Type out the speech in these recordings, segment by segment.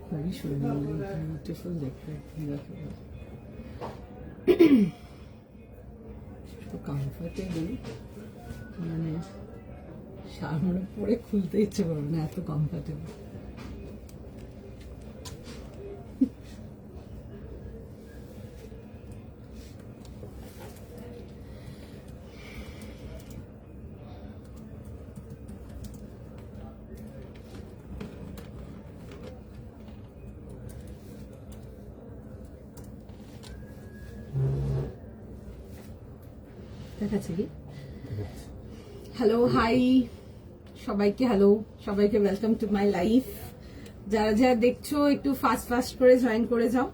খুবই সুন্দর, বিউটিফুল দেখতে, কমফর্টেবল, মানে সামনে পরে খুলতে ইচ্ছে করবে না, এত কমফর্টেবল। দেখাচ্ছে কি? হ্যালো, হাই সবাইকে, হ্যালো সবাইকে, ওয়েলকাম টু মাই লাইফ। যারা যারা দেখছো একটু ফাস্ট ফাস্ট করে জয়েন করে যাও।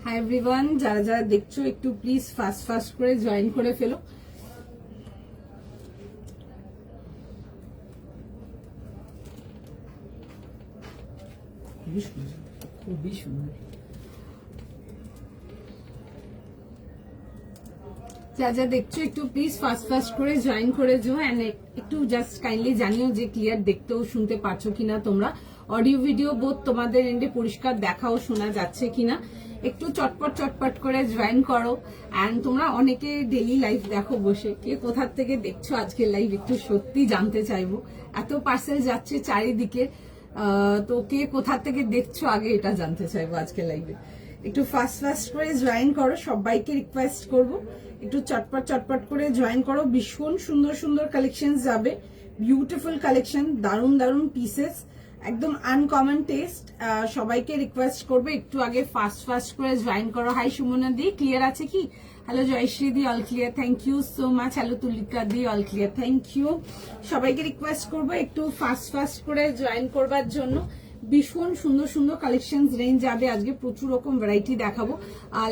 হাই এভরিওয়ান, যারা যারা দেখছো একটু প্লিজ ফাস্ট ফাস্ট করে জয়েন করে ফেলো। খুবই সুন্দর, খুবই সুন্দর। যা যা দেখছো একটু প্লিজ ফাস্ট ফাস্ট করে জয়েন করে যাও, এন্ড একটু জাস্ট কাইন্ডলি জানিও যে ক্লিয়ার দেখতেও শুনতে পাচ্ছ কিনা তোমরা, অডিও ভিডিও বোধ তোমাদের এন্ডে পরিষ্কার দেখাও শোনা যাচ্ছে কিনা। একটু চটপট চটপট করে জয়েন করো। এন্ড তোমরা অনেকে ডেইলি লাইভ দেখো বসে, কে কোথার থেকে দেখছো আজকের লাইভ একটু সত্যি জানতে চাইবো। এত পার্সেল যাচ্ছে চারিদিকে, তো কে কোথা থেকে দেখছো আগে এটা জানতে চাইবো আজকে লাইভে। একটু ফাস্ট ফাস্ট করে জয়েন করো, সবাইকে রিকোয়েস্ট করবো একটু চটপট চটপট করে জয়েন করো। ভীষণ সুন্দর সুন্দর কালেকশন যাবে, বিউটিফুল কালেকশন, দারুন দারুন পিসেস, একদম আনকমন টেস্ট। সবাইকে রিকোয়েস্ট করবো একটু আগে ফাস্ট ফাস্ট করে জয়েন করো। হাই সুমনা দি, ক্লিয়ার আছে কি? হ্যালো জয়শ্রী দি, all clear, thank you so much. Hello Tulika দি, অল ক্লিয়ার, থ্যাংক ইউ। সবাইকে রিকোয়েস্ট করবো একটু ফাস্ট ফাস্ট করে জয়েন করবার জন্য। ভীষণ সুন্দর সুন্দর কালেকশন রেঞ্জ যাবে আজকে, প্রচুর রকম ভ্যারাইটি দেখাবো।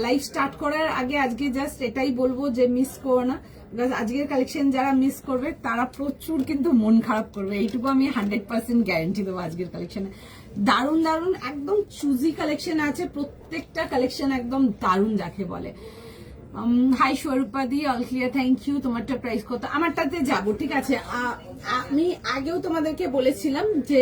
লাইভ স্টার্ট করার আগে আজকে জাস্ট এটাই বলবো যে মিস করো না, বিকজ আজকের কালেকশন যারা মিস করবে তারা প্রচুর কিন্তু মন খারাপ করবে, এইটুকু আমি 100% গ্যারান্টি দেবো। আজকের কালেকশনে দারুণ দারুণ একদম চুজি কালেকশন আছে, প্রত্যেকটা কালেকশন একদম দারুণ যাকে বলে। হাই স্বরূপা দি, অল ক্লিয়ার, থ্যাংক ইউ। তোমারটা প্রাইস কত? আমারটাতে যাবো, ঠিক আছে। আমি আগেও তোমাদেরকে বলেছিলাম যে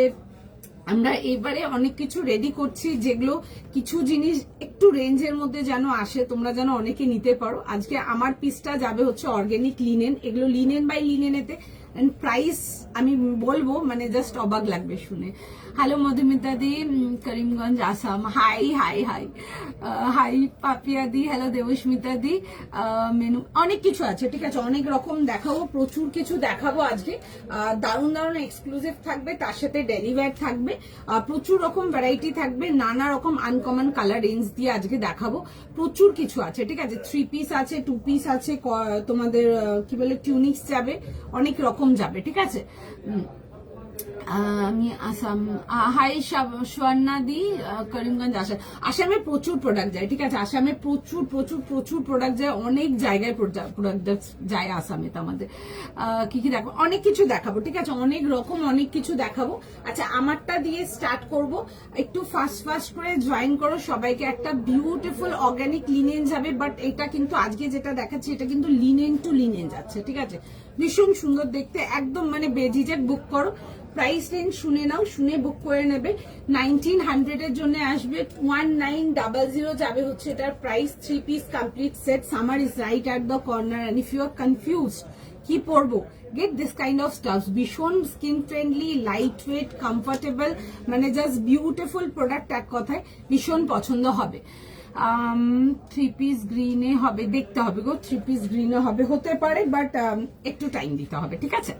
আমরা এবারে অনেক কিছু রেডি করছি, যেগুলো কিছু জিনিস একটু রেঞ্জের মধ্যে যেন আসে, তোমরা যেন অনেকে নিতে পারো। আজকে আমার পিসটা যাবে হচ্ছে অর্গানিক লিনেন, এগুলো লিনেন বাই লিনেনেতে, এন্ড প্রাইস আমি বলবো মানে জাস্ট অবাক লাগবে শুনে। Hello Madhumita di, Karimganj Assam, hi hi hi hi Papiya di, hello Debasmita di. Menu অনেক কিছু আছে, ঠিক আছে, অনেক রকম দেখাবো, প্রচুর কিছু দেখাবো আজকে। দারুণ দারুণ এক্সক্লুসিভ থাকবে, তার সাথে ডেলিভার থাকবে, প্রচুর রকম ভ্যারাইটি থাকবে, নানা রকম আনকমন কালার রেঞ্জ দিয়ে আজকে দেখাবো। প্রচুর কিছু আছে, ঠিক আছে, 3 পিস আছে, 2 পিস আছে, তোমাদের কি বলে টিউনিক্স যাবে, অনেক রকম যাবে, ঠিক আছে। আমি আসাম, হাই স্বর্ণা দি, করিমগঞ্জ আসাম। আসামে প্রচুর প্রোডাক্ট যায়, ঠিক আছে, আসামে প্রচুর প্রচুর প্রচুর প্রোডাক্ট যায়, অনেক জায়গায় প্রোডাক্ট যায় আসামে। তো আমাদের কি কি দেখাবো, অনেক কিছু দেখাবো, ঠিক আছে, অনেক রকম অনেক কিছু দেখাবো। আচ্ছা, আমারটা দিয়ে স্টার্ট করব, একটু ফাস্ট ফাস্ট করে জয়েন করো সবাইকে। একটা বিউটিফুল অর্গানিক লিনেন যাবে, বাট এটা কিন্তু আজকে যেটা দেখাচ্ছি এটা কিন্তু লিনেন টু লিনেন যাচ্ছে, ঠিক আছে, ভীষণ সুন্দর দেখতে, একদম মানে বেজিজেক বুক করো। প্রাইস রেঞ্জ শুনে নাও, শুনে বুক করে নেবে। 1900 এর জন্য আসবে, 1900 যাবে হচ্ছে এটার price. 3 piece complete set, summer is right at the corner, and if you are confused কি পরবো, get this kind of stuff. ভীষণ skin friendly, light weight, comfortable, মানে জাস্ট বিউটিফুল প্রোডাক্ট, এক কথায় ভীষণ পছন্দ হবে। 3 পিস গ্রিনে হবে, দেখতে হবে গো, 3 পিস গ্রিনে হবে, হতে পারে, বাট একটু টাইম দিতে হবে, ঠিক আছে।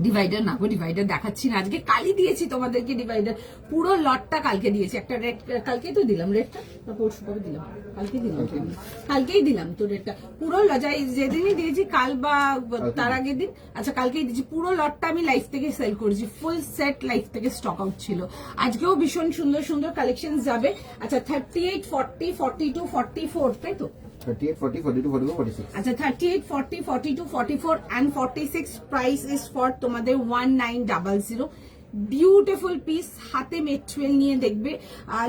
ডিভাইডার না গো, ডিভাইডার দেখাচ্ছি না আজকে, কালই দিয়েছি তোমাদেরকে ডিভাইডার, পুরো লটটা কালকে দিয়েছি। একটা রেড কালকেই তো দিলাম, রেডটা না পরশু কবে দিলাম, কালকেই দিলাম, কালকেই দিলাম তো রেডটা, পুরো যেদিনই দিয়েছি, কাল বা তার আগের দিন, আচ্ছা কালকেই দিয়েছি। পুরো লটটা আমি লাইফ থেকে সেল করেছি, ফুল সেট লাইফ থেকে স্টক আউট ছিল। আজকেও ভীষণ সুন্দর সুন্দর কালেকশন যাবে। আচ্ছা 38, 40, 42, 44, তাই তো 38, 40, 42, 44, 46. আচ্ছা 38, 40, 42, 44 and 46 প্রাইস ইজ ফর তোমাদের 1900। বিউটিফুল পিস, হাতে মেটেরিয়াল নিয়ে দেখবে।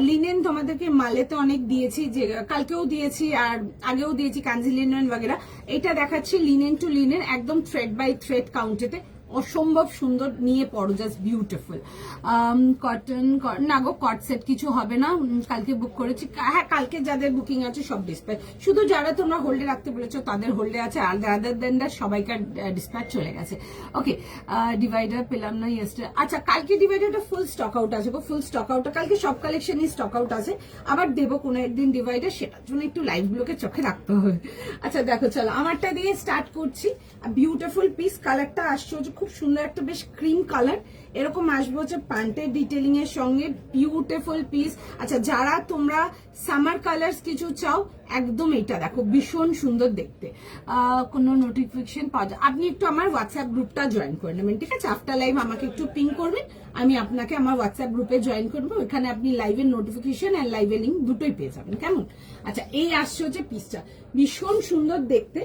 লিনেন তোমাদেরকে মালেতে অনেক দিয়েছি, যে কালকেও দিয়েছি আর আগেও দিয়েছি কাঞ্জি লিনেন বগেরা। এটা দেখাচ্ছি লিনেন টু লিনেন, একদম থ্রেড বাই থ্রেড কাউন্টেতে, অসম্ভব সুন্দর, নিয়ে পড়ো, জাস্ট বিউটিফুল। কটন না গো, কট সেট কিছু হবে না, কালকে বুক করেছি। হ্যাঁ, কালকে যাদের বুকিং আছে সব ডিসপ্যাচ, শুধু যারা তোমরা হোল্ডে রাখতে বলেছো তাদের হোল্ডে আছে, আর আদার দেন দ্যাট সবাইকার ডিসপ্যাচ চলে গেছে। ওকে, ডিভাইডার পেলাম না ইয়েস্টার। আচ্ছা, কালকে ডিভাইডারটা ফুল স্টক আউট আছে, ফুল স্টক আউট, কালকে সব কালেকশনই স্টক আউট আছে। আবার দেবো কোনো একদিন ডিভাইডার, সেটার জন্য একটু লাইভ গুলোকে চোখে রাখতে হবে। আচ্ছা দেখো, চলো আমারটা দিয়ে স্টার্ট করছি। বিউটিফুল পিস, কালারটা আসছে হচ্ছে খুব সুন্দর একটা বেশ ক্রিম কালার, এরকম আসবে হচ্ছে প্যান্টের ডিটেলিং এর সঙ্গে। Beautiful piece. আচ্ছা, যারা তোমরা সামার কালার্স কিছু চাও, একদম এটা দেখো, ভীষণ সুন্দর দেখতে। কোনো নোটিফিকেশন পাওয়া যায়, আপনি একটু আমার হোয়াটসঅ্যাপ গ্রুপটা জয়েন করে নেবেন, ঠিক আছে? আফটার লাইভ আমাকে একটু পিং করবেন, আমি আপনাকে আমার হোয়াটসঅ্যাপ গ্রুপে জয়েন করবো। এখানে আপনি লাইভের নোটিফিকেশন আর লাইভের লিঙ্ক দুটোই পেয়ে যাবেন, কেমন? আচ্ছা, এই আসছে হচ্ছে পিসটা, ভীষণ সুন্দর দেখতে।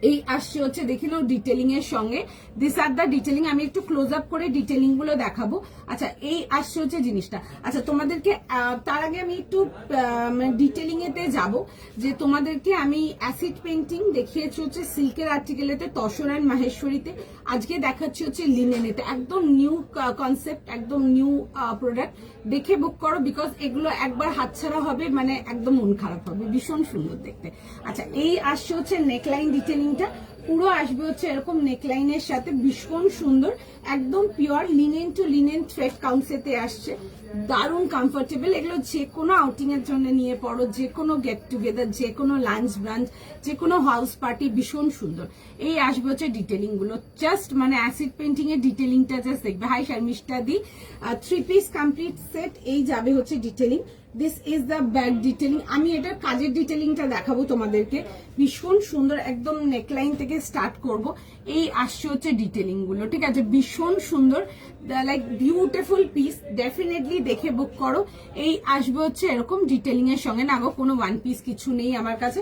এই আসছে হচ্ছে দেখে নাও ডিটেলিং এর সঙ্গে, দিস আর দা ডিটেলিং। আমি একটু ক্লোজ আপ করে ডিটেলিং গুলো দেখাবো। আচ্ছা, এই আসছে হচ্ছে জিনিসটা। আচ্ছা, তোমাদেরকে তার আগে আমি একটু ডিটেলিং এতে যাব, যে তোমাদেরকে আমি অ্যাসিড পেন্টিং দেখিয়েছি হচ্ছে সিল্কের আর্টিকেলেতে, তসর অ্যান্ড মাহেশ্বরীতে, আজকে দেখাচ্ছি হচ্ছে লিনেনেতে। একদম নিউ কনসেপ্ট, একদম নিউ প্রোডাক্ট, দেখে বুক করো, বিকজ এগুলো একবার হাতছাড়া হবে মানে একদম মন খারাপ হবে, ভীষণ সুন্দর দেখতে। আচ্ছা, এই আসছে হচ্ছে নেকলাইন ডিটেলিংটা, পুরো আসবে হচ্ছে এরকম নেকলাইনের সাথে, ভীষণ সুন্দর, একদম pure linen to linen thread কাউন্সেতে আসছে, দারুণ কমফোর্টেবল। এগুলো যে কোনো আউটিং এর জন্য নিয়ে পড়ো, যে কোনো গেট টুগেদার, যে কোনো লাঞ্চ ব্রাঞ্চ, যে কোনো হাউস পার্টি, ভীষণ সুন্দর। এই আসবে হচ্ছে ডিটেলিং গুলো, জাস্ট মানে অ্যাসিড পেন্টিং এর ডিটেলিংটা জাস্ট দেখবে। হাই শর্মিষ্ঠা দি, 3 পিস কমপ্লিট সেট, এই যাবে হচ্ছে detailing. This is the back detailing. আমি এটার কাজের ডিটেলিংটা দেখাবো তোমাদেরকে, ভীষণ সুন্দর, একদম নেকলাইন থেকে স্টার্ট করব। এই আসছে হচ্ছে ডিটেলিং গুলো, ঠিক আছে? ভীষণ সুন্দর, লাইক বিউটিফুল পিস, ডেফিনেটলি দেখে বুক করো। এই আসবে হচ্ছে এরকম ডিটেলিং এর সঙ্গে। না গো, কোনো ওয়ান পিস কিছু নেই আমার কাছে,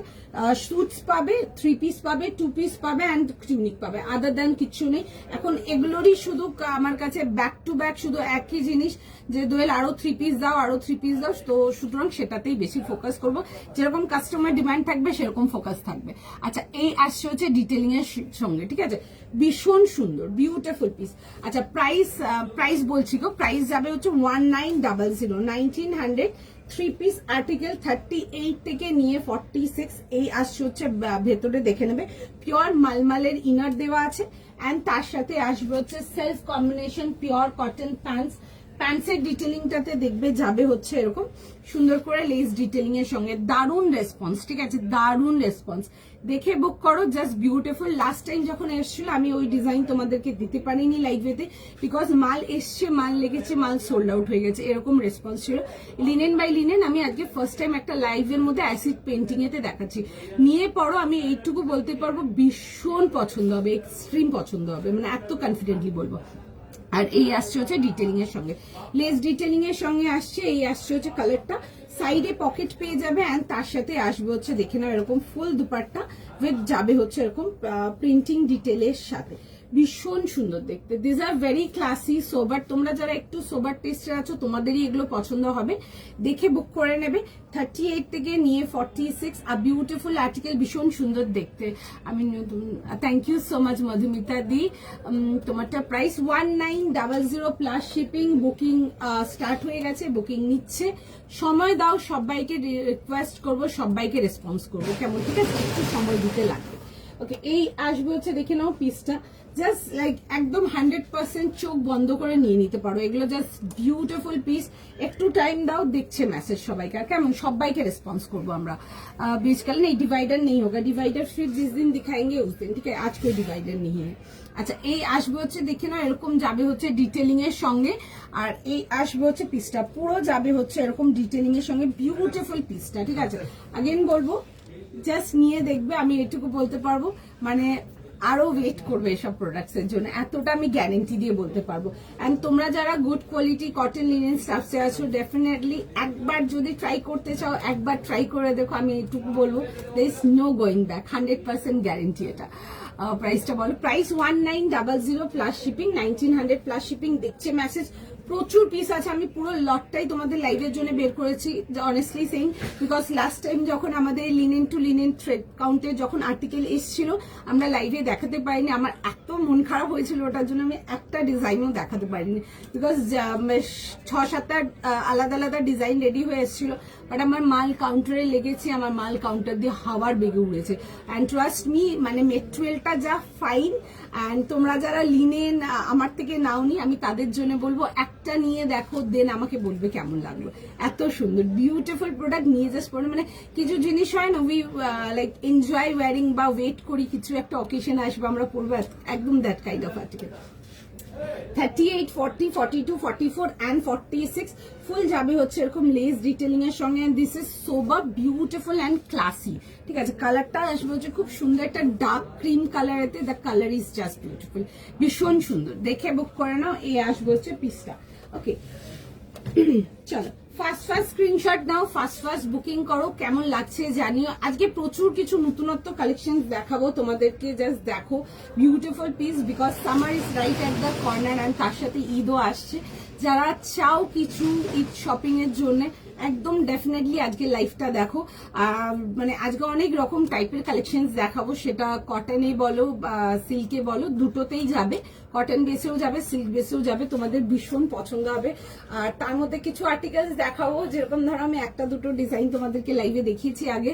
শুটস পাবে, 3 পিস পাবে, 2 পিস পাবে অ্যান্ড টিউনিক পাবে, আদার দ্যান কিছু নেই এখন। এগুলোরই শুধু আমার কাছে ব্যাক টু ব্যাক শুধু একই জিনিস, যে দোয়েল আরো 3 পিস দাও, আরো 3 পিস দাও, তো সুতরাং সেটাতেই বেশি ফোকাস করব, যেরকম কাস্টমার ডিমান্ড থাকবে সেরকম ফোকাস থাকবে। আচ্ছা, এই আসছে হচ্ছে ডিটেলিং এর সঙ্গে, ঠিক আছে? ভীষণ সুন্দর, বিউটিফুল পিস। আচ্ছা, প্রাইস বলছি গো, প্রাইস যাবে হচ্ছে 1900, 1900। 3 পিস আর্টিকেল 38 থেকে নিয়ে 46, এই আসছে হচ্ছে ভেতরে দেখে নেবে, পিওর মালমালের ইনার দেওয়া আছে, অ্যান্ড তার সাথে আসবে হচ্ছে self combination pure cotton pants. প্যান্টসের ডিটেলিংটাতে দেখবে যাবে হচ্ছে এরকম সুন্দর করে লেস ডিটেলিং এর সঙ্গে, দারুণ রেসপন্স, ঠিক আছে? দারুণ রেসপন্স, দেখে বুক করো, জাস্ট বিউটিফুল। লাস্ট টাইম যখন এসেছিল আমি ওই ডিজাইন তোমাদেরকে দিতে পারিনি লাইভেতে, বিকজ মাল এসছে, মাল লেগেছে, মাল সোল্ড আউট হয়ে গেছে, এরকম রেসপন্স ছিল। লিনেন বাই লিনেন আমি আজকে ফার্স্ট টাইম একটা লাইভের মধ্যে অ্যাসিড পেন্টিং এতে দেখাচ্ছি, নিয়ে পড়ো। আমি এইটুকু বলতে পারবো, ভীষণ পছন্দ হবে, এক্সট্রিম পছন্দ হবে, মানে এত কনফিডেন্টলি বলবো। আর এই আসছে হচ্ছে ডিটেলিং এর সঙ্গে, লেস ডিটেলিং এর সঙ্গে আসছে। এই আসছে হচ্ছে কালারটা, সাইডে পকেট পেয়ে যাবে, অ্যান্ড তার সাথে আসবে হচ্ছে দেখে নাও এরকম ফুল দুপাট্টা উইথ যাবে হচ্ছে এরকম প্রিন্টিং ডিটেলের সাথে, ভীষণ সুন্দর দেখতে। দিস আর ভেরি ক্লাসি সোবার, তোমরা যারা একটু সোবার টেস্টে আছো তোমাদেরই এগুলো পছন্দ হবে, দেখে বুক করে নেবে। 38 থেকে নিয়ে 46, আর বিউটিফুল আর্টিকেল, ভীষণ সুন্দর দেখতে। আমি thank you so much Madhumita দি, তোমারটা price 1900 plus shipping. Booking start হয়ে গেছে, বুকিং নিচ্ছে, সময় দাও, সবাইকে রিকোয়েস্ট করবো, সবাইকে রেসপন্স করবো, কেমন? ঠিক আছে, একটু সময় দিতে লাগবে। ওকে, এই আসবে হচ্ছে দেখে নাও পিসটা, জাস্ট লাইক একদম 100% চোখ বন্ধ করে নিয়ে নিতে পারো, এগুলো জাস্ট বিউটিফুল পিস। একটু টাইম দাও, দেখছে মেসেজ সবাইকে, আর কেমন সবাইকে রেসপন্স করবো আমরা। बीचकाल नहीं, डिवाइडर नहीं होगा, डिवाइडर फिर जिस दिन दिखाएंगे उस दिन, ठीक है? आज कोई डिवाइडर नहीं है। আচ্ছা, এই আসবে হচ্ছে দেখে না এরকম যাবে হচ্ছে ডিটেলিং এর সঙ্গে, আর এই আসবে হচ্ছে পিসটা পুরো যাবে হচ্ছে এরকম ডিটেলিং এর সঙ্গে, বিউটিফুল পিসটা, ঠিক আছে? আগেন বলবো, জাস্ট নিয়ে দেখবে, আমি এটুকু বলতে পারবো, মানে আরো ওয়েট করবে এসব প্রোডাক্টস এর জন্য, এতটা আমি গ্যারেন্টি দিয়ে বলতে পারবো। এন্ড তোমরা যারা গুড কোয়ালিটি কটন লিনেন স্টাফসে আছো ডেফিনেটলি একবার যদি ট্রাই করতে চাও একবার ট্রাই করে দেখো, আমি এইটুকু বলবো there is no going back, 100% guarantee এটা। প্রাইসটা বলো, price 1900 plus shipping, 1900 plus shipping. দেখছে মেসেজ, প্রচুর পিস আছে, আমি পুরো লটটাই তোমাদের লাইভের জন্য বের করেছি honestly saying, because last time যখন আমাদের লিনেন টু লিনেন থ্রেড কাউন্টে যখন আর্টিকেল এসেছিল আমরা লাইভে দেখাতে পারিনি, আমার এত মন খারাপ হয়েছিল ওটার জন্য আমি একটা ডিজাইনও দেখাতে পারিনি, বিকজ 6-7টা আলাদা আলাদা ডিজাইন রেডি হয়ে এসেছিল, বাট আমার মাল কাউন্টারে লেগেছে, আমার মাল কাউন্টার দিয়ে হাওয়ার বেগে উড়েছে। অ্যান্ড ট্রাস্ট মি, মানে মেটেরিয়ালটা যা ফাইন, অ্যান্ড তোমরা যারা লিনেন আমার থেকে নাওনি আমি তাদের জন্য বলবো একটা নিয়ে দেখো, দেন আমাকে বলবে কেমন লাগলো। এত সুন্দর বিউটিফুল প্রোডাক্ট নিয়ে জাস্ট পড়ে, মানে কিছু জিনিস হয় না উই লাইক এনজয় ওয়ারিং বা ওয়েট করি কিছু একটা অকেশন আসবে আমরা পড়বো, একদম that kind of article. 38, 40, 42, 44 and 46 full যাবে হচ্ছে এরকম লেস ডিটেলিং এর সঙ্গে। This is sober beautiful and classy, ঠিক আছে। কালারটা আসবে হচ্ছে খুব সুন্দর একটা ডার্ক ক্রিম কালারেতে, the colour is just beautiful, ভীষণ সুন্দর, দেখে বুক করে নাও। এই আসবে হচ্ছে পিসটা, ওকে। চলো ফার্স্ট স্ক্রিনশট নাও, ফার্স্ট বুকিং করো, কেমন লাগছে জানিও। আজকে প্রচুর কিছু নতুনত্ব কালেকশন দেখাবো তোমাদেরকে, জাস্ট দেখো beautiful piece, because summer is right at the corner and তার সাথে ঈদও আসছে। যারা চাও কিছু ঈদ শপিং এর জন্য একদম ডেফিনেটলি আজকে লাইভটা দেখো। মানে আজকে অনেক রকম টাইপের কালেকশন দেখাবো, সেটা কটনে বলো সিল্কে বলো, দুটোতেই যাবে, কটন বেসেও যাবে সিল্ক বেসেও যাবে, তোমাদের ভীষণ পছন্দ হবে। আর তার মধ্যে কিছু আর্টিকেলস দেখাবো, যেরকম ধরো আমি একটা দুটো ডিজাইন তোমাদেরকে লাইভে দেখিয়েছি আগে,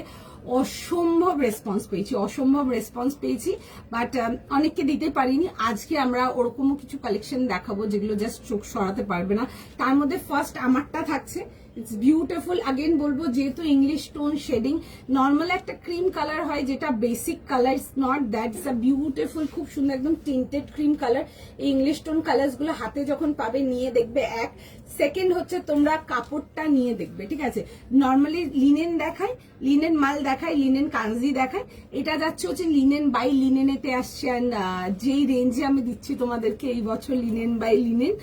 অসম্ভব রেসপন্স পেয়েছি, বাট অনেককে দিতে পারিনি। আজকে আমরা ওরকমও কিছু কালেকশন দেখাবো যেগুলো জাস্ট চোখ সরাতে পারবে না। তার মধ্যে ফার্স্ট আমারটা থাকছে, ইটস বিউটিফুল। আগেন বলবো, যেহেতু ইংলিশ টোন শেডিং, নর্মাল একটা ক্রিম কালার হয় যেটা basic colour, it's not that, it's a beautiful, খুব সুন্দর একদম টিন্টেড ক্রিম কালার। এই ইংলিশ টোন কালার্স গুলো হাতে যখন পাবে নিয়ে দেখবে, এক সেকেন্ড হচ্ছে তোমরা কাপড়টা নিয়ে দেখবে, ঠিক আছে। নর্মালি লিনেন দেখায়, লিনেন মাল দেখায়, লিনেন কাঞ্জি দেখায়, এটা যাচ্ছে হচ্ছে লিনেন বাই লিনেনেতে আসছে। অ্যান্ড যেই রেঞ্জে আমি দিচ্ছি তোমাদেরকে এই বছর লিনেন বাই লিনেন,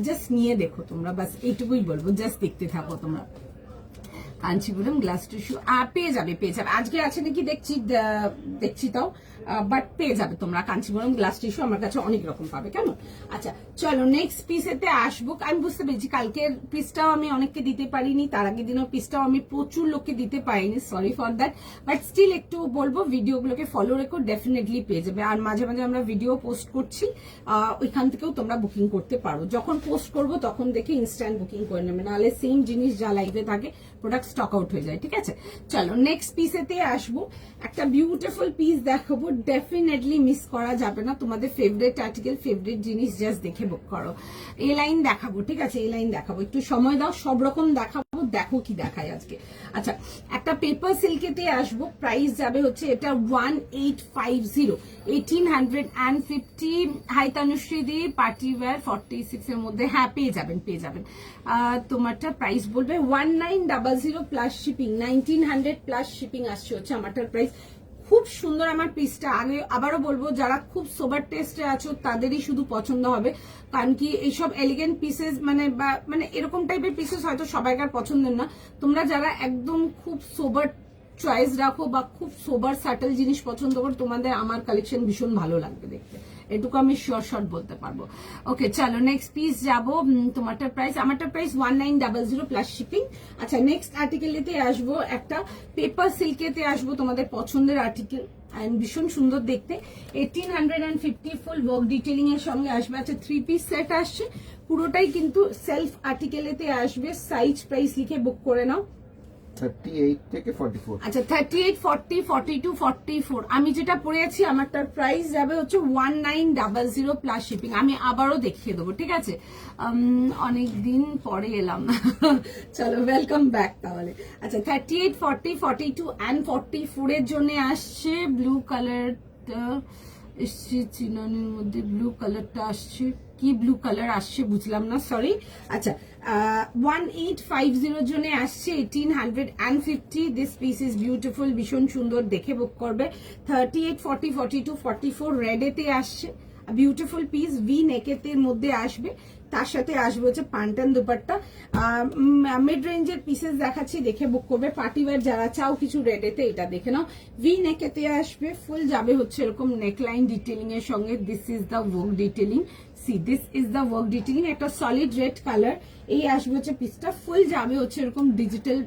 জাস্ট নিয়ে দেখো তোমরা, বাস এইটুকুই বলবো, জাস্ট দেখতে থাকো তোমরা। কাঞ্চিপুরম গ্লাস টিস্যু পেয়ে যাবে। আজকে আছে নাকি দেখছি তাও, বাট পেয়ে যাবে তোমরা। কাঞ্চিপুরম গ্লাস টিস্যু আমার কাছে অনেক রকম পাবে, কেমন। আচ্ছা চলো নেক্সট পিসেতে আসবো। আমি বুঝতে পেরেছি কালকের পিসটাও আমি অনেককে দিতে পারিনি, তার আগের দিনের পিসটাও আমি প্রচুর লোককে দিতে পারিনি, sorry for that, but still একটু বলবো ভিডিওগুলোকে ফলো রেখো, ডেফিনেটলি পেয়ে যাবে। আর মাঝে মাঝে আমরা ভিডিও পোস্ট করছি, ওইখান থেকেও তোমরা বুকিং করতে পারো, যখন পোস্ট করবো তখন দেখে ইনস্ট্যান্ট বুকিং করে নেবে, নাহলে সেম জিনিস যা লাইভে থাকে প্রোডাক্ট স্টক আউট হয়ে যায়, ঠিক আছে। চলো নেক্সট পিসেতে আসবো, একটা বিউটিফুল পিস দেখাবো, ডেফিনেটলি মিস করা যাবে না। তোমাদের ফেভারিট আর্টিকেল, ফেভারিট জিনিস জাস্ট দেখে বুক করো। এই লাইন দেখাবো, ঠিক আছে, এই লাইন দেখাবো, একটু সময় দাও, সব রকম দেখাবো, দেখো কি দেখায় আজকে। আচ্ছা একটা পেপার সিল্কেতে আসবো, প্রাইস যাবে হচ্ছে এটা 1850, 1850। হাই তনুশ্রী দি, পার্টি ওয়্যার 46 এর মধ্যে, হ্যাঁ পেয়ে যাবেন। তোমারটা প্রাইস বলবে 1900 প্লাস শিপিং, 1900 প্লাস শিপিং আসছে হচ্ছে আমারটার প্রাইস। খুব সুন্দর আমার পিসটা, আবারও বলবো যারা খুব সোবার টেস্টে আছো তাদেরই শুধু পছন্দ হবে, কারণ কি এইসব এলিগেন্ট পিসেস মানে এরকম টাইপের পিসেস হয়তো সবাইকার পছন্দের না। তোমরা যারা একদম খুব সোবার চয়েস রাখো বা খুব সোবার সাটল জিনিস পছন্দ করো, তোমাদের আমার কালেকশন ভীষণ ভালো লাগবে দেখতে, এটুকু আমি শিওর শট বলতে পারবো। ওকে চলো নেক্সট পিস যাবো, আমারটার প্রাইস 1900 প্লাস শিপিং। আচ্ছা নেক্সট আর্টিকেলেতে আসবো, একটা পেপার সিল্কেতে আসবো, তোমাদের পছন্দের আর্টিকেল, ভীষণ সুন্দর দেখতে, 1850 ফুল ওয়ার্ক ডিটেলিং এর সঙ্গে আসবে। আচ্ছা 3 পিস সেট আসছে, পুরোটাই কিন্তু সেলফ আর্টিকেলেতে আসবে। সাইজ প্রাইস লিখে বুক করে নাও, 38 থেকে 44। আচ্ছা 38, 40, 42, 44। আমি যেটা পড়েছি আমারটার প্রাইস যাবে হচ্ছে 1900 প্লাস শিপিং। আমি আবারও দেখিয়ে দেবো, ঠিক আছে। অনেকদিন পরে এলাম, চলো ওয়েলকাম ব্যাক তাহলে। আচ্ছা 38, 40, 42 and 44 এর জন্য আসছে ব্লু কালার, এসছে চিনানের মধ্যে ব্লু কালারটা আসছে, কি ব্লু কালার আসছে বুঝলাম না, সরি। আচ্ছা 1850 জনে আসছে 1850। দিস পিস ইজ বিউটিফুল, ভীষণ সুন্দর, দেখে বুক করবে। 38, 40, 42, 44 রেডেতে আসছে, বিউটিফুল পিস, ভি নেকেতে মধ্যে আসবে, তার সাথে আসবে হচ্ছে পান্টান দুপাট্টা। মিড রেঞ্জের পিসেস দেখাচ্ছি, দেখে বুক করবে। পার্টিওয়ার যারা চাও কিছু রেডেতে, এটা দেখে নাও, ভি নেকেতে আসবে, ফুল যাবে হচ্ছে এরকম নেকলাইন ডিটেলিং এর সঙ্গে। This is the work detailing, see this is the work detailing, একটা সলিড রেড কালার। এই আসবে হচ্ছে পিসটা, ফুল যাবে হচ্ছে এরকম ডিজিটাল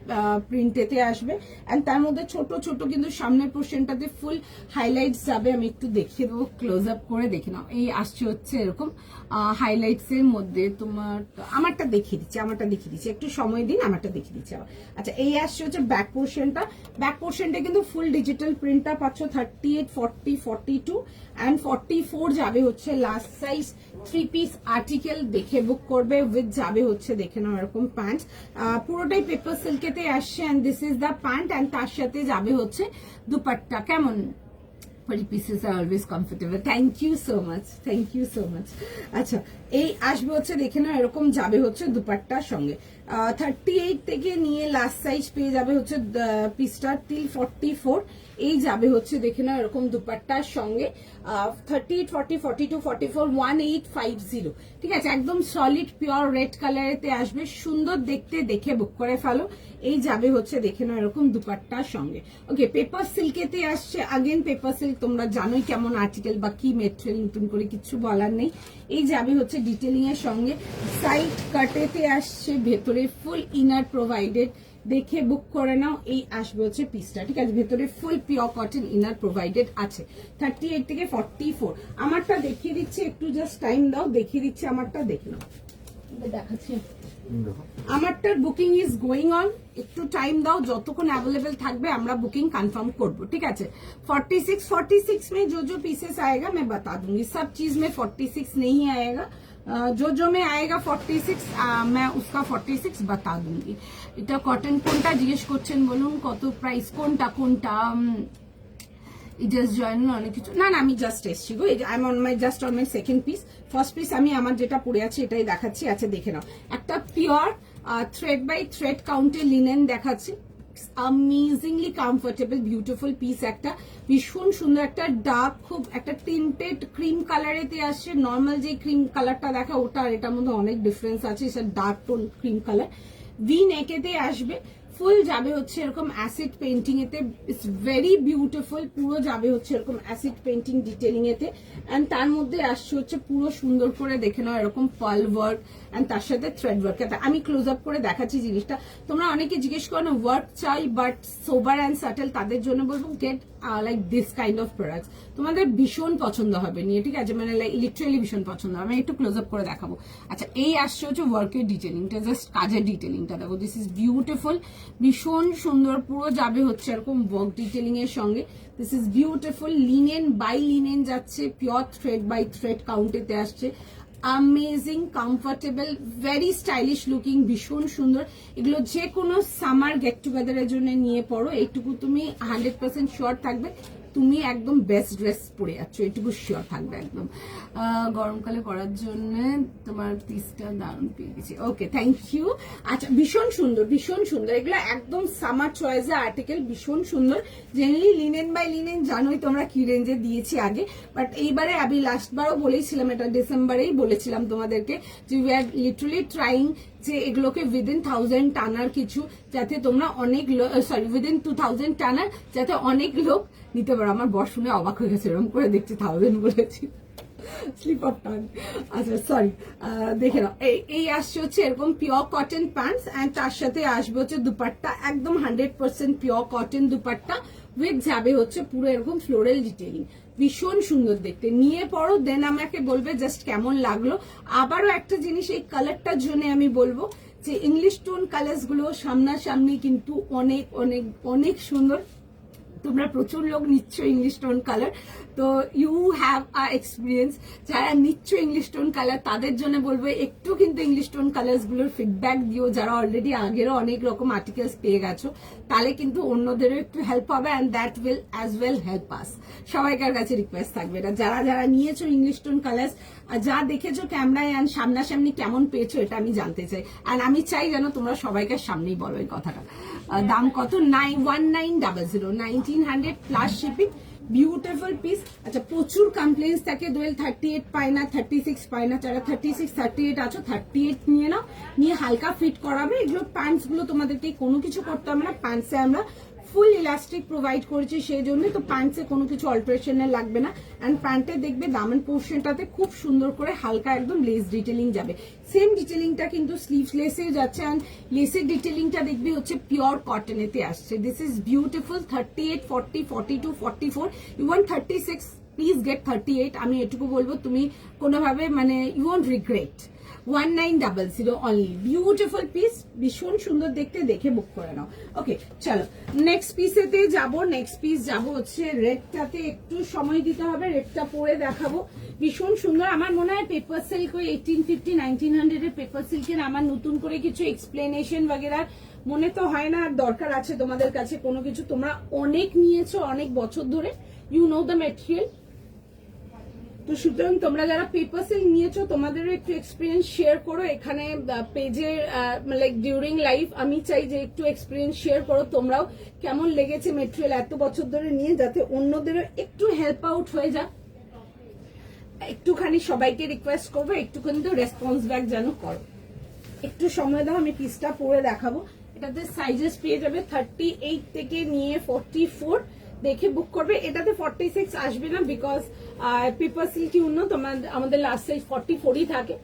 প্রিন্টেতে আসবে, এন্ড তার মধ্যে ছোট ছোট কিন্তু সামনের পোর্শনটাতে ফুল হাইলাইটস যাবে। আমি একটু দেখিয়ে দেবো, ক্লোজ আপ করে দেখে নাও। এই আসছে হচ্ছে এরকম হাইলাইটস এর মধ্যে, তোমার আমারটা দেখিয়ে দিচ্ছি, একটু সময় দিন, আমারটা দেখিয়ে দিচ্ছি আবার। আচ্ছা এই আসছে হচ্ছে ব্যাক পোর্শনটা কিন্তু ফুল ডিজিটাল প্রিন্টটা পাচ্ছ। 38, 40, 42 অ্যান্ড 44 যাবে হচ্ছে লাস্ট সাইজ 3 পিস আর্টিকেল, দেখে বুক করবে। উইথ যাবে হচ্ছে দেখে নাও এরকম প্যান্ট, পুরোটাই পেপার সিল্কেতে আসছে, and this is the pant, এন্ড তার সাথে যাবে হচ্ছে দুপাট্টা। কেমন? pieces are always comfortable. Thank you so much. আচ্ছা এই আসবে হচ্ছে দেখে নাও এরকম যাবে হচ্ছে দুপাট্টার সঙ্গে। 38 থেকে নিয়ে লাস্ট সাইজ পেয়ে যাবে হচ্ছে পিসটা টিল 44। এই যাবে হচ্ছে দেখে নাও এরকম দুপাট্টার সঙ্গে। 38, 40, 42, 44, 1850, ঠিক আছে, একদম সলিড পিওর রেড কালারেতে আসবে, সুন্দর দেখতে, দেখে বুক করে ফেলো। এই যাবে হচ্ছে দেখে নাও এরকম দুপাট্টার সঙ্গে। ওকে, পেপার সিল্কেতে আসছে, আগেন পেপার সিল্ক তোমরা জানোই কেমন আর্টিকেল বা কি মেটেরিয়াল, নতুন করে কিছু বলার নেই। এই যাবে হচ্ছে ডিটেলিং এর সঙ্গে, সাইড কাটেতে আসছে, ভেতরে ফুল ইনার প্রোভাইডেড, দেখে বুক করে নাও। এই আসবে হচ্ছে পিসটা, ঠিক আছে, ভেতরে ফুল পিওর কটন ইনার প্রোভাইডেড আছে। 38 থেকে 44 আমারটা দেখিয়ে দিচ্ছি, একটু জাস্ট টাইম দাও, দেখিয়ে দিচ্ছি আমারটা, দেখে নাও, দেখাচ্ছি। আমারটার বুকিং ইজ গোয়িং অন, একটু টাইম দাও, যতক্ষণ অ্যাভেলেবেল থাকবে আমরা বুকিং কনफर्म করব, ঠিক আছে। 46 में जो पीसेस आएगा मैं बता दूंगी, सब चीज में 46 नहीं आएगा, जो में आएगा 46 मैं उसका 46 बता दूंगी। এটা কটন কোনটা জিজ্ঞেস করছেন বলুন, কত প্রাইস, কোনটা জাস্ট জয়েন অনেক কিছু না, আমি জাস্ট এসছি গো, I am on my second piece. First piece আমি আমার যেটা পরে আছে এটাই দেখাচ্ছি। আচ্ছা দেখে নাও, একটা পিওর থ্রেড বাই থ্রেড কাউন্টে লিনেন দেখাচ্ছি, অ্যামেজিংলি কমফোর্টেবল বিউটিফুল পিস, একটা ভীষণ সুন্দর, একটা ডার্ক খুব একটা টিন্টেড ক্রিম কালারেতে আসছে। নর্মাল যে ক্রিম কালারটা দেখা ওটা আর এটার মধ্যে অনেক ডিফারেন্স আছে, এটা dark tone cream colour, V নেকেতে আসবে, ফুল যাবে হচ্ছে এরকম অ্যাসিড পেন্টিং এতে, ইটস ভেরি বিউটিফুল, পুরো যাবে হচ্ছে এরকম অ্যাসিড পেন্টিং ডিটেলিং এতে, এন্ড তার মধ্যে আসছে হচ্ছে পুরো সুন্দর করে দেখে নাও এরকম পার্ল ওয়ার্ক, এন্ড তার সাথে থ্রেড ওয়ার্ক। আমি ক্লোজ আপ করে দেখাচ্ছি জিনিসটা, তোমরা অনেকে জিজ্ঞেস করো না ওয়ার্ক চাই বাট সোবার অ্যান্ড সাটেল, তাদের জন্য বলবো gate like this kind of products, তোমাদের ভীষণ পছন্দ হবে নিয়ে, ঠিক আছে, মানে লিটারালি ভীষণ পছন্দ হবে। আমি একটু ক্লোজ আপ করে দেখাবো। আচ্ছা এই আসছে হচ্ছে ওয়ার্কের ডিটেলিংটা, জাস্ট কাজের ডিটেলিংটা দেখো, দিস ইজ বিউটিফুল, ভীষণ সুন্দর, পুরো যাবে হচ্ছে এরকম ওয়ার্ক ডিটেলিং এর সঙ্গে। This is beautiful, linen by linen যাচ্ছে, পিওর থ্রেড বাই থ্রেড কাউন্টেতে আসছে, amazing comfortable, very stylish looking, ভীষণ সুন্দর। এগুলো যে কোনো সামার গেট টুগেদারের জন্য নিয়ে পড়ো, এইটুকু তুমি 100% শিওর থাকবে তুমি একদম বেস্ট ড্রেস পরে যাচ্ছ, এইটুকু শিওর থাকবে একদম। গরমকালে পরার জন্য তোমার পিসটা দারুণ পেয়ে গেছি, ওকে থ্যাংক ইউ। আচ্ছা ভীষণ সুন্দর, এগুলো একদম সামার চয়েস আর্টিকেল, ভীষণ সুন্দর। জেনারেলি লিনেন বাই লিনেন জানোই তোমরা কি রেঞ্জে দিয়েছি আগে, বাট এইবারে আমি লাস্টবারও বলেছিলাম, এটা ডিসেম্বরেই বলেছিলাম তোমাদেরকে, যে উই আর লিটারালি ট্রাইং যে এগুলোকে উইদিন 1000 টানার কিছু, যাতে তোমরা অনেক সরি উইদিন 2000 টানার, যাতে অনেক লোক নিতে পারো। আমার বর শুনে অবাক হয়ে গেছে, এরকম করে দেখছি 1000 বলেছি, স্লিপ অফ টাং। আচ্ছা সরি, দেখে নাও, এই আসছে হচ্ছে এরকম পিওর কটন প্যান্টস, এন্ড তার সাথে আসবে হচ্ছে দুপাট্টা, একদম 100% পিওর কটন দুপাট্টা, উইথ যাবে হচ্ছে পুরো এরকম ফ্লোরাল ডিটেইলিং, ভীষণ সুন্দর দেখতে, নিয়ে পড়ো, দেন আমাকে বলবে জাস্ট কেমন লাগলো। আবারও একটা জিনিস এই কালারটার জন্য আমি বলবো যে ইংলিশ টোন কালার্স গুলো সামনাসামনি কিন্তু অনেক অনেক অনেক সুন্দর, তোমরা প্রচুর লোক নিচ্ছ ইংলিশ টোন কালার, তো ইউ হ্যাভ আ এক্সপিরিয়েন্স। যারা নিচ্ছ ইংলিশ টোন কালার তাদের জন্য বলবো একটু কিন্তু ইংলিশ টোন কালার্স গুলোর ফিডব্যাক দিও, যারা অলরেডি আগেরও অনেক রকম আর্টিকেলস পেয়ে গেছো, তাহলে কিন্তু অন্যদেরও একটু হেল্প হবে and that will as well help us. সবাইকার কাছে রিকোয়েস্ট থাকবে এটা, যারা যারা নিয়েছো ইংলিশ টোন কালার্স, যা দেখেছো ক্যামেরায় অ্যান্ড সামনাসামনি কেমন পেয়েছো এটা আমি জানতে চাই, অ্যান্ড আমি চাই যেন তোমরা সবাইকার সামনেই বলো এই কথাটা। দাম কত? 1900, 1900 প্লাস শিপিং। Beautiful piece. আচ্ছা, প্রচুর কমপ্লেন্স থাকে দোয়েল 38 পায় না, 36 পায় না। যারা 36 38 আছো 38 নিয়ে নাও, নিয়ে হালকা ফিট করাবে। এগুলো প্যান্টস গুলো তোমাদেরকে কোনো কিছু করতে হবে না, প্যান্টসে আমরা ফুল ইলাস্টিক প্রোভাইড করেছি সেই জন্য, তো প্যান্টসে কোনো কিছু অল্টারেশনের লাগবে না। অ্যান্ড প্যান্টে দেখবে দামান পোর্শনটাতে খুব সুন্দর করে হালকা একদম লেস ডিটেলিং যাবে। সেম ডিটেলিংটা কিন্তু স্লিভস লেসেও যাচ্ছে, অ্যান্ড লেসের ডিটেলিংটা দেখবি হচ্ছে পিওর কটনেতে আসছে। This is beautiful. 38, 40, 42, 44, even 36, please get 38। আমি এটুকু বলবো, তুমি কোনোভাবে মানে you won't regret. 1900 only. Beautiful piece, ভীষণ সুন্দর দেখতে, দেখে বুক করে নাও। ওকে, চলো নেক্সট পিসেতে যাবো। নেক্সট পিস যাবো হচ্ছে রেডটাতে, একটু সময় দিতে হবে, রেডটা পরে দেখাবো। ভীষণ সুন্দর। আমার মনে হয় পেপার সিল্ক ওই 1850, 1900 এর পেপার সিল্কের আমার নতুন করে কিছু এক্সপ্লেনেশন বাগেরা মনে তো হয় না, আর দরকার আছে তোমাদের কাছে কোনো কিছু। তোমরা অনেক নিয়েছো অনেক বছর ধরে, ইউ নো দ্য মেটেরিয়াল, তো সুতরাং তোমরা যারা পেপার সিল্ক নিয়েছো তোমাদেরও একটু এক্সপিরিয়েন্স শেয়ার করো এখানে পেজের, লাইক ডিউরিং লাইফ। আমি চাই যে একটু এক্সপিরিয়েন্স শেয়ার করো তোমরাও, কেমন লেগেছে মেটেরিয়াল এত বছর ধরে নিয়ে, যাতে অন্যদেরও একটু হেল্প আউট হয়ে যাক। একটুখানি সবাইকে রিকোয়েস্ট করবো একটু কিন্তু রেসপন্স ব্যাক যেন করো। একটু সময় দাও, আমি পিসটা পরে দেখাবো। এটাতে সাইজেস পেয়ে যাবে 38 থেকে নিয়ে 44, দেখে বুক করবে। এটাতে 46 আসবে না, বিকজ পেপার সিল্কি উন্নত আমাদের লাস্ট সাইজ 44ই থাকে,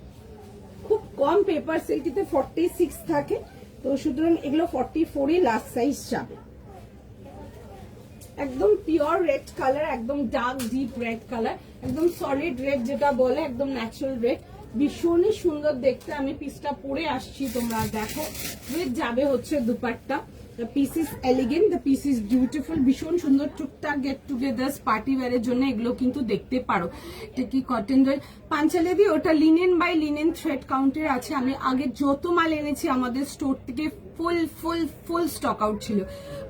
খুব কম পেপার সিল্কিতে 46 থাকে, তো সুতরাং এগুলো 44ই লাস্ট সাইজ যাবে। একদম পিওর রেড কালার, একদম ডার্ক ডিপ রেড কালার, একদম সলিড রেড যেটা বলে, একদম ন্যাচারাল রেড, ভীষণই সুন্দর দেখতে। আমি পিসটা পরে আসছি, তোমরা দেখো। উইথ যাবে হচ্ছে dupatta. The piece is elegant, the piece is beautiful, ভীষণ সুন্দর। টুকটাক গেট টুগেদার পার্টি ওয়্যারের জন্য এগুলো কিন্তু দেখতে পারো। এটা কি কটন দই পাঞ্চালে দিয়ে, ওটা লিনেন বাই লিনেন থ্রেড কাউন্টের আছে। আমি আগে যত মাল এনেছি আমাদের স্টোর থেকে ফুল ফুল ফুল স্টক আউট ছিল।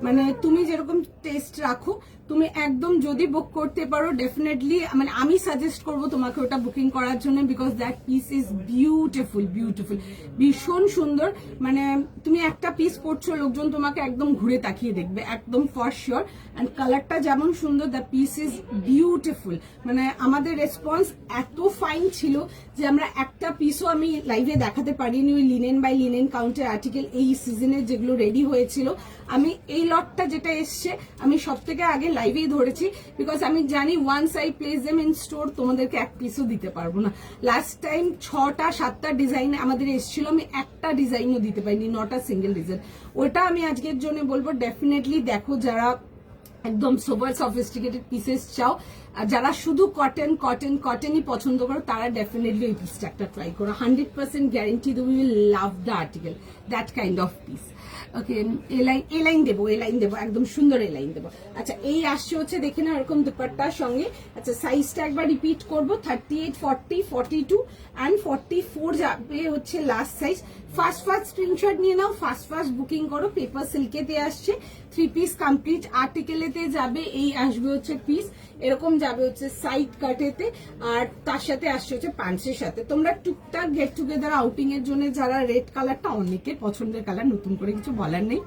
মানে তুমি যেরকম টেস্ট রাখো, তুমি একদম যদি বুক করতে পারো ডেফিনেটলি, মানে আমি সাজেস্ট করবো তোমাকে ওটা বুকিং করার জন্য, because that piece is beautiful beautiful, ভীষণ সুন্দর। মানে তুমি একটা পিস পরছো, লোকজন তোমাকে একদম ঘুরে তাকিয়ে দেখবে, একদম ফর শিওর। অ্যান্ড কালারটা যেমন সুন্দর, দ্য পিস ইজ বিউটিফুল। মানে আমাদের রেসপন্স এত ফাইন ছিল যে আমরা একটা পিসও আমি লাইভে দেখাতে পারিনি। ওই লিনেন বাই লিনেন কাউন্টের আর্টিকেল এই সিজনের যেগুলো রেডি হয়েছিল, আমি এই লটটা যেটা এসছে আমি সব থেকে আগে লাইভেই ধরেছি, বিকজ আমি জানি once I place them in store তোমাদেরকে এক পিসও দিতে পারবো না। লাস্ট টাইম 6টা 7টা ডিজাইন আমাদের এসেছিল, আমি একটা ডিজাইনও দিতে পারিনি, নটা সিঙ্গেল ডিজাইন। ওটা আমি আজকের জন্য বলবো ডেফিনেটলি দেখো, যারা একদম সোবার সফিস্টিকেটেড পিসেস চাও, আর যারা শুধু কটন কটন কটনই পছন্দ করো, তারা ডেফিনেটলি এই পিসটা একটা ট্রাই করো। 100% গ্যারেন্টি দু will love the article, that kind of piece. Okay, A line দেবো একদম সুন্দর এ লাইন দেবো। আচ্ছা, এই আসছে হচ্ছে দেখে না এরকম দুপাট্টার সঙ্গে। আচ্ছা, সাইজটা একবার রিপিট করবো, 38, 40, 42 অ্যান্ড 44 যাবে হচ্ছে লাস্ট সাইজ। ফার্স্ট স্ক্রিনশট নিয়ে নাও, ফার্স্ট বুকিং করো। পেপার সিল্কেতে আসছে, 3 পিস কমপ্লিট আর্টিকেলেতে যাবে। এই আসবে হচ্ছে পিস, এরকম যাবে হচ্ছে সাইড কাটেতে, আর তার সাথে আসছে হচ্ছে প্যান্টসের সাথে। তোমরা টুকটাক গেট টুগেদার আউটিং এর জন্য যারা রেড কালারটা অনেকের পছন্দের কালার, নতুন করে কিছু বলার নেই,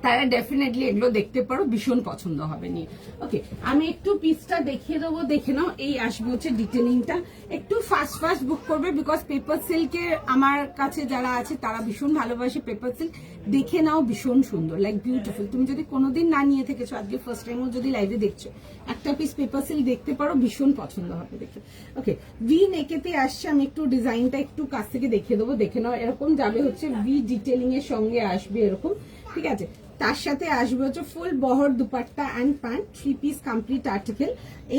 তারা ডেফিনেটলি এগুলো দেখতে পারো, ভীষণ পছন্দ হবে নিয়ে। ওকে, আমি একটু পিসটা দেখিয়ে দেবো, দেখে নাও। এই আসবে হচ্ছে ডিটেলিংটা, একটু ফাস্ট বুক করবে, বিকজ পেপার সিল্কের আমার কাছে যারা আছে তারা ভীষণ ভালোবাসে পেপার সিল্ক। দেখে নাও, ভীষণ সুন্দর, লাইক বিউটিফুল। তুমি যদি কোনোদিন না নিয়ে থেকেছো, আজকে ফার্স্ট টাইমও যদি লাইভে দেখছো, একটা পিস পেপার সিল্ক দেখতে পারো, ভীষণ পছন্দ হবে দেখে। ওকে, ভি নেকেতে আসছে, আমি একটু ডিজাইনটা একটু কাছ থেকে দেখিয়ে দেবো, দেখে নাও। এরকম যাবে হচ্ছে ভি ডিটেলিং এর সঙ্গে আসবে এরকম, ঠিক আছে। তার সাথে আসবে হচ্ছে ফুল বহর dupatta and pant, 3 piece complete article.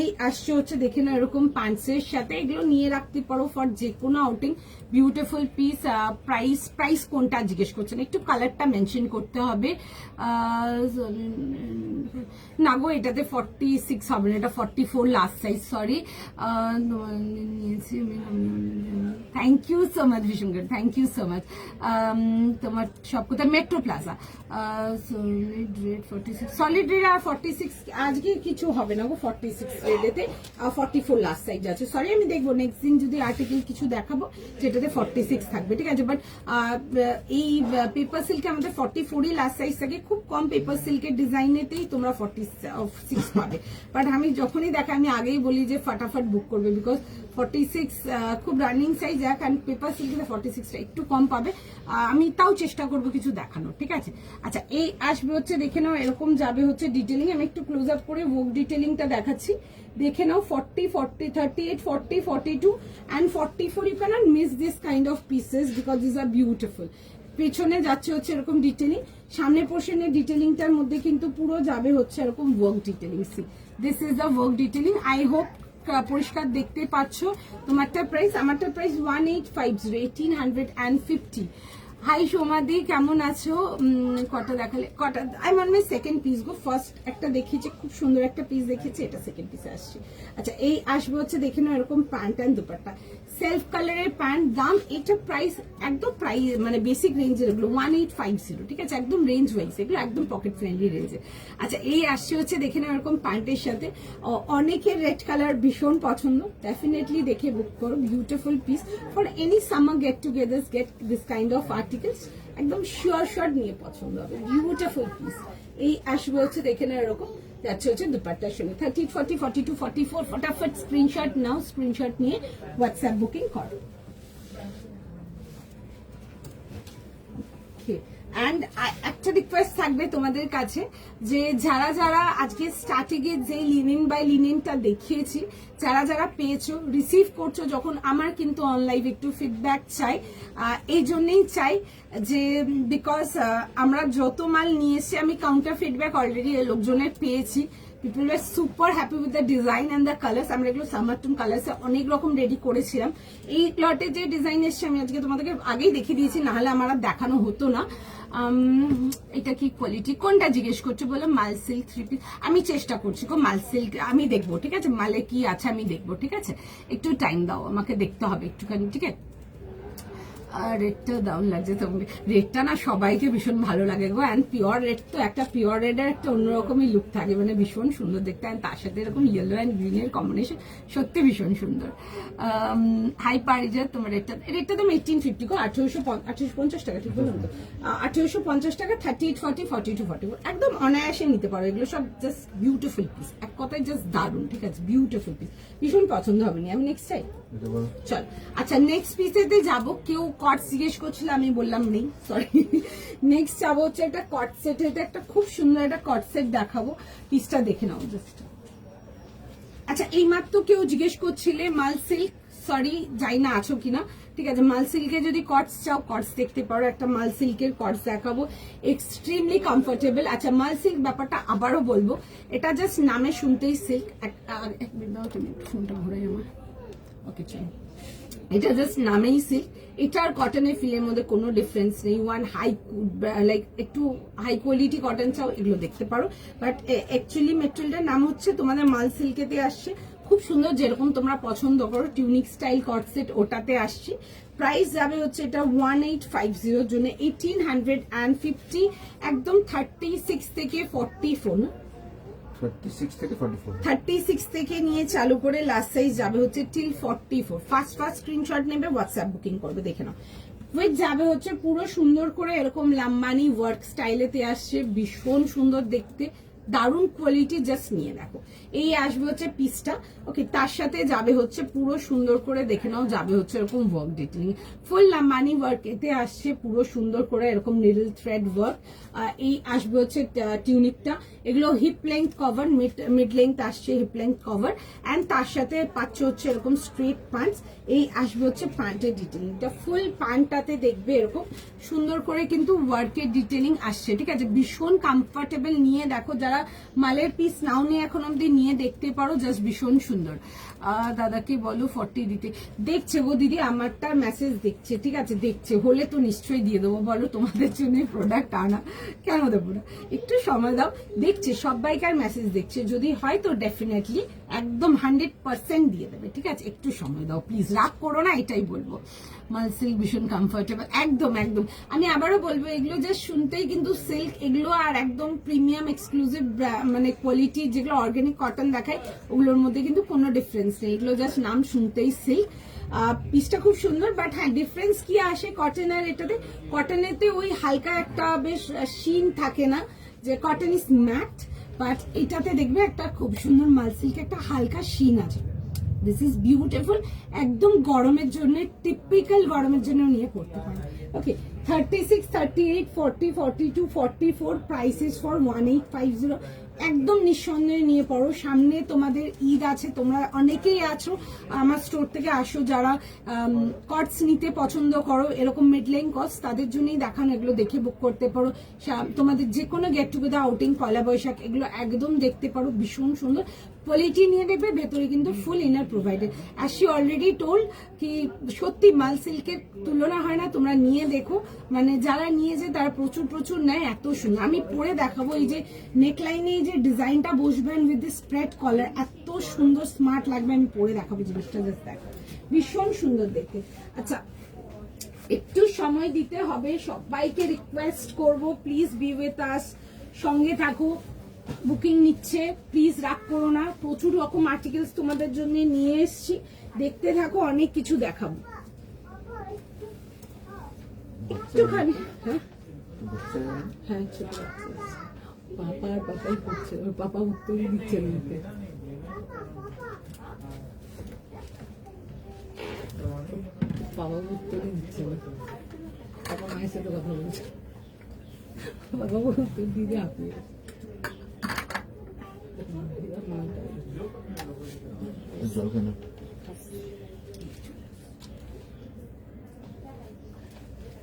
এই আসছে হচ্ছে দেখে না এরকম প্যান্টসের সাথে, এগুলো নিয়ে রাখতে পারো ফর যে কোনো আউটিং। Beautiful piece. প্রাইস কোনটা জিজ্ঞেস করছেন, একটু কালারটা মেনশন করতে হবে। না গো, এটাতে 46 হবে না, এটা 44 last size, sorry. Thank you so much ভীষণ, থ্যাংক ইউ সো মাচ। তোমার সব কোথায়? Metro plaza. Solid red 46, solid red আর 46 আজকে কিছু হবে না গো, 46 রেডেতে 44 লাস্ট সাইজ আছে। সরি, আমি দেখবো নেক্সট দিন যদি আর্টিকেল কিছু দেখাবো যেটাতে 46 থাকবে, ঠিক আছে। বাট এই পেপার সিল্কে আমাদের 44ই লাস্ট সাইজ থাকে, খুব কম পেপার সিল্কের ডিজাইনেতেই তোমরা 46 পাবে। বাট আমি যখনই দেখা আমি আগেই বলি যে ফটাফট বুক করবে, বিকজ 46 খুব রানিং সাইজ এক, অ্যান্ড পেপার সিল্কে 46টা একটু কম পাবে। আমি তাও চেষ্টা করবো কিছু দেখানোর, ঠিক আছে। আচ্ছা, এই আসবে হচ্ছে দেখে নাও এরকম যাবে হচ্ছে ডিটেলিং। আমি একটু ক্লোজ আপ করে ওয়ার্ক ডিটেলিংটা দেখাচ্ছি, দেখে নাও। 40, 38, 40, 42 and 44, you cannot miss this kind of pieces because these are beautiful. পেছনে যাচ্ছে হচ্ছে এরকম ডিটেলিং, সামনের পোর্শনের ডিটেলিংটার মধ্যে কিন্তু পুরো যাবে হচ্ছে এরকম work detailing. See, this is the work detailing. I hope পরিষ্কার দেখতে পাচ্ছ। তোমারটা প্রাইস, আমারটা প্রাইস 1850, 1850। হাই সোমাদি, কেমন আছো? কটা দেখালে, কটা? I want my second piece go. First একটা দেখিয়েছে, খুব সুন্দর একটা পিস দেখিয়েছে, এটা সেকেন্ড পিসে আসছে। আচ্ছা, এই আসবে হচ্ছে দেখে নাও এরকম প্যান্ট অ্যান্ড দুপাট্টা, সেলফ কালারের প্যান্ট। দাম এটা প্রাইস একদম প্রাইস মানে বেসিক রেঞ্জের, এগুলো 1850, ঠিক আছে, একদম রেঞ্জ ওয়াইজ, এগুলো একদম পকেট ফ্রেন্ডলি রেঞ্জে। আচ্ছা, এই আসছে হচ্ছে দেখে নাও এরকম প্যান্টের সাথে। অনেকের রেড কালার ভীষণ পছন্দ, ডেফিনেটলি দেখে বুক করো। Beautiful piece for any summer get togethers, get this kind of articles, একদম শিওর শর্ট নিয়ে পছন্দ হবে। Beautiful piece. এই আসবে হচ্ছে দেখে নাও এরকম যাচ্ছে হচ্ছে দুপাট্টার সঙ্গে। 30, 40, 42, 44, ফটাফট স্ক্রিনশট নাও, স্ক্রিনশট নিয়ে হোয়াটসঅ্যাপ বুকিং করো। অ্যান্ড একটা রিকোয়েস্ট থাকবে তোমাদের কাছে, যে যারা যারা আজকে স্টার্টিং এ যে লিনেন বাই লিনেনটা দেখিয়েছি, যারা যারা পেয়েছো, রিসিভ করছো যখন, আমার কিন্তু অনলাইভ একটু ফিডব্যাক চাই। এই জন্যই চাই যে বিকজ আমরা যত মাল নিয়ে এসেছি, আমি কাউন্টার ফিডব্যাক অলরেডি লোকজনের পেয়েছি। People were super happy with the design and the colours. আমরা এগুলো সামার টুন কালার্সে অনেক রকম রেডি করেছিলাম। এই লটে যে ডিজাইন এসছে আমি আজকে তোমাদেরকে আগেই দেখিয়ে দিয়েছি, নাহলে আমার আর দেখানো হতো না। এটা কি কোয়ালিটি, কোনটা জিজ্ঞেস করছো বলো? মাল সিল্ক 3 পিস। আমি চেষ্টা করছি গো, মাল সিল্ক আমি দেখবো, ঠিক আছে, মালে কি আছে আমি দেখবো, ঠিক আছে, একটু টাইম দাও আমাকে, দেখতে হবে একটুখানি, ঠিক আছে। আর রেডটা দারুণ লাগছে তোমাকে, রেডটা না সবাইকে ভীষণ ভালো লাগে গো। অ্যান্ড পিওর রেড তো একটা, পিওর রেডের একটা অন্যরকমই লুক থাকে, মানে ভীষণ সুন্দর দেখতে। অ্যান্ড তার সাথে এরকম ইয়েলো অ্যান্ড গ্রিনের কম্বিনেশন সত্যি ভীষণ সুন্দর। হাই পারিজাত, তোমার রেডটা তো 1850 গো, 1850 টাকা, ঠিক বললাম তো? 1850 টাকা, 38, 40, 42, 44, একদম অনায়াসে নিতে পারো। এগুলো সব জাস্ট বিউটিফুল পিস, এক কথায় জাস্ট দারুণ, ঠিক আছে, বিউটিফুল পিস, ভীষণ পছন্দ হবে নি। আমি নেক্সট চাই, চল। আচ্ছা, নেক্সট পিসেতে যাবো। কেউ কট জিজ্ঞেস করছিল, আমি বললাম নেই, সরি। নেক্সট যাবো হচ্ছে একটা কট সেট, এটা একটা খুব সুন্দর একটা কট সেট দেখাবো, পিসটা দেখে নাও জাস্ট। আচ্ছা, এই মাত্র কেউ জিজ্ঞেস করছিলে মাল সিল্ক, সরি যাই না আছো কিনা, ঠিক আছে। মাল সিল্কে যদি কটস চাও, কটস দেখতে পারো, একটা মাল সিল্কের কটস দেখাবো, এক্সট্রিমলি কমফোর্টেবল। আচ্ছা, মাল সিল্ক ব্যাপারটা আবারও বলবো, এটা জাস্ট নামে শুনতেই সিল্ক। এক মিনিট দাও, তুমি ফোনটা ঘোরাই আমার, ওকে চল। এটা জাস্ট নামেই সিল্ক, এটা আর কটনের ফিলের মধ্যে কোনো ডিফারেন্স নেই। ওয়ান হাই লাইক একটু হাই কোয়ালিটি কটন চাও, এগুলো দেখতে পারো। বাট অ্যাকচুয়ালি মেটেরিয়ালটার নাম হচ্ছে তোমাদের মাল সিল্কেতে আসছে, খুব সুন্দর, যেরকম তোমরা পছন্দ করো টিউনিক স্টাইল কট সেট, ওটাতে আসছে। প্রাইস যাবে হচ্ছে এটা 1850 জন্য 1850, একদম 36 থেকে 44 না, 36 থেকে নিয়ে চালু করে লাস্ট সাইজ যাবে হচ্ছে টিল 44। ফার্স্ট স্ক্রিনশট নেবে, হোয়াটসঅ্যাপ বুকিং করবে, দেখে নাও। উইথ যাবে হচ্ছে পুরো সুন্দর করে এরকম লাম্বানি ওয়ার্ক স্টাইলেতে আসছে, ভীষণ সুন্দর দেখতে, দারুণ কোয়ালিটি, জাস্ট নিয়ে দেখো। এই আসবে হচ্ছে পিসটা, ওকে, তার সাথে যাবে হচ্ছে পুরো সুন্দর করে দেখে নাও, যাবে হচ্ছে এরকম ওয়ার্ক ডিটেলিং, ফুল মানি ওয়ার্ক এতে আসছে, পুরো সুন্দর করে এরকম নিডল থ্রেড ওয়ার্ক। এই আসবে হচ্ছে টিউনিকটা, এগুলো hip length cover, mid length আসছে হিপ লেন্থ কভার, অ্যান্ড তার সাথে পাচ্ছ হচ্ছে এরকম স্ট্রেট প্যান্টস। এই আসবে হচ্ছে প্যান্টের ডিটেলিংটা, ফুল প্যান্টটাতে দেখবে এরকম সুন্দর করে কিন্তু ওয়ার্কের ডিটেলিং আসছে, ঠিক আছে, ভীষণ কমফর্টেবল। নিয়ে দেখো, যারা মালের পিস নাও নিয়ে এখন অব্দি নিয়ে দেখতে পারো, জাস্ট ভীষণ সুন্দর। দাদাকে বলো 40 দিতে, দেখছে গো দিদি, আমারটার মেসেজ দেখছে, ঠিক আছে, দেখছে, হলে তো নিশ্চয়ই দিয়ে দেবো, বলো তোমাদের জন্য প্রোডাক্ট আনা, কেন দেবো না, একটু সময় দাও, দেখছে সবাইকার মেসেজ দেখছে, যদি হয় তো ডেফিনেটলি একদম 100% দিয়ে দেবে, ঠিক আছে, একটু সময় দাও প্লিজ, রাগ করো না, এটাই বলবো। মাল সিল্ক ভীষণ কমফোর্টেবল, একদম একদম। আমি আবারও বলবো, এগুলো যে শুনতেই কিন্তু সিল্ক, এগুলো আর একদম প্রিমিয়াম এক্সক্লুসিভ মানে কোয়ালিটি, যেগুলো অর্গানিক কটন দেখায় ওগুলোর মধ্যে কিন্তু কোনো ডিফারেন্স নেই, এগুলো জাস্ট নাম শুনতেই সিল্ক। পিসটা খুব সুন্দর, বাট হ্যাঁ ডিফারেন্স কি আসে কটন আর এটাতে, কটনেতে ওই হালকা একটা বেশ শিন থাকে না, যে কটন ইজ ম্যাট, বাট এটাতে দেখবে একটা খুব সুন্দর মাল সিল্ক একটা হালকা শিন আছে। দিস ইজ বিউটিফুল, একদম গরমের জন্য, টিপিক্যাল গরমের জন্য নিয়ে পড়তে পারো। ওকে, 36, 38, 40, 42, 44 প্রাইসেস ফর 1850, একদম নিঃসন্দেহে নিয়ে পড়ো। সামনে তোমাদের ঈদ আছে, তোমরা অনেকেই আছো আমার স্টোর থেকে আসো যারা কটস নিতে পছন্দ করো, এরকম মিডলাইন কটস, তাদের জন্যই দেখানো, এগুলো দেখে বুক করতে পারো। তোমাদের যে কোনো গেট টুগেদার, আউটিং, পয়লা বৈশাখ, এগুলো একদম দেখতে পারো, ভীষণ সুন্দর কোয়ালিটি নিয়ে নেবে, ভেতরে কিন্তু full inner provided. As she already told কি সত্যি মাল সিল্কের তুলনা হয় না, তোমরা নিয়ে দেখো, মানে যারা নিয়েছে তারা প্রচুর প্রচুর নেয়, এত সুন্দর। আমি পরে দেখাবো, এই যে নেকলাইনে এই যে ডিজাইনটা বসবেন উইথ স্প্রেড কলার, এত সুন্দর স্মার্ট লাগবে, আমি পরে দেখাবো জিনিসটা, জাস্ট দেখো, ভীষণ সুন্দর দেখতে। আচ্ছা, একটু সময় দিতে হবে, সবাইকে রিকোয়েস্ট করব, প্লিজ বি উইথ আস, সঙ্গে থাকো। বুকিং নিচ্ছে, প্লিজ রাগ করো না, প্রচুর রকম আর্টিকেলস তোমাদের জন্য নিয়ে এসেছি, দেখতে থাকো, অনেক কিছু দেখাবো। একটুখানি হ্যাঁ ছোট পাপা আর পাপাই করছে, ওর পাপা উত্তরই দিচ্ছে নিতে। বাবা উত্তরই দিচ্ছে না, বাবা মায়ের সাথে কথা বলছে, বাবা উত্তর দিদি আপনি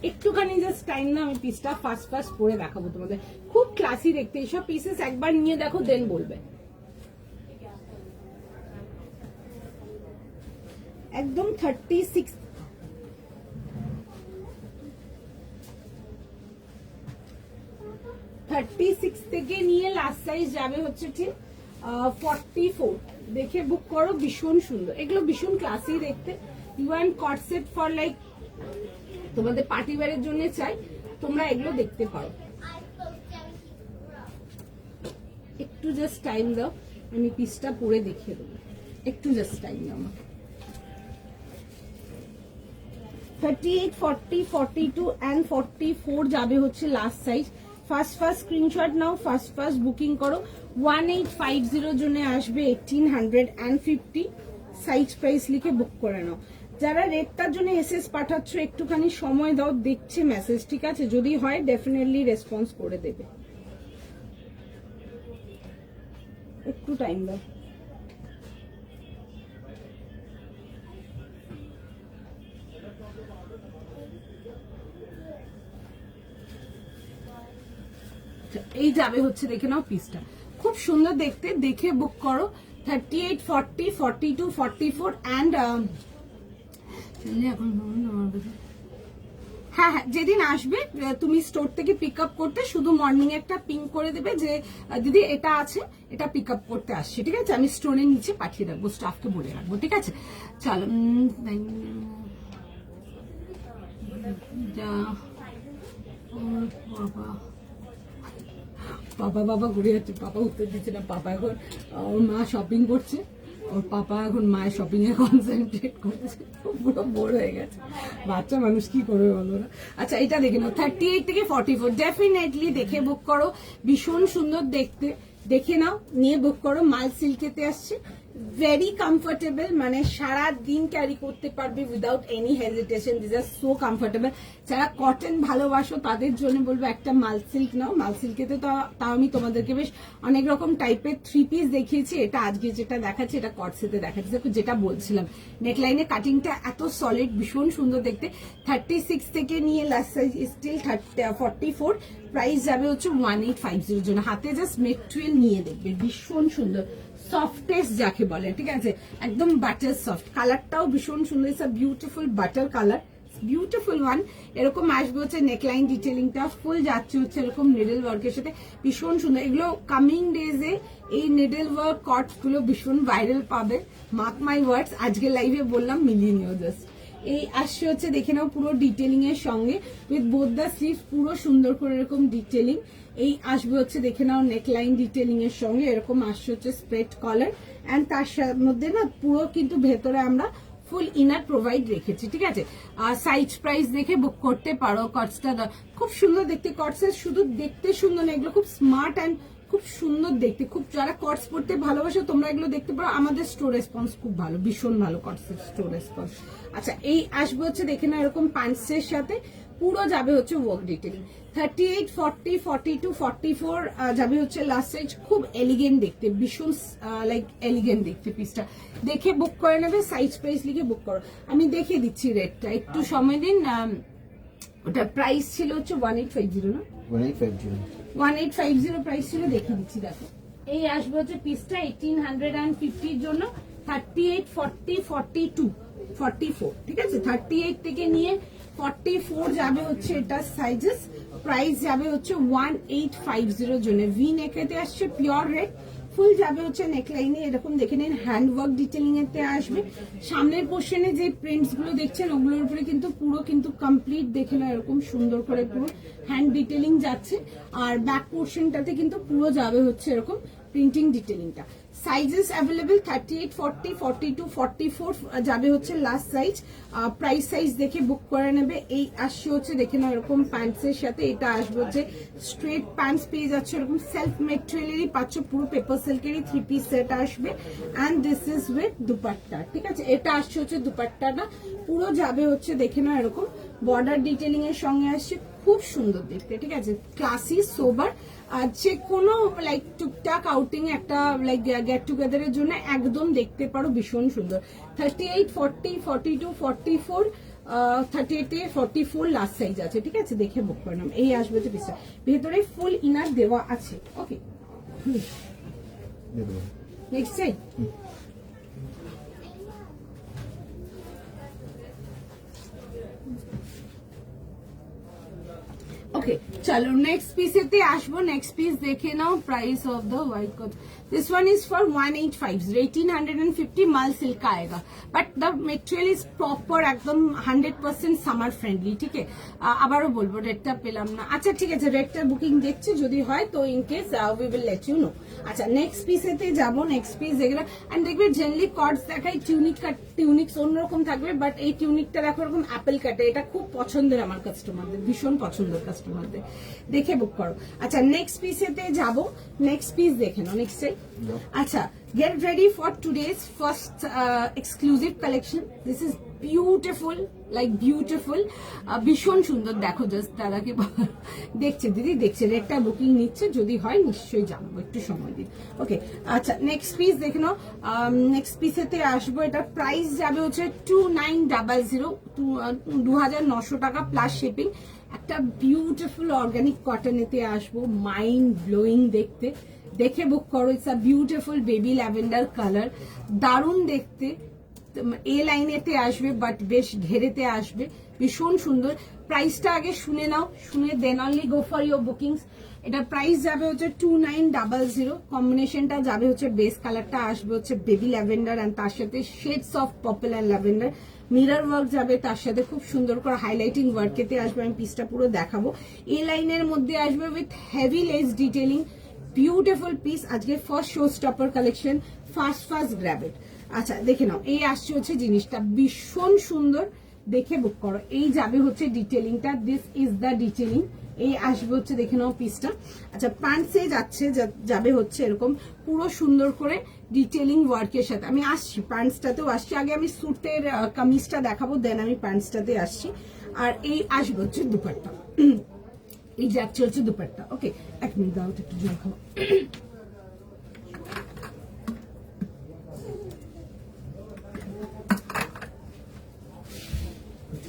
একটুখানি জাস্ট টাইম না, আমি পিসটা ফার্স্ট ফার্স্ট পরে দেখাবো তোমাদের, খুব ক্লাসি দেখতে। এইসব পিসেস একবার নিয়ে দেখো, দেন বলবে। একদম 36 থেকে নিয়ে লাস্ট সাইজ যাবে হচ্ছে ঠিক 44, দেখে বুক করো, ভীষণ সুন্দর, এগুলো ভীষণ ক্লাসি দেখতে। You and co-ord set for like তোমাদের পার্টি ওয়্যারের জন্য চাই, তোমরা এগুলো দেখতে পারো। একটু জাস্ট টাইম দাও, আমি পিসটা পরে দেখিয়ে দেবো, একটু জাস্ট টাইম দাও আমাকে। 38, 40, 42 and 44 যাবে হচ্ছে লাস্ট সাইজ। ফার্স্ট স্ক্রিনশট নাও, ফার্স্ট বুকিং করো। 1850 জন্য আসবে 1850, সাইজ প্রাইস লিখে বুক করে নাও। যারা রেটটার জন্য এসএস পাঠাচ্ছ, একটুখানি সময় দাও, দেখছে মেসেজ, ঠিক আছে, যদি হয় ডেফিনেটলি রেসপন্স করে দেবে, একটু টাইম দাও। এই যাবে হচ্ছে, দেখে নাও পিসটা, খুব সুন্দর দেখতে, দেখে বুক করো। 38, 40, 42, 44 অ্যান্ড হ্যাঁ হ্যাঁ, যেদিন আসবে তুমি স্টোর থেকে পিক আপ করতে, শুধু মর্নিং একটা পিং করে দেবে যে দিদি এটা আছে, এটা পিক আপ করতে আসছে, ঠিক আছে, আমি স্টোরের নিচে পাঠিয়ে রাখবো, স্টাফকে বলে রাখবো, ঠিক আছে। চলো, বাবা ঘুরে যাচ্ছে, পাপা উত্তর দিচ্ছে না, পাপা এখন ওর মা শপিং করছে, ওর পাপা এখন মায়ের শপিং এ কনসেন্ট্রেট করছে, পুরো বোর হয়ে গেছে, বাচ্চা মানুষ কি করবে বলো না। আচ্ছা, এটা দেখে নাও, 38 থেকে 44, ডেফিনেটলি দেখে বুক করো, ভীষণ সুন্দর দেখতে, দেখে নাও, নিয়ে বুক করো। মাল সিল্কেতে আসছে, ভেরি কমফোর্টেবল, মানে সারা দিন ক্যারি করতে পারবে without any hesitation. This are so comfortable. যারা কটন ভালোবাসো তাদের জন্য বলবো একটা মাল সিল্ক নাও। মাল সিল্কেতে তাও আমি তোমাদেরকে বেশ অনেক রকম টাইপের 3 পিস দেখিয়েছি। এটা আজকে যেটা দেখাচ্ছি এটা কটসেতে দেখাচ্ছি। দেখো যেটা বলছিলাম, নেকলাইনে কাটিংটা এত সলিড, ভীষণ সুন্দর দেখতে। 36 থেকে নিয়ে লাস্ট সাইজ স্টিল 44, প্রাইস যাবে হচ্ছে 1850 জন্য। হাতে জাস্ট মেটেরিয়াল নিয়ে দেখবে, ভীষণ সুন্দর, সফটেস্ট যাকে বলে, ঠিক আছে, একদম বাটার সফট। কালারটাও ভীষণ সুন্দর, it's a beautiful butter colour, beautiful one. এরকম আসবে হচ্ছে নেকলাইন ডিটেলিংটা ফুল যাচ্ছে হচ্ছে এরকম নিডল ওয়ার্কের সাথে, ভীষণ সুন্দর। এগুলো কামিং ডেজে এই নিডল ওয়ার্ক কটস গুলো ভীষণ ভাইরাল পাবে, মার্ক মাই ওয়ার্ডস। আজকে লাইভে বললাম, মিলিয়ে নিও জাস্ট। এই আসছে হচ্ছে দেখে নাও পুরো ডিটেলিং এর সঙ্গে উইথ বোথ দ্য স্লিভ, পুরো সুন্দর করে এরকম ডিটেলিং। এই আসবে হচ্ছে দেখে নাও নেকলাইন ডিটেলিং এর সঙ্গে এরকম আসছে হচ্ছে স্প্রেড কলার, এন্ড তার মধ্যে না পুরো কিন্তু ভেতরে আমরা ফুল ইনার প্রোভাইড রেখেছি, ঠিক আছে। আর সাইজ প্রাইস দেখে বুক করতে পারো। কটসটা খুব সুন্দর দেখতে, কটসের শুধু দেখতে সুন্দর না, এগুলো খুব স্মার্ট অ্যান্ড খুব সুন্দর দেখতে। খুব যারা কটস পড়তে ভালোবাসো তোমরা এগুলো দেখতে পারো। আমাদের স্টোর রেসপন্স খুব ভালো, ভীষণ ভালো কটসের স্টোর রেসপন্স। আচ্ছা, এই আসবে হচ্ছে দেখে না এরকম প্যান্টসের সাথে, পুরো যাবে হচ্ছে ওয়ার্ক ডিটেলিং। 38, 40, 42, 44 যাবে হচ্ছে লাস্ট সাইজ। খুব এলিগেন্ট দেখতে, ভীষণ লাইক এলিগেন্ট দেখতে। পিসটা দেখে বুক করে নেবে, সাইজ প্রাইস লিখে বুক করো। আমি দেখিয়ে দিচ্ছি রেটটা, একটু সময় দিন। ওটা প্রাইস ছিল হচ্ছে 1850 না, 1850 প্রাইস ছিল, দেখিয়ে দিচ্ছি। দেখো এই আসবে হচ্ছে পিসটা 1850 জন্য। 38, 40, 42, 44, ঠিক আছে। 38 থেকে নিয়ে 44 যাবে হচ্ছে এটা সাইজেস। প্রাইস যাবে হচ্ছে 1850 জন্য। ভি নেকেতে আসছে পিওর রেড, ফুল যাবে হচ্ছে নেকলাইনে এরকম দেখে নিন হ্যান্ড ওয়ার্ক ডিটেলিং এতে আসবে। সামনের পোর্শনে যে প্রিন্টস গুলো দেখছেন ওগুলোর উপরে কিন্তু পুরো কিন্তু কমপ্লিট দেখে না এরকম সুন্দর করে পুরো হ্যান্ড ডিটেলিং যাচ্ছে। আর ব্যাক পোর্শনটাতে কিন্তু পুরো যাবে হচ্ছে এরকম প্রিন্টিং ডিটেলিংটা। সাইজেস অ্যাভেলেবেল 38, 40, 42, 44 যাবে হচ্ছে লাস্ট সাইজ। প্রাইস সাইজ দেখে বুক করে নেবে। এই আসছে হচ্ছে দেখে নাও এরকম প্যান্টসের সাথে, এটা আসবে হচ্ছে স্ট্রেট প্যান্টস পেয়ে যাচ্ছে এরকম সেলফ মেটেরিয়ালেরই পাচ্ছ, পুরো পেপার সিল্কেরই 3 পিস সেট আসবে। And this is with dupatta, ঠিক আছে। এটা আসছে হচ্ছে দুপাট্টাটা, পুরো যাবে হচ্ছে দেখে নাও এরকম বর্ডার ডিটেলিং এর সঙ্গে আসছে, খুব সুন্দর দেখতে, ঠিক আছে। ক্লাসি সোবার, আর যে কোনো লাইক টুকটাক আউটিং একটা লাইক গেট টুগেদারের জন্য একদম দেখতে পারো, ভীষণ সুন্দর। 38, 40, 42, 44, 38, 44 লাস্ট সাইজ আছে, ঠিক আছে। দেখে বুক করে নাম। এই আসবে তো পিসটা, ভেতরে ফুল ইনার দেওয়া আছে। ওকে, নেক্সট সাইজ। ওকে, চলো নেক্সট পিসেতে আসবো। নেক্সট পিস দেখে নাও। Price of the white coat, this one is for 1850, 1850 মাল সিল্ক আएगा, but the material is proper, একদম 100% সামার ফ্রেন্ডলি, ঠিক আছে। আবারও বলবো রেটটা পেলাম না। আচ্ছা ঠিক আছে, রেটটা বুকিং দেখছে, যদি হয় তো in case we will let you know. আচ্ছা নেক্সট পিসেতে যাবো। নেক্সট পিস যেগুলো এন্ড দেখবে জেনারেলি কটস দেখাই টিউনিক কাট, টিউনিক্স অন্যরকম থাকবে, বাট এই টিউনিকটা দেখো এরকম অ্যাপেল কাটে, এটা খুব পছন্দের আমার কাস্টমারদের, ভীষণ পছন্দের কাস্টমারদের, দেখে বুক করো। আচ্ছা নেক্সট পিসেতে যাবো। নেক্সট পিস দেখে নাও। নেক্সট আচ্ছা, get ready for today's first exclusive collection. This is beautiful, like beautiful, ভীষণ সুন্দর। দেখো জাস্ট দাদাকে দেখছে, দিদি দেখছে, রেটটা বুকিং নিচ্ছে, যদি হয় নিশ্চয়ই জানাবো, একটু সময় দিন। ওকে, আচ্ছা নেক্সট পিস দেখে নাও। নেক্সট পিসেতে আসবো, এটা প্রাইস যাবে হচ্ছে 2900, 2900 টাকা প্লাস শিপিং। একটা বিউটিফুল অর্গানিক কটনেতে আসবো, মাইন্ড ব্লোয়িং দেখতে, দেখে বুক করো। It's a beautiful baby lavender colour, দারুণ দেখতে। এ লাইনেতে আসবে বাট বেশ ঘেরেতে আসবে, ভীষণ সুন্দর। প্রাইসটা আগে শুনে নাও, শুনে then only go for your bookings. এটা প্রাইস যাবে হচ্ছে 2900। কম্বিনেশনটা যাবে হচ্ছে বেস কালারটা আসবে হচ্ছে বেবি ল্যাভেন্ডার অ্যান্ড তার সাথে shades of purple and lavender. Mirror work যাবে তার সাথে, খুব সুন্দর করে হাইলাইটিং ওয়ার্কেতে আসবে। আমি পিসটা পুরো দেখাবো। এ লাইনের মধ্যে আসবে with heavy lace detailing, beautiful piece. আজকে first show stopper collection, fast grab it. আচ্ছা দেখে নাও, এই আসছে হচ্ছে জিনিসটা, ভীষণ সুন্দর, দেখে বুক করো। এই যাবে হচ্ছে ডিটেলিংটা, দিস ইজ দ্য ডিটেলিং, এই আসবে হচ্ছে দেখে নাও পিসটা। আচ্ছা প্যান্টসে যাচ্ছে যাবে হচ্ছে এরকম পুরো সুন্দর করে ডিটেলিং ওয়ার্কের সাথে। আমি আসছি প্যান্টসটাতেও আসছি, আগে আমি সুটের কামিজটা দেখাবো, দেন আমি প্যান্টসটাতে আসছি। আর এই আসবে হচ্ছে দুপাট্টা, এই যাচ্ছে হচ্ছে দুপাট্টা। ওকে, এক মিনিট দাও, একটু জল খাবো।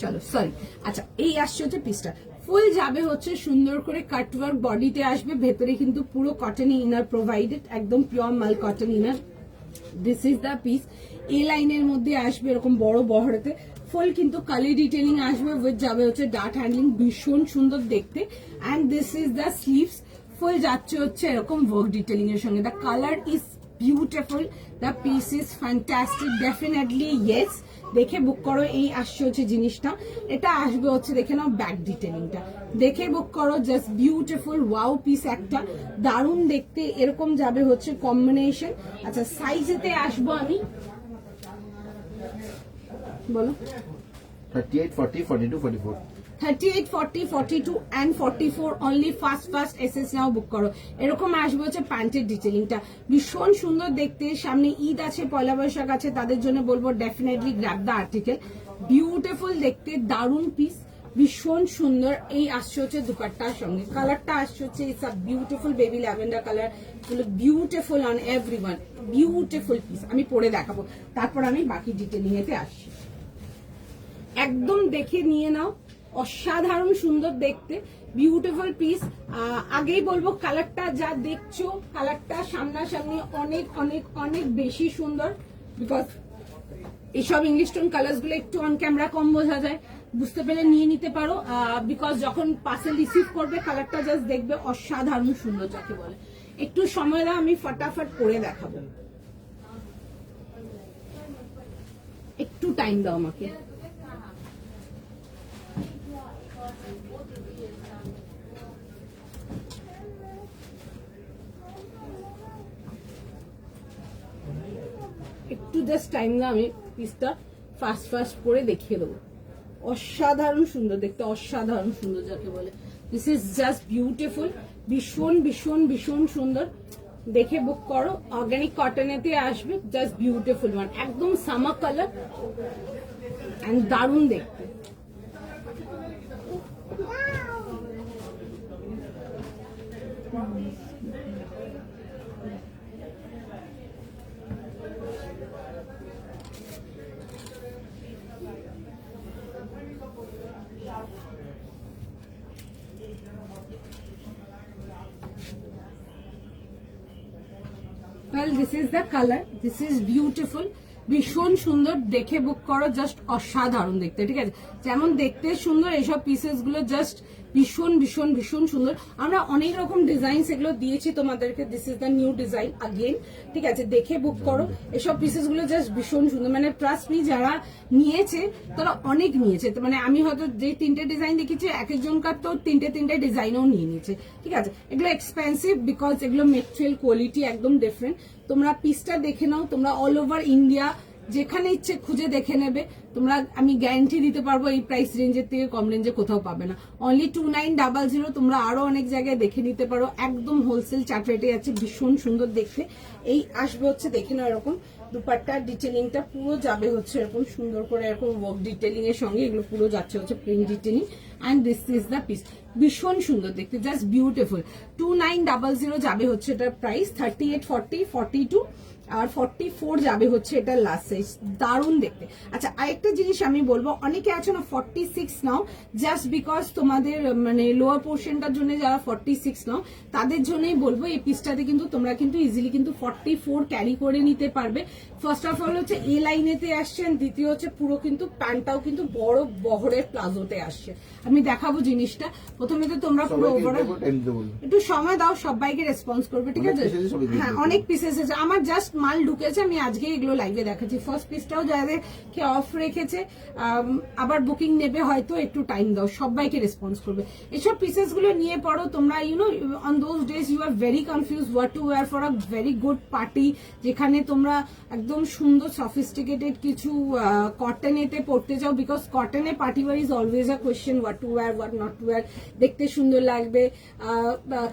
চলো সরি। আচ্ছা এই আসছে হচ্ছে পিসটা, ফুল যাবে হচ্ছে সুন্দর করে কাটওয়ার্ক বডিতে আসবে, ভেতরে কিন্তু পুরো কটন ইনার প্রোভাইডেড, একদম পিওর মাল cotton inner. This is the piece. A লাইনের মধ্যে আসবে এরকম বড় বহরেতে, ফুল কিন্তু কালি ডিটেলিং আসবে, উইথ যাবে হচ্ছে ডার্ট হ্যান্ডলিং, ভীষণ সুন্দর দেখতে। And this is the sleeves, full যাচ্ছে হচ্ছে এরকম ওয়ার্ক ডিটেলিং এর সঙ্গে। The colour is beautiful, the piece is fantastic, definitely yes. দেখে বুক করো। এই আসছে হচ্ছে জিনিসটা, এটা আসবে হচ্ছে দেখে নাও ব্যাক ডিটেলিংটা, দেখে বুক করো, জাস্ট বিউটিফুল ওয়াও পিস একটা, দারুণ দেখতে। এরকম যাবে হচ্ছে কম্বিনেশন। আচ্ছা সাইজেতে আসবো আমি, বলো 38, 40, 42, 44. 38, 40, 42 and 44 অনলি। ফার্স্ট এসএস নাও বুক করো। এরকম আসবে হচ্ছে প্যান্টের ডিটেলিংটা, ভীষণ সুন্দর দেখতে। সামনে ঈদ আছে, পয়লা বৈশাখ আছে, তাদের জন্য বলবো definitely grab the article. Beautiful দেখতে, দারুণ পিস, ভীষণ সুন্দর। এই আসছে হচ্ছে দুপাট্টার সঙ্গে, কালারটা আসছে হচ্ছে it's a beautiful baby lavender colour, beautiful on everyone, beautiful piece. আমি পরে দেখাবো, তারপর আমি বাকি ডিটেলিং এতে আসছি। একদম দেখে নিয়ে নাও, অসাধারণ সুন্দর দেখতে, বিউটিফুল পিস। আগেই বলবো কালারটা যা দেখছো, কালারটা সামনাসামনি অনেক অনেক অনেক বেশি সুন্দর, বিকজ এইসব ইংলিশ টোন কালার্স গুলো একটু অন ক্যামেরা কম বোঝা যায়, বুঝতে পেরে নিয়ে নিতে পারো। বিকজ যখন পার্সেল রিসিভ করবে কালারটা জাস্ট দেখবে অসাধারণ সুন্দর যাকে বলে। একটু সময় দাও, আমি ফটাফট করে দেখাবো, একটু টাইম দাও আমাকে। একটু জাস্ট টাইম দাও, আমি পিসটা ফাস্ট করে দেখিয়ে দেবো। অসাধারণ সুন্দর দেখতে, অসাধারণ সুন্দর যাকে বলে। দিস ইজ জাস্ট বিউটিফুল, ভীষণ ভীষণ ভীষণ সুন্দর। দেখে বুক করো, অর্গানিক কটনেতে আসবে, জাস্ট বিউটিফুল ওয়ান, একদম সামার কালার এন্ড দারুণ দেখতে। Well, this is the color. This is beautiful. ভীষণ সুন্দর, দেখে বুক করো, জাস্ট অসাধারণ দেখতে। ঠিক আছে, যেমন দেখতে সুন্দর, এইসব পিসেস গুলো জাস্ট ভীষণ ভীষণ ভীষণ সুন্দর। আমরা অনেক রকম ডিজাইন এগুলো দিয়েছি তোমাদেরকে, this is the new design again. ঠিক আছে, দেখে বুক করো, এসব পিসেস গুলো জাস্ট ভীষণ সুন্দর। মানে ট্রাস্ট মি, যারা নিয়েছে তারা অনেক নিয়েছে। মানে আমি হয়তো যে 3টে ডিজাইন দেখেছি, এক একজনকার তো 3টে ডিজাইনও নিয়ে নিয়েছে। ঠিক আছে, এগুলো এক্সপেন্সিভ, বিকজ এগুলো মেটেরিয়াল কোয়ালিটি একদম ডিফারেন্ট। তোমরা পিসটা দেখে নাও, তোমরা অল ওভার ইন্ডিয়া যেখানে ইচ্ছে খুঁজে দেখে নেবে তোমরা, আমি গ্যারান্টি দিতে পারবো এই প্রাইস রেঞ্জের থেকে কম রেঞ্জে কোথাও পাবে না। অনলি 2900। তোমরা আরো অনেক জায়গায় দেখে নিতে পারো, একদম হোলসেল চার্ট রেটে আছে, ভীষণ সুন্দর দেখতে। এই আসবে হচ্ছে দেখে নাও এরকম দুপাট্টার ডিটেলিংটা পুরো যাবে হচ্ছে এরকম সুন্দর করে, এরকম ওয়ার্ক ডিটেলিং এর সঙ্গে এগুলো পুরো যাচ্ছে হচ্ছে print detailing. And this is the piece, ভীষণ সুন্দর দেখতে, জাস্ট বিউটিফুল। 2900 যাবে হচ্ছে এটার প্রাইস। 38, 40, 42 আর 44 যাবে হচ্ছে এটা লাস্ট সাইজ, দারুণ দেখতে। আচ্ছা আরেকটা জিনিস আমি বলবো, অনেকে আছে না 46 নাও, জাস্ট বিকজ তোমাদের মানে লোয়ার পোর্শনটার জন্য যারা 46 নাও তাদের জন্যই বলবো এই পিসটাতে কিন্তু তোমরা কিন্তু ইজিলি কিন্তু 44 ক্যারি করে নিতে পারবে। ফার্স্ট অফ অল হচ্ছে এ লাইনেতে আসছেন, দ্বিতীয় হচ্ছে পুরো কিন্তু প্যান্টটাও কিন্তু বড় বহরের প্লাজোতে আসছে। আমি দেখাবো জিনিসটা, প্রথমে তো তোমরা পুরো একটু সময় দাও, সবাইকে রেসপন্স করবে। ঠিক আছে, হ্যাঁ অনেক পিসেস আছে, আমার জাস্ট মাল ঢুকেছে, আমি আজকে এগুলো লাইভে দেখাচ্ছি। ফার্স্ট পিসটাও যাদেরকে অফ রেখেছে, আবার বুকিং নেবে, হয়তো একটু টাইম দাও, সবাইকে রেসপন্স করবে। এসব পিসেস গুলো নিয়ে পড়ো তোমরা, on those days you are very confuse what to wear for a very good party, যেখানে তোমরা একদম সুন্দর সফিস্টিকেটেড কিছু কটনেতে পড়তে চাও, বিকজ কটনে party wear is always a question, what to wear, what not to wear, দেখতে সুন্দর লাগবে,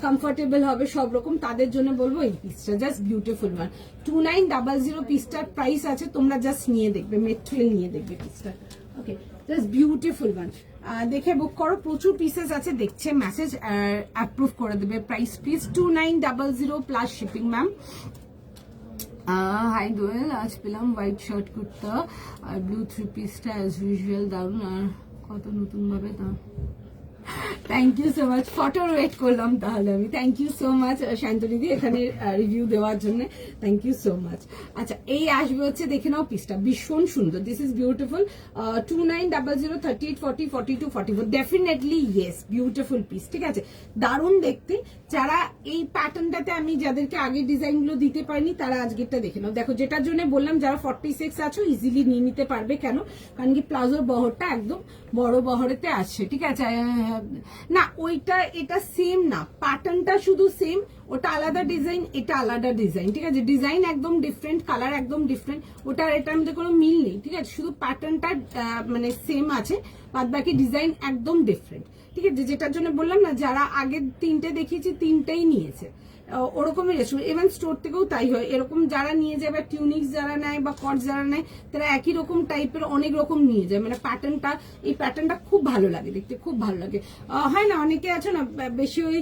কমফোর্টেবল হবে, সব রকম, তাদের জন্য বলবো এই পিসটা জাস্ট বিউটিফুল ওয়ান। 2900 পিসটার প্রাইস আছে, তোমরা জাস্ট নিয়ে দেখবে, মেট্রিল নিয়ে দেখবে পিসটা। ওকে, জাস্ট বিউটিফুল ওয়ান, দেখে বুক করো, প্রচুর পিসেস আছে, দেখছে মেসেজ অ্যাপ্রুভ করে দেবে। Price please 2900 plus shipping ma'am. Hi Doyel, আজ পেলাম হোয়াইট শার্ট কুর্তা আর ব্লু থ্রি পিসটা অ্যাজ ইউজুয়াল দারুন, আর কত নতুন ভাবে দাম। থ্যাংক ইউ সো মাচ, ফটোর ওয়েট করলাম তাহলে আমি। থ্যাংক ইউ সো মাচ শান্তনিদি এখানে রিভিউ দেওয়ার জন্য, থ্যাংক ইউ সো মাচ। আচ্ছা, এই আসবে হচ্ছে, দেখে নাও পিসটা ভীষণ সুন্দর, this is beautiful. 2900, 38, 40, 42, 44, definitely yes, beautiful piece, ঠিক আছে, দারুণ দেখতে। যারা এই প্যাটার্নটাতে আমি যাদেরকে আগে ডিজাইন গুলো দিতে পারিনি, তারা আজকেরটা দেখে নাও। দেখো, যেটার জন্য বললাম যারা 46 আছো ইজিলি নিয়ে নিতে পারবে, কেন, কারণ কি প্লাজোর বহরটা একদম বড় বহরেতে আছে, ঠিক আছে। না, ওইটা এটা সেম না, প্যাটার্নটা শুধু সেম, ওটা আলাদা ডিজাইন, এটা আলাদা ডিজাইন, ঠিক আছে, ডিজাইন একদম ডিফারেন্ট, কালার একদম ডিফারেন্ট, ওটার এটার মধ্যে কোনো মিল নেই, ঠিক আছে, শুধু প্যাটার্নটা মানে সেম আছে, বাদ বাকি ডিজাইন একদম ডিফারেন্ট, ঠিক আছে। যেটার জন্য বললাম না, যারা আগে তিনটে দেখিয়েছি তিনটেই নিয়েছে, ওরকমই রেশু, ইভেন স্টোর থেকেও তাই হয়, এরকম যারা নিয়ে যায় বা টিউনিক্স যারা নেয় বা কট যারা নেয়, তারা একই রকম টাইপের অনেক রকম নিয়ে যায়, মানে প্যাটার্নটা, এই প্যাটার্নটা খুব ভালো লাগে দেখতে, খুব ভালো লাগে। হয় না, অনেকে আছে না বেশি ওই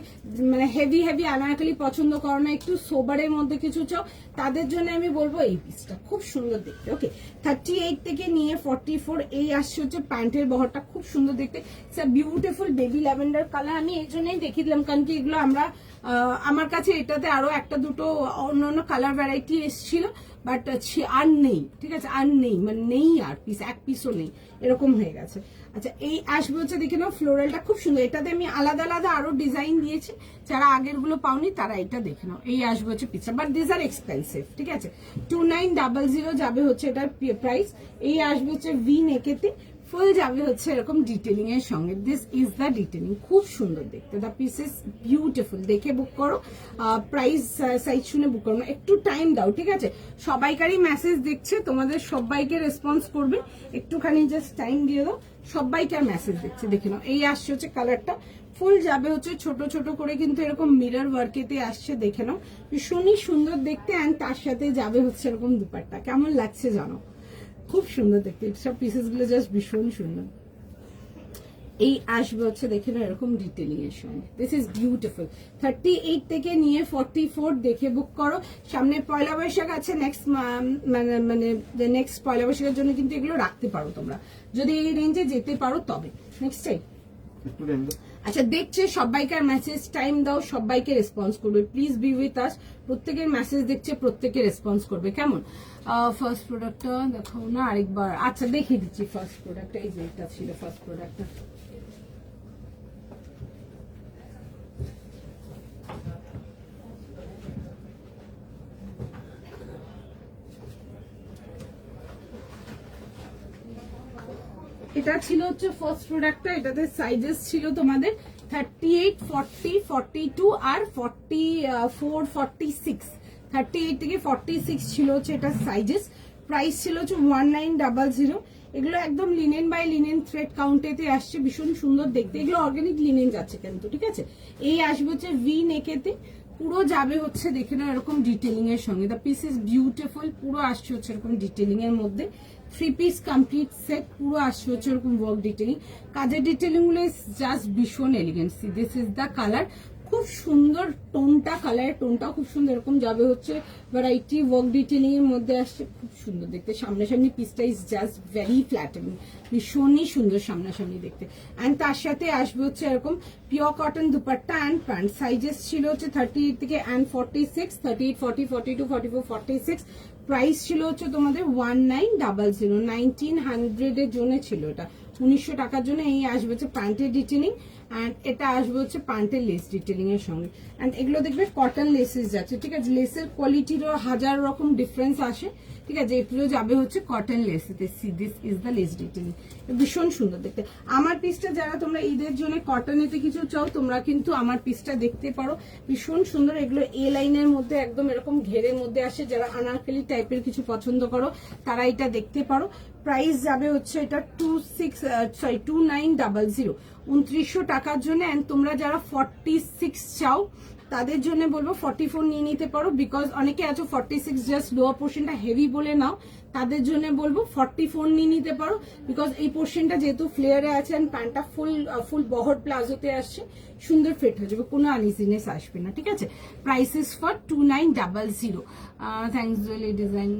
মানে হেভি হেভি আনারকলি পছন্দ করো না, একটু সোবারের মধ্যে কিছু চাও, তাদের জন্য আমি বলবো এই পিসটা খুব সুন্দর দেখতে। ওকে, 38 থেকে নিয়ে 44 এই আসছে হচ্ছে প্যান্টের বহরটা, খুব সুন্দর দেখতে, it's a beautiful baby lavender colour. আমি এই জন্যই দেখিয়ে দিলাম, কারণ কি এগুলো আমরা আমার কাছে এটাতে আরো একটা দুটো অন্যান্য কালার ভ্যারাইটি এসেছিল, বাট আর নেই, ঠিক আছে, আর নেই, মানে নেই, আর পিস এক পিসও নেই, এরকম হয়ে গেছে। আচ্ছা, এই আসবে হচ্ছে, দেখে নাও ফ্লোরালটা খুব সুন্দর, এটাতে আমি আলাদা আলাদা আরো ডিজাইন দিয়েছি, যারা আগের গুলো পাওনি তারা এটা দেখে নাও। এই আসবে হচ্ছে পিসটা, বাট দিস আর এক্সপেন্সিভ, ঠিক আছে, 2900 যাবে হচ্ছে এটার প্রাইস। এই আসবে হচ্ছে ভি নেকেতে, ফুল যাবে হচ্ছে এরকম ডিটেলিং এর সঙ্গে, দিস ইজ দ্য ডিটেলিং, খুব সুন্দর দেখতে, দ্য পিস ইজ বিউটিফুল, দেখে বুক করো, প্রাইস সাইজ শুনে বুক করো, একটু টাইম দাও, ঠিক আছে, সবাইকারই মেসেজ দেখছে, তোমাদের সবাইকে রেসপন্স করবে, একটুখানি জাস্ট টাইম দিয়ে দাও, সবাইকে আর মেসেজ দেখছে, দেখে নাও। এই আসছে হচ্ছে কালারটা, ফুল যাবে হচ্ছে ছোট ছোট করে, কিন্তু এরকম মিরর ওয়ার্কেতে আসছে, দেখে নাও, ভীষণই সুন্দর দেখতে, অ্যান্ড তার সাথে যাবে হচ্ছে এরকম দুপাট্টা, কেমন লাগছে জানো, খুব সুন্দর দেখতে, সব পিসেস গুলো জাস্ট ভীষণ সুন্দর। এই আসবে হচ্ছে, দেখে না, এরকম ডিটেলিং এর সঙ্গে, দিস ইজ বিউটিফুল। 38 থেকে নিয়ে 44 দেখে বুক করো, সামনে পয়লা বৈশাখ আছে, নেক্সট মানে নেক্সট পয়লা বৈশাখের জন্য কিন্তু এগুলো রাখতে পারো তোমরা, যদি এই রেঞ্জে যেতে পারো তবে। নেক্সট টাইম আচ্ছা, দেখছে সবাইকার মেসেজ, টাইম দাও, সবাইকে রেসপন্স করবে, প্লিজ বি উইথ আস, প্রত্যেকের মেসেজ দেখছে, প্রত্যেকে রেসপন্স করবে, কেমন। ফার্স্ট প্রোডাক্টটা দেখাও না আরেকবার, আচ্ছা দেখিয়ে দিচ্ছি ফার্স্ট প্রোডাক্টটা, এই যে এটা ছিল ফার্স্ট প্রোডাক্টটা, এটা ছিল হচ্ছে ফার্স্ট প্রোডাক্টটা, এটাতে সাইজেস ছিল তোমাদের 38, 40, 42 আর 44, 46, 38 থেকে 46 ছিল হচ্ছে এটা সাইজেস। প্রাইস ছিল হচ্ছে 1900। এগুলো একদম লিনেন বাই লিনেন থ্রেড কাউন্টেতে আসছে, ভীষণ সুন্দর দেখতে, এগুলো অর্গানিক লিনেন যাচ্ছে কিন্তু, ঠিক আছে। এই আসবে হচ্ছে ভি নেকেতে, পুরো যাবে হচ্ছে, দেখে নাও, এরকম ডিটেলিং এর সঙ্গে, দ্য পিস ইজ বিউটিফুল, পুরো আসছে হচ্ছে এরকম ডিটেলিং এর মধ্যে, 3 পিস কমপ্লিট সেট, পুরো আসছে হচ্ছে এরকম ওয়ার্ক ডিটেলিং, কাজের ডিটেলিং গুলো জাস্ট ভীষণ elegant. C this is the colour, খুব সুন্দর টোনটা, কালারের টোনটা খুব সুন্দর, এরকম যাবে হচ্ছে ভ্যারাইটি ওয়ার্ক ডিটেলিং এর মধ্যে আসছে, খুব সুন্দর দেখতে, সামনাসামনি পিসটা ইজ জাস্ট ভেরি ফ্ল্যাটারিং, ভীষণই সুন্দর সামনাসামনি দেখতে। অ্যান্ড তার সাথে আসবে হচ্ছে এরকম pure cotton dupatta and pant, sizes ছিল হচ্ছে 38 থেকে অ্যান্ড 46, 38, 40, 42, 44, 46, প্রাইস ছিল হচ্ছে তোমাদের 1900, 1900 এর জন্য ছিল এটা, 1900 টাকার জন্য। এই আসবে হচ্ছে প্যান্টের ডিটেলিং, অ্যান্ড এটা আসবে হচ্ছে প্যান্টের লেস ডিটেলিং এর সঙ্গে। অ্যান্ড এগুলো দেখবে কটন লেসেস যাচ্ছে, ঠিক আছে। লেসের কোয়ালিটিরও 1000 রকম ডিফারেন্স আসে, ঠিক আছে। এগুলো যাবে হচ্ছে কটন লেসেতে। See this is the lace detailing, ভীষণ সুন্দর দেখতে। আমার পিসটা যারা তোমরা ঈদের জন্য কটনেতে কিছু চাও তোমরা কিন্তু আমার পিসটা দেখতে পারো, ভীষণ সুন্দর। এগুলো এ লাইনের মধ্যে একদম এরকম ঘেরের মধ্যে আসে, যারা আনারকলি টাইপের কিছু পছন্দ করো তারা এটা দেখতে পারো। প্রাইস যাবে হচ্ছে এটা 2900, 2900 টাকার জন্য। অ্যান্ড তোমরা যারা 46 চাও তাদের জন্য বলবো 44 নিয়ে নিতে পারো, বিকজ অনেকে আছো 46 জাস্ট লোয়ার পোর্শনটা হেভি বলে নাও, তাদের জন্য বলবো 44 নিয়ে নিতে পারো, বিকজ এই পোর্শনটা যেহেতু ফ্লেয়ারে আছে অ্যান্ড প্যান্টটা ফুল বহর প্লাজোতে আসছে, সুন্দর ফিট হয়ে যাবে, কোনো আনইজিনেস আসবে না, ঠিক আছে। Price is for 2900। থ্যাংকস এই ডিজাইন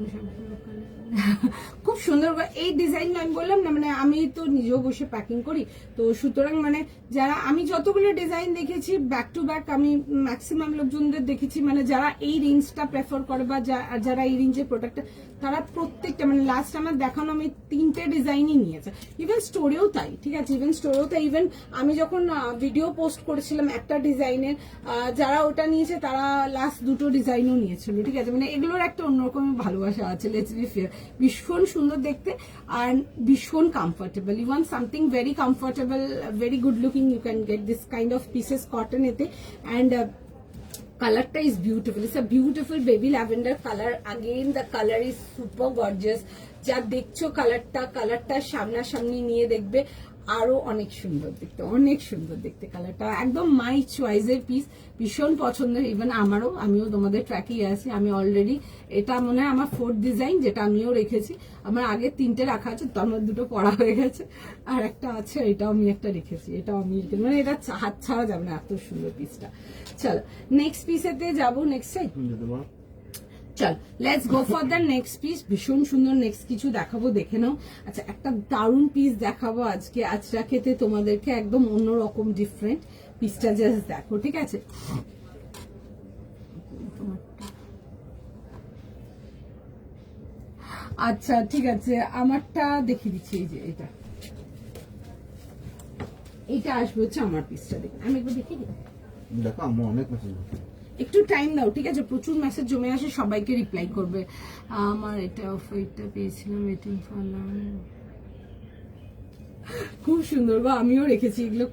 খুব সুন্দর। এই ডিজাইন আমি বললাম না, মানে আমি তো নিজেও বসে প্যাকিং করি, তো সুতরাং মানে যারা আমি যতগুলো ডিজাইন দেখেছি ব্যাক টু ব্যাক আমি ম্যাক্সিমাম লোকজনদের দেখেছি, মানে যারা এই রেঞ্জটা প্রেফার করে বা যারা এই রেঞ্জের প্রোডাক্টটা, তারা প্রত্যেকটা মানে লাস্ট আমার দেখানো আমি 3টে ডিজাইনই নিয়েছে। ইভেন স্টোরেও তাই, ঠিক আছে, ইভেন স্টোরেও তাই। ইভেন আমি যখন ভিডিও পোস্ট করেছিলাম একটা ডিজাইনের, যারা ওটা নিয়েছে তারা লাস্ট 2টো ডিজাইনও নিয়েছিল, ঠিক আছে। মানে এগুলোর একটা অন্যরকম ভালোবাসা আছে, লেটস বি ফেয়ার। ভীষণ সুন্দর দেখতে আর ভীষণ comfortable. You want something very comfortable, very good looking, you can get this kind of pieces cotton এতে। অ্যান্ড কালারটা is beautiful, it's a beautiful baby lavender colour. Again the colour is super gorgeous. যা দেখছো কালারটা সামনাসামনি নিয়ে দেখবে আরো অনেক সুন্দর দেখতে, অনেক সুন্দর দেখতে। কালারটা একদম মাই চয়েসের পিস, ভীষণ পছন্দের। ইভেন আমিও তোমাদের ট্র্যাকেই আছি। আমি অলরেডি এটা মনে হয় আমার 4th ডিজাইন, যেটা আমিও রেখেছি। আমার আগে 3টে রাখা আছে, তার মধ্যে 2টো পড়া হয়ে গেছে, আর একটা আছে, এটাও আমি একটা রেখেছি, এটাও আমি মানে এটা হাত ছাড়া যাবে না, এত সুন্দর পিসটা। চলো নেক্সট পিসেতে যাবো, নেক্সট সাইড। চল let's go for the next piece. ভীষণ সুন্দর নেক্সট কিছু দেখাবো, দেখে নাও। আচ্ছা, একটা দারুণ পিস দেখাবো আজকে আজরা খেতে তোমাদেরকে, একদম অন্যরকম ডিফারেন্ট পিসটা জাস্ট দেখো, ঠিক আছে। আচ্ছা ঠিক আছে, আমারটা দেখিয়ে দিচ্ছি। এই যে এটা আসবে হচ্ছে আমার পিসটা, দেখে আমি একবার দেখিয়ে দিই। দেখো আমার অনেক মেসেজ, একটু টাইম দাও, ঠিক আছে। প্রচুর মেসেজ জমে আসে, সবাইকে রিপ্লাই করবে। আমার এটা পেয়েছিলাম, ওয়েটিং ফর নাও। খুব সুন্দর গো, আমিও রেখেছি এগুলো,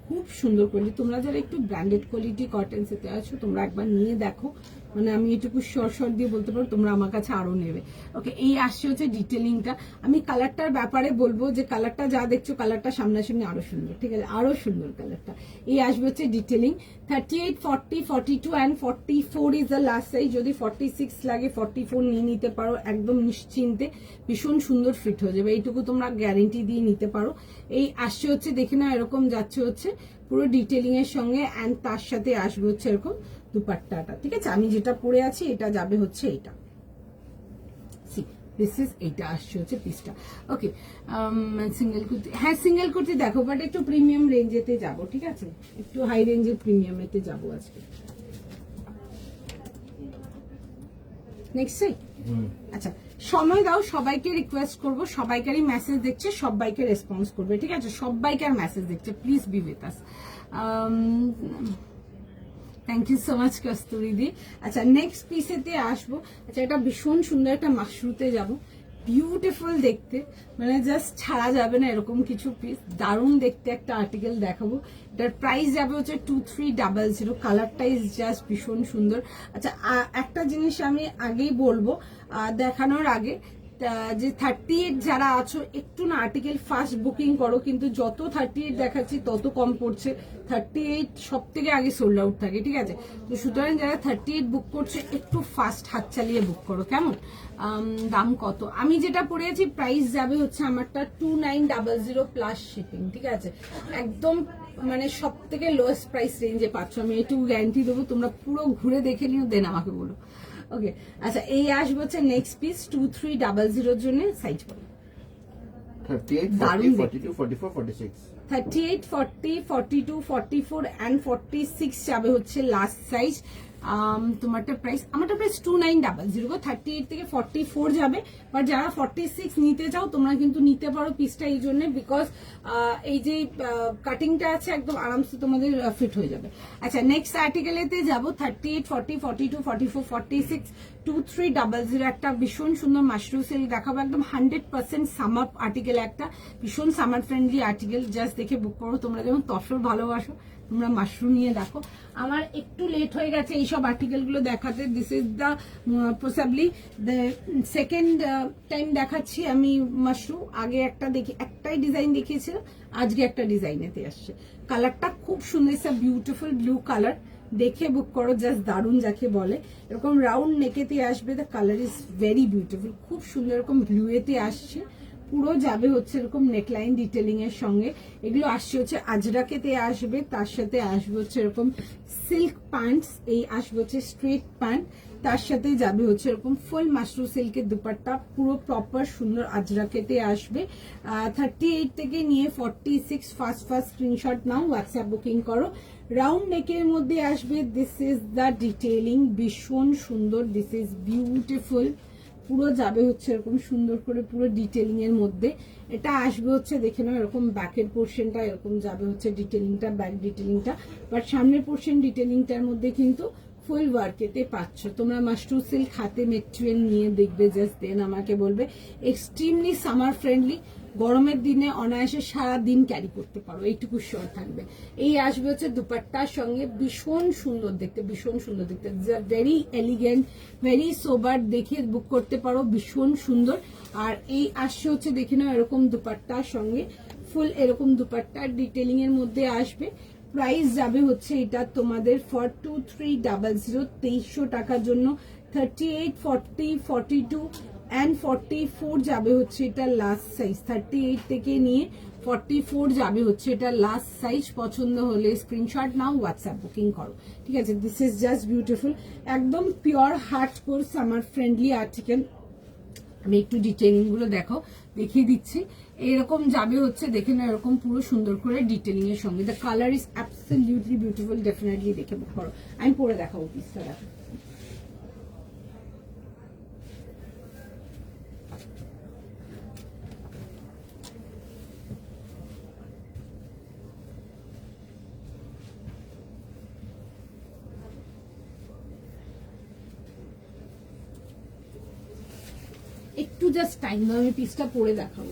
খুব সুন্দর কোয়ালিটি। তোমরা যারা একটু ব্র্যান্ডেড কোয়ালিটি কটন সেতে আছো তোমরা একবার নিয়ে দেখো, মানে আমি এটুকু শর্ট দিয়ে বলতে পারো তোমরা আমার কাছে আরো নেবে। ওকে, এই আসছে হচ্ছে ডিটেলিংটা। আমি কালারটার ব্যাপারে বলবো যে কালারটা যা দেখছো কালারটা সামনাসামনি আরো সুন্দর, ঠিক আছে, আরো সুন্দর কালারটা। এই আসবে হচ্ছে detailing. 38, 40, 42 and 44 is the last size. যদি 46 লাগে 44 নিয়ে নিতে পারো, একদম নিশ্চিন্তে ভীষণ সুন্দর ফিট হয়ে যাবে, এইটুকু তোমরা গ্যারেন্টি দিয়ে নিতে পারো। এই আসছে হচ্ছে দেখে না, এরকম যাচ্ছে হচ্ছে পুরো ডিটেলিং এর সঙ্গে, অ্যান্ড তার সাথে আসবে হচ্ছে এরকম দুপাট্টাটা, ঠিক আছে। আমি যেটা পরে আছি এটা যাবে হচ্ছে এটা, দিস ইজ, এইটা আসছে হচ্ছে পিসটা। ওকে, সিঙ্গেল কুর্তি, হ্যাঁ সিঙ্গেল কুর্তি দেখো, বাট একটু প্রিমিয়াম রেঞ্জেতে যাব, ঠিক আছে, একটু হাই রেঞ্জের প্রিমিয়ামেতে যাবো আজকে। Next side. আচ্ছা, সময় দাও, সবাইকে রিকোয়েস্ট করব, সবাইকারই মেসেজ দেখছে, সবাইকে রেসপন্স করবে, ঠিক আছে, সবাইকার মেসেজ দেখছে, please be with us. Thank you so much Kasturi দি। আচ্ছা নেক্সট পিসেতে আসবো। আচ্ছা, এটা ভীষণ সুন্দর একটা মাশরুতে যাব, বিউটিফুল দেখতে, মানে জাস্ট ছাড়া যাবে না এরকম কিছু পিস, দারুণ দেখতে একটা আর্টিকেল দেখাবো। এটার প্রাইস যাবে হচ্ছে 2300। কালারটা ইজ জাস্ট ভীষণ সুন্দর। আচ্ছা, একটা জিনিস আমি আগেই বলবো দেখানোর আগে, যে 38 যারা আছো একটু না আর্টিকেল ফার্স্ট বুকিং করো, কিন্তু যত 38 দেখাচ্ছি তত কম পড়ছে। 38 সব থেকে আগে সোল্ড আউট থাকে, ঠিক আছে। তো সুতরাং যারা 38 বুক করছে একটু ফাস্ট হাত চালিয়ে বুক করো, কেমন। দাম কত, আমি যেটা পড়েছি প্রাইস যাবে হচ্ছে আমারটা 2900 প্লাস শিপিং, ঠিক আছে। একদম মানে সব থেকে লোয়েস্ট প্রাইস রেঞ্জে পাচ্ছ, আমি এটুকু গ্যারান্টি দেবো। তোমরা পুরো ঘুরে দেখে নিও, দেন আমাকে বলো। ওকে, আচ্ছা এই আসবে হচ্ছে নেক্সট পিস 2300 জন্য। সাইজ বলো। 38, 40, 42, 44, 46। 38, 40, 42, 44 and 46 যাবে হচ্ছে লাস্ট সাইজ। তোমারটা প্রাইস, আমারটা প্রাইস 2900, 38 থেকে 44 যাবে। বাট যারা 46 নিতে চাও তোমরা কিন্তু নিতে পারো পিসটা, এই জন্য বিকজ এই যে কাটিংটা আছে একদম আরামসে তোমাদের ফিট হয়ে যাবে। আচ্ছা নেক্সট আর্টিকেলেতে যাবো। 38, 40, 42, 44, 46, 2300 একটা ভীষণ সুন্দর মাশরু সিল্ক দেখাবো, একদম 100% সামার আর্টিকেল, একটা ভীষণ সামার ফ্রেন্ডলি আর্টিকেল। জাস্ট দেখে বুক করো, তোমরা যেমন তসর ভালোবাসো তোমরা মাশরু নিয়ে দেখো। আমার একটু লেট হয়ে গেছে এইসব আর্টিকেল গুলো দেখাতে। This is the probably the second time দেখাচ্ছি আমি মাশরু। আগে একটা একটাই ডিজাইন দেখিয়েছিলাম, আজকে একটা ডিজাইনেতে আসছে। কালারটা খুব সুন্দর, it's a beautiful blue colour, দেখে বুক করো, জাস্ট দারুন যাকে বলে। এরকম রাউন্ড নেকেতে আসবে, the colour is very beautiful, খুব সুন্দর এরকম ব্লু এতে আসছে। পুরো যাবে হচ্ছে এরকম নেকলাইন ডিটেলিং এর সঙ্গে। এগুলো আসছে হচ্ছে আজরাকেতে আসবে, তার সাথে আসবে হচ্ছে এরকম সিল্ক প্যান্টস, এই আসবে হচ্ছে স্ট্রেট প্যান্ট, তার সাথে যাবে হচ্ছে এরকম ফুল মাশরু সিল্কের দুপাট্টা, পুরো প্রপার সুন্দর আজরাকেতে আসবে। 38 থেকে নিয়ে 46 ফার্স্ট স্ক্রিনশট নাও, হোয়াটসঅ্যাপ বুকিং করো। রাউন্ড নেকের মধ্যে আসবে, দিস ইজ দ্য ডিটেলিং, ভীষণ সুন্দর, দিস ইজ বিউটিফুল। পুরো যাবে হচ্ছে এরকম সুন্দর করে পুরো ডিটেলিং এর মধ্যে। এটা আসবে হচ্ছে দেখে নাও এরকম ব্যাকের পোর্শনটা এরকম যাবে হচ্ছে ডিটেলিংটা, ব্যাক ডিটেলিংটা। বাট সামনের পোর্শন ডিটেলিংটার মধ্যে কিন্তু ফুল ওয়ার্কেতে পাচ্ছ তোমরা। মাশরু সিল্ক হাতে মেটেরিয়াল নিয়ে দেখবে, জাস্ট দেন আমাকে বলবে। এক্সট্রিমলি সামার ফ্রেন্ডলি, গরমের দিনে অনায়াসে সারা দিন ক্যারি করতে পারো, এইটুকু শিওর থাকবে। এই আসবে হচ্ছে দুপাট্টার সঙ্গে, ভীষণ সুন্দর দেখতে, ভীষণ সুন্দর দেখতে, ভেরি এলিগেন্ট, ভেরি সোবার, দেখে বুক করতে পারো, ভীষণ সুন্দর। আর এই আসছে হচ্ছে দেখে নাও এরকম দুপাট্টার সঙ্গে, ফুল এরকম দুপাট্টার ডিটেলিং এর মধ্যে আসবে। প্রাইস যাবে হচ্ছে এটা তোমাদের 4300, 2300 টাকার জন্য। 38, 40, 42 and 44 যাবে হচ্ছে এটা লাস্ট সাইজ। 38 থেকে নিয়ে 44 যাবে হচ্ছে এটা লাস্ট সাইজ। পছন্দ হলে স্ক্রিনশট নাও, হোয়াটসঅ্যাপ বুকিং করো, ঠিক আছে। দিস ইজ জাস্ট বিউটিফুল, একদম pure hardcore summer friendly article. আমি একটু ডিটেলিং গুলো দেখো দেখিয়ে দিচ্ছি। এরকম যাবে হচ্ছে দেখে না এরকম পুরো সুন্দর করে ডিটেলিং এর সঙ্গে। The colour is absolutely beautiful, definitely দেখে বুক করো। আমি পরে দেখাবো পিসটা, দেখো। একটু জাস্ট টাইম দাও, আমি পিসটা পরে দেখাবো।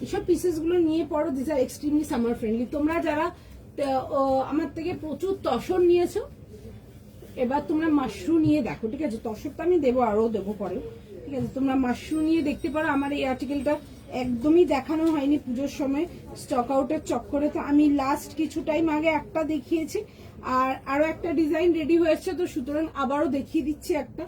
এসব পিসেস গুলো নিয়ে পড়ো, this are extremely summer friendly. তোমরা যারা আমার থেকে প্রচুর তসর নিয়েছো, এবার তোমরা মাশরু নিয়ে দেখো, ঠিক আছে। তসরটা আমি দেবো, আরো দেবো পরে, ঠিক আছে। তোমরা মাশরু নিয়ে দেখতে পারো। আমার এই আর্টিকেলটা একদমই দেখানো হয়নি পুজোর সময়, স্টক আউটের চক্করে। তো আমি লাস্ট কিছু টাইম আগে একটা দেখিয়েছি, আর আরো একটা ডিজাইন রেডি হয়েছে, তো সুতরাং আবারও দেখিয়ে দিচ্ছি একটা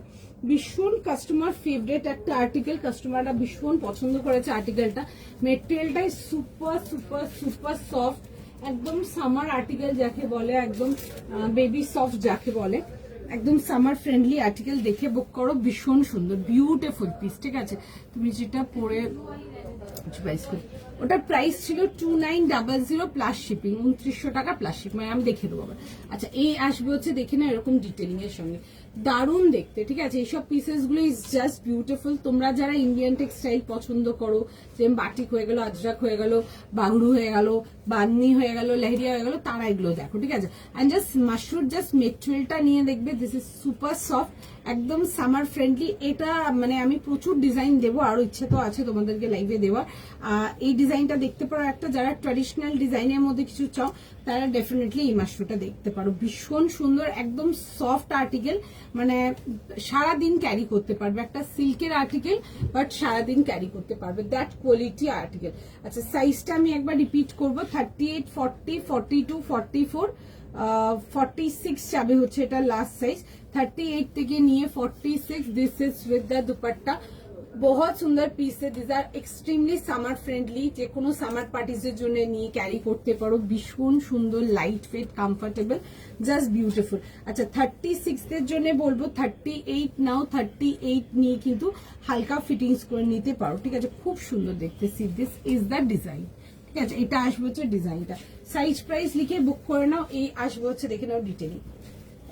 ভীষণ কাস্টমার ফেভারিট একটা আর্টিকেল। কাস্টমাররা ভীষণ পছন্দ করেছে আর্টিকেলটা। মেটেরিয়ালটাই সুপার সুপার সুপার সফট, একদম সামার আর্টিকেল যাকে বলে, একদম বেবি সফট যাকে বলে, একদম সামার ফ্রেন্ডলি আর্টিকেল। দেখে বুক করো, ভীষণ সুন্দর বিউটিফুল পিস, ঠিক আছে। তুমি যেটা পরে ওটার প্রাইস ছিল 2900 প্লাস শিপিং, 2900 টাকা প্লাস শিপিং, মানে আমি দেখে দেবো আবার। আচ্ছা এই আসবে হচ্ছে দেখে না এরকম ডিটেলিং এর সঙ্গে, দারুণ দেখতে, ঠিক আছে। এইসব পিসেস গুলো ইজ জাস্ট বিউটিফুল। তোমরা যারা ইন্ডিয়ান টেক্সটাইল পছন্দ করো, যেমন বাটিক হয়ে গেল, আজরাক হয়ে গেল, বাংরু হয়ে গেল, বাগনি হয়ে গেল, লেহরিয়া হয়ে গেল, তারা এগুলো দেখো, ঠিক আছে। অ্যান্ড জাস্ট মাশরুর জাস্ট মেটেরিয়ালটা নিয়ে দেখবে, দিস ইজ সুপার সফট, একদম সামার ফ্রেন্ডলি। এটা মানে আমি প্রচুর ডিজাইন দেবো, আরো ইচ্ছে তো আছে তোমাদেরকে লাইভে দেওয়ার। এই ডিজাইনটা দেখতে পারো একটা, যারা ট্র্যাডিশনাল ডিজাইনের মধ্যে কিছু চাও তারা ডেফিনেটলি এই মাশরুটা দেখতে পারো। ভীষণ সুন্দর, একদম সফট আর্টিকেল, মানে সারাদিন ক্যারি করতে পারবে। একটা সিল্কের আর্টিকেল, বাট সারাদিন ক্যারি করতে পারবে, দ্যাট কোয়ালিটি আর্টিকেল। আচ্ছা সাইজটা আমি একবার রিপিট করবো, 38, 40, 42, 44, 46 যাবে হচ্ছে এটা লাস্ট সাইজ। 38 থেকে নিয়ে 46, this is with the dupatta. बहुत सुंदर पीस है। दिस आर एक्सट्रीमली सामार फ्रेंडली, যে কোনো সামার পার্টিজের জন্য নিয়ে ক্যারি করতে পারো। ভীষণ সুন্দর, light weight, comfortable, just beautiful. আচ্ছা 36 এর জন্য বলবো 38 নাও, 38 নিয়ে কিন্তু হালকা ফিটিংস করে নিতে পারো, ঠিক আছে? খুব সুন্দর দেখতে। C this is the design, ঠিক আছে? এটা আসবে হচ্ছে ডিজাইনটা। সাইজ প্রাইস লিখে বুক করে নাও। এই আসবে হচ্ছে, দেখে নাও ডিটেইলিং।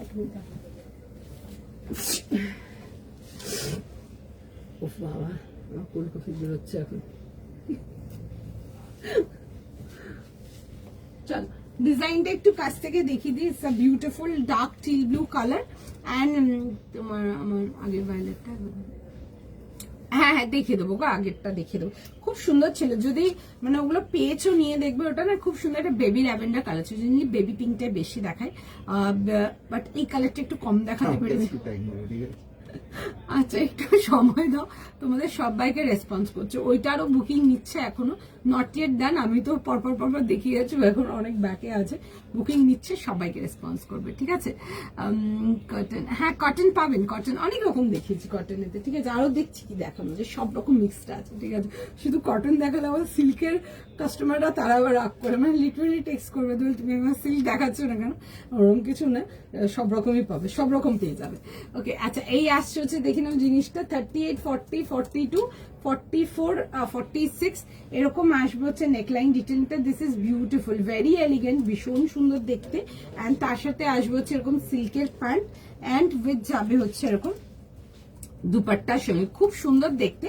এক মিনিট, উফ বাবা, আমার কোল্ড কফি বেরোচ্ছে এখন। চল ডিজাইনটা একটু কাছ থেকে দেখিয়ে দিই। It's a beautiful dark teal blue colour and তোমার আমার আগের ভায়োলেটটা, হ্যাঁ হ্যাঁ দেখিয়ে দেবো গো, আগেরটা দেখিয়ে দেবো। খুব সুন্দর ছিল, যদি মানে ওগুলো পেয়েছো নিয়ে দেখবে। ওটা না খুব সুন্দর একটা বেবি ল্যাভেন্ডার কালার ছিল, যদি বেবি পিঙ্কটা বেশি দেখায়, বাট এই কালারটা একটু কম দেখাতে পেরেছি। আচ্ছা একটু সময় দাও, তোমাদের সবাইকে রেসপন্স করছে। ওইটারও বুকিং নিচ্ছে এখনো, নট ইয়েট ডান। আমি তো পরপর পরপর দেখিয়ে যাচ্ছি, এখন অনেক ব্যাকে আছে, বুকিং নিচ্ছে, সবাইকে রেসপন্স করবে, ঠিক আছে? কটন, হ্যাঁ কটন পাবেন, কটন অনেক রকম দেখিয়েছি কটনেতে, ঠিক আছে? আরো দেখছি কি দেখানো, যে সব রকম মিক্সড আছে, ঠিক আছে? শুধু কটন দেখালে আমাদের সিল্কের কাস্টমাররা তারা আবার রাগ করে, মানে লিটারালি টেক্সট করবে, তুমি আমার সিল্ক দেখাচ্ছ না কেন? ওরকম কিছু না, সব রকমই পাবে, সব রকম পেয়ে যাবে। ওকে আচ্ছা, এই আসছে হচ্ছে দেখে নাও জিনিসটা 38, 40, 42, 44, 46 এরকম আসবে হচ্ছে নেকলাইন ডিটেলটা। This is beautiful, very elegant, ভীষণ সুন্দর দেখতে। অ্যান্ড তার সাথে আসবে হচ্ছে এরকম সিল্কের প্যান্ট অ্যান্ড উইথ যাবে হচ্ছে এরকম দুপাট্টার সঙ্গে, খুব সুন্দর দেখতে।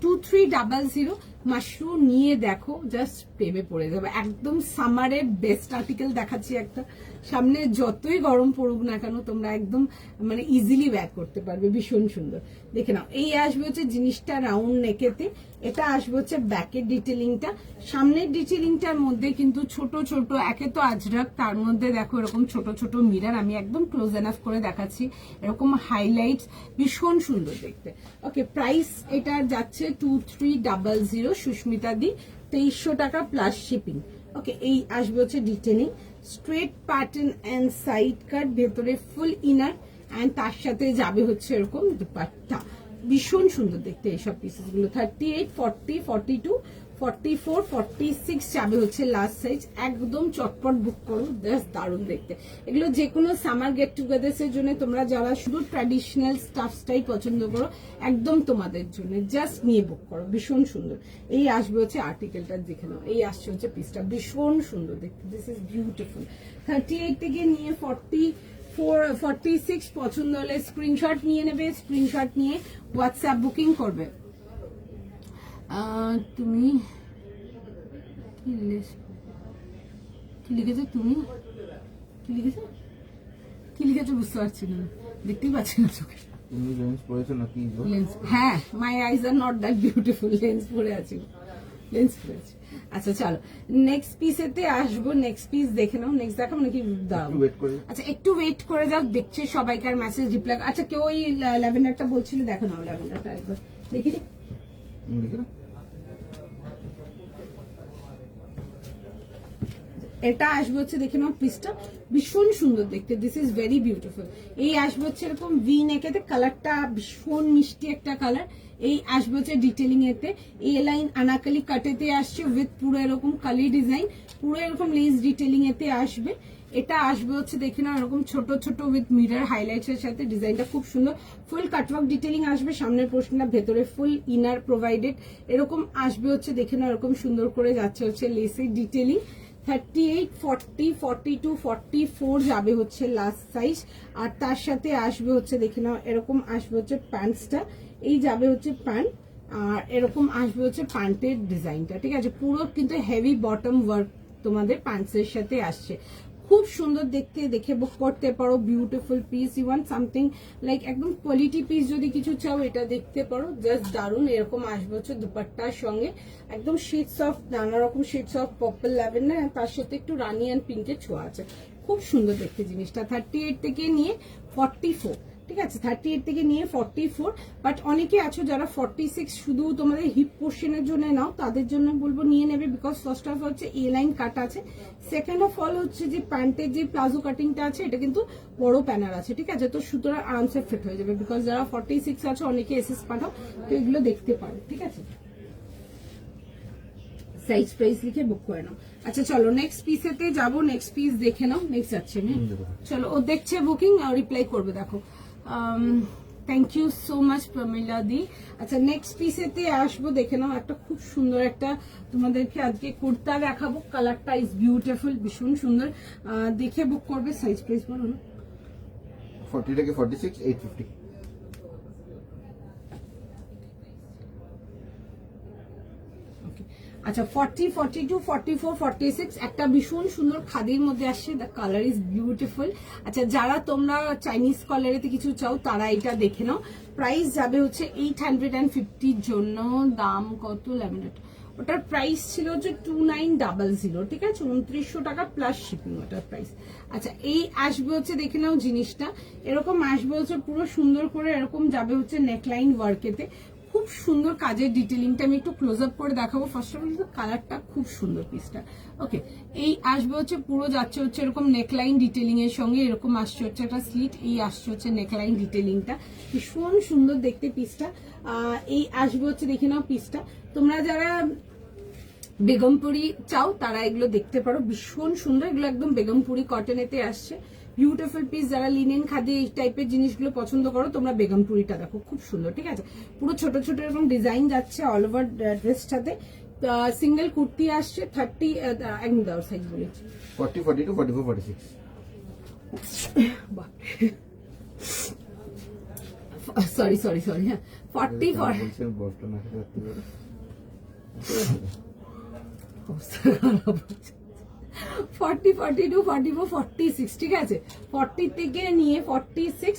2300 মাশরুম নিয়ে দেখো, জাস্ট প্রেমে পড়ে যাবে। একদম সামারের বেস্ট আর্টিকেল দেখাচ্ছি একটা, সামনে যতই গরম পড়ুক না কেন তোমরা একদম মানে ইজিলি ওয়্যার করতে পারবে, ভীষণ সুন্দর। দেখে নাও, এই আসবে হচ্ছে জিনিসটা রাউন্ড নেকেতে, এটা আসবে হচ্ছে ব্যাকের ডিটেলিংটা। সামনের ডিটেলিংটার মধ্যে কিন্তু ছোট ছোট, একে তো আজরাক, তার মধ্যে দেখো এরকম ছোট ছোট মিরর, আমি একদম ক্লোজ এনাফ করে দেখাচ্ছি, এরকম হাইলাইটস, ভীষণ সুন্দর দেখতে। ওকে প্রাইস এটা যাচ্ছে 2300 সুস্মিতা দি, 2300 টাকা প্লাস শিপিং। ওকে এই আসবে হচ্ছে detailing, straight pattern and side cut, ভেতরে ফুল ইনার এন্ড তার সাথে যাবে হচ্ছে এরকম দুপাট্টা, ভীষণ সুন্দর দেখতে এইসব পিসেস গুলো। 38, 40, 42, 44, 46 যাবে হচ্ছে লাস্ট সাইজ। একদম চটপট বুক করো, জাস্ট দারুণ দেখতে। এগুলো যে কোনো সামার গেট টুগেদার্স এর জন্য, তোমরা যারা শুধু ট্র্যাডিশনাল স্টাফটাই পছন্দ করো, একদম তোমাদের জন্য, জাস্ট নিয়ে বুক করো, ভীষণ সুন্দর। এই আসবে হচ্ছে আর্টিকেলটা, দেখে নাও, এই আসছে হচ্ছে পিসটা, ভীষণ সুন্দর দেখতে। This is beautiful. 38 থেকে নিয়ে 46 পছন্দ হলে স্ক্রিনশট নিয়ে নেবে, স্ক্রিনশট নিয়ে হোয়াটসঅ্যাপ বুকিং করবে। তুমি কি লিখেছো, তুমি কি লিখেছো, কি লিখেছো বুঝতে পারছি না, দেখতেই পাচ্ছি না চোখে। তুমি লেন্স পরেছো নাকি? লেন্স, হ্যাঁ, my eyes are not that beautiful, lens পরে আছি, লেন্স পরে আছি। আচ্ছা চলো নেক্সট পিসেতে আসবো। নেক্সট পিস দেখে নাও, নেক্সট দেখাবো নাকি? দাও, আচ্ছা একটু ওয়েট করে যাও, দেখছে সবাইকার মেসেজ রিপ্লাই। আচ্ছা কেউ ওই ল্যাভেন্ডারটা বলছিল, দেখো নাও ল্যাভেন্ডারটা একবার দেখি। এটা আসবে হচ্ছে দেখে নাও পিসটা, ভীষণ সুন্দর দেখতে। This is very beautiful. এই আসবে হচ্ছে এরকম ভি নেকেতে, কালারটা ভীষণ মিষ্টি একটা কালার। এই আসবে হচ্ছে ডিটেলিং এতে, এ লাইন আনাকালি কাটেতে আসছে উইথ পুরো এরকম কালি ডিজাইন, পুরো এরকম লেস ডিটেলিং এতে আসবে। এটা আসবে হচ্ছে দেখে নাও এরকম ছোট ছোট উইথ মিরর হাইলাইটস এর সাথে, ডিজাইনটা খুব সুন্দর। ফুল কাটওয়ার্ক ডিটেলিং আসবে, সামনের পোর্শনটা, ভেতরে ফুল ইনার প্রোভাইডেড, এরকম আসবে হচ্ছে দেখে নাও, এরকম সুন্দর করে যাচ্ছে হচ্ছে লেসের ডিটেলিং। 38, 40, 42, 44 যাবে হচ্ছে লাস্ট সাইজ। আর তার সাথে আসবে হচ্ছে দেখে নাও এরকম আসবে হচ্ছে প্যান্টসটা, এই যাবে হচ্ছে প্যান্ট, আর এরকম আসবে হচ্ছে প্যান্টের ডিজাইনটা, ঠিক আছে? পুরো কিন্তু হেভি বটম ওয়ার্ক তোমাদের প্যান্টসের সাথে আসছে, খুব সুন্দর দেখতে, দেখে বুক করতে পারো। Beautiful piece, you want something like একদম কোয়ালিটি পিস যদি কিছু চাও, এটা দেখতে পারো, জাস্ট দারুন। এরকম আসবে হচ্ছে দুপাট্টার সঙ্গে, একদম শেডস অফ, নানা রকম শেডস অফ পার্পল ল্যাভেন্ডার, তার সাথে একটু রানি অ্যান্ড পিঙ্কের ছোঁয়া আছে, খুব সুন্দর দেখতে জিনিসটা। 38 থেকে নিয়ে 44, ঠিক আছে 38 থেকে নিয়ে 44, বাট অনেকে আছো যারা 46 শুধু তোমাদের হিপ পোর্শনের জন্য নাও, তাদের জন্য বলবো নিয়ে নেবে, বিকজ ফার্স্ট অফ হচ্ছে এ লাইন কাট আছে, সেকেন্ড অফ অল হচ্ছে যে প্যান্টের যে প্লাজো কাটিংটা আছে এটা কিন্তু বড় প্যানার আছে, ঠিক আছে, তো সুতরাং আরামসে ফিট হয়ে যাবে, বিকজ যারা 46 আছে অনেকে এসএস পাঠাও, তো এগুলো দেখতে পারো, ঠিক আছে, সাইজ প্রাইস লিখে বুক করে নাও। আচ্ছা চলো নেক্সট পিসেতে যাব, নেক্সট পিস দেখে নাও, নেক্সট যাচ্ছে আমি, চলো ও দেখছে বুকিং রিপ্লাই করবে, দেখো থ্যাংক ইউ সো মাচ প্রমিলা দি। আচ্ছা নেক্সট পিসেতে আসবো, দেখে নাও একটা খুব সুন্দর একটা তোমাদেরকে আজকে কুর্তা দেখাবো, কালারটা ইজ বিউটিফুল, ভীষণ সুন্দর, দেখে বুক করবে, সাইজ প্রাইস বলো না, 40 থেকে 46 850 আচ্ছা 40, 42, 44, 46 একটা ভীষণ সুন্দর খাদির মধ্যে আসছে, দ্য কালার ইজ বিউটিফুল। আচ্ছা যারা তোমরা চাইনিজ কালারেতে কিছু চাও তারা এটা দেখে নাও, প্রাইস যাবে হচ্ছে 850 জন্য, দাম কত ল্যামিনেট, ওটার প্রাইস ছিল হচ্ছে 2900, ঠিক আছে 2900 টাকা প্লাস শিপিং ওটার প্রাইস। আচ্ছা এই আসবে হচ্ছে দেখে নাও জিনিসটা, এরকম আসবে হচ্ছে পুরো সুন্দর করে, এরকম যাবে হচ্ছে নেকলাইন ওয়ার্কেতে, খুব সুন্দর কাজের ডিটেলিংটা আমি একটু ক্লোজ আপ করে দেখাবো। ফার্স্ট অফ অল কালারটা খুব সুন্দর পিসটা, ওকে এই আসবে হচ্ছে পুরো যাচ্ছে হচ্ছে এরকম নেকলাইন ডিটেলিং এর সঙ্গে, এরকম আসছে হচ্ছে একটা স্লিট, এই আসছে হচ্ছে নেকলাইন ডিটেলিংটা, ভীষণ সুন্দর দেখতে পিসটা। এই আসবে হচ্ছে দেখে নাও পিসটা, তোমরা যারা বেগমপুরি চাও তারা এগুলো দেখতে পারো, ভীষণ সুন্দর, এগুলো একদম বেগমপুরি কটনেতে আসছে, বিউটিফুল পিস। যারা লিনেন খাদি এই টাইপের জিনিসগুলো পছন্দ করো তোমরা বেগমপুরিটা দেখো, খুব সুন্দর, ঠিক আছে, পুরো ছোট ছোট এরকম ডিজাইন যাচ্ছে অল ওভার ড্রেসটাতে, সিঙ্গেল কুর্তি আসছে 30 একদম দাও সাইজ বলেছি 40 42 44 46 সরি সরি সরি, হ্যাঁ 40 বলছেন বলটা না করতে পারে 40, 42, 44, 46, ঠিক আছে 40 থেকে নিয়ে 46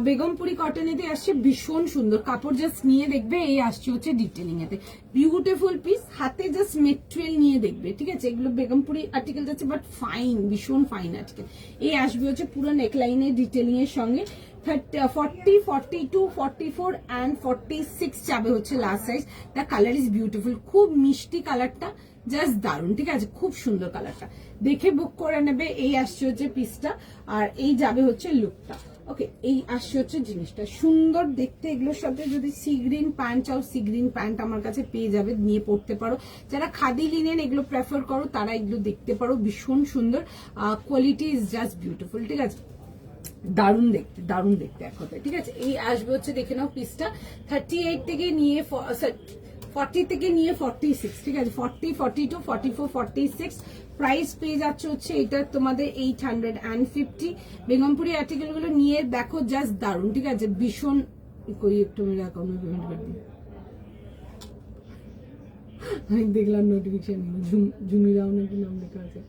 বেগমপুরি কটনেতে আসছে, ভীষণ সুন্দর কাপড়, জাস্ট নিয়ে দেখবে, এই আসছে হচ্ছে ডিটেলিং এতে, বিউটিফুল পিস, হাতে জাস্ট মেটেরিয়াল নিয়ে দেখবে, ঠিক আছে, এগুলো বেগমপুরি আর্টিকেল যাচ্ছে বাট ফাইন, ভীষণ ফাইন আর্টিকেল। এই আসবে হচ্ছে পুরো নেকলাইনের ডিটেলিং এর সঙ্গে, 40, 42, 44 and 46 যাবে হচ্ছে last size, the colour is beautiful, খুব মিষ্টি কালারটা, জাস্ট দারুন, ঠিক আছে, খুব সুন্দর কালারটা, দেখে বুক করে নেবে। এই আসছে হচ্ছে পিসটা, আর এই যাবে হচ্ছে লুকটা, ওকে এই আসছে হচ্ছে জিনিসটা সুন্দর দেখতে, এগুলোর সাথে যদি সি গ্রিন প্যান্ট চাও, সি গ্রিন প্যান্ট আমার কাছে পেয়ে যাবে, নিয়ে পড়তে পারো, যারা খাদি লিনেন এগুলো প্রেফার করো তারা এগুলো দেখতে পারো, ভীষণ সুন্দর, কোয়ালিটি ইজ জাস্ট বিউটিফুল, ঠিক আছে, দারুণ দেখতে এক কথায়, ঠিক আছে। এই আসবে হচ্ছে দেখে নাও পিসটা, 38 থেকে নিয়ে 40 থেকে নিয়ে 46, ঠিক আছে 40, 42, 44, 46, প্রাইস পেয়ে যাচ্ছে হচ্ছে এটা তোমাদের 850। বেগমপুরি আর্টিকেল গুলো নিয়ে দেখো, জাস্ট দারুণ, ঠিক আছে, ভীষণ কই একটু মেরে অ্যাকাউন্টে পেমেন্ট করে দিই, আমি দেখলাম নোটিফিকেশন জুমি রাও নাকি নাম লেখা আছে।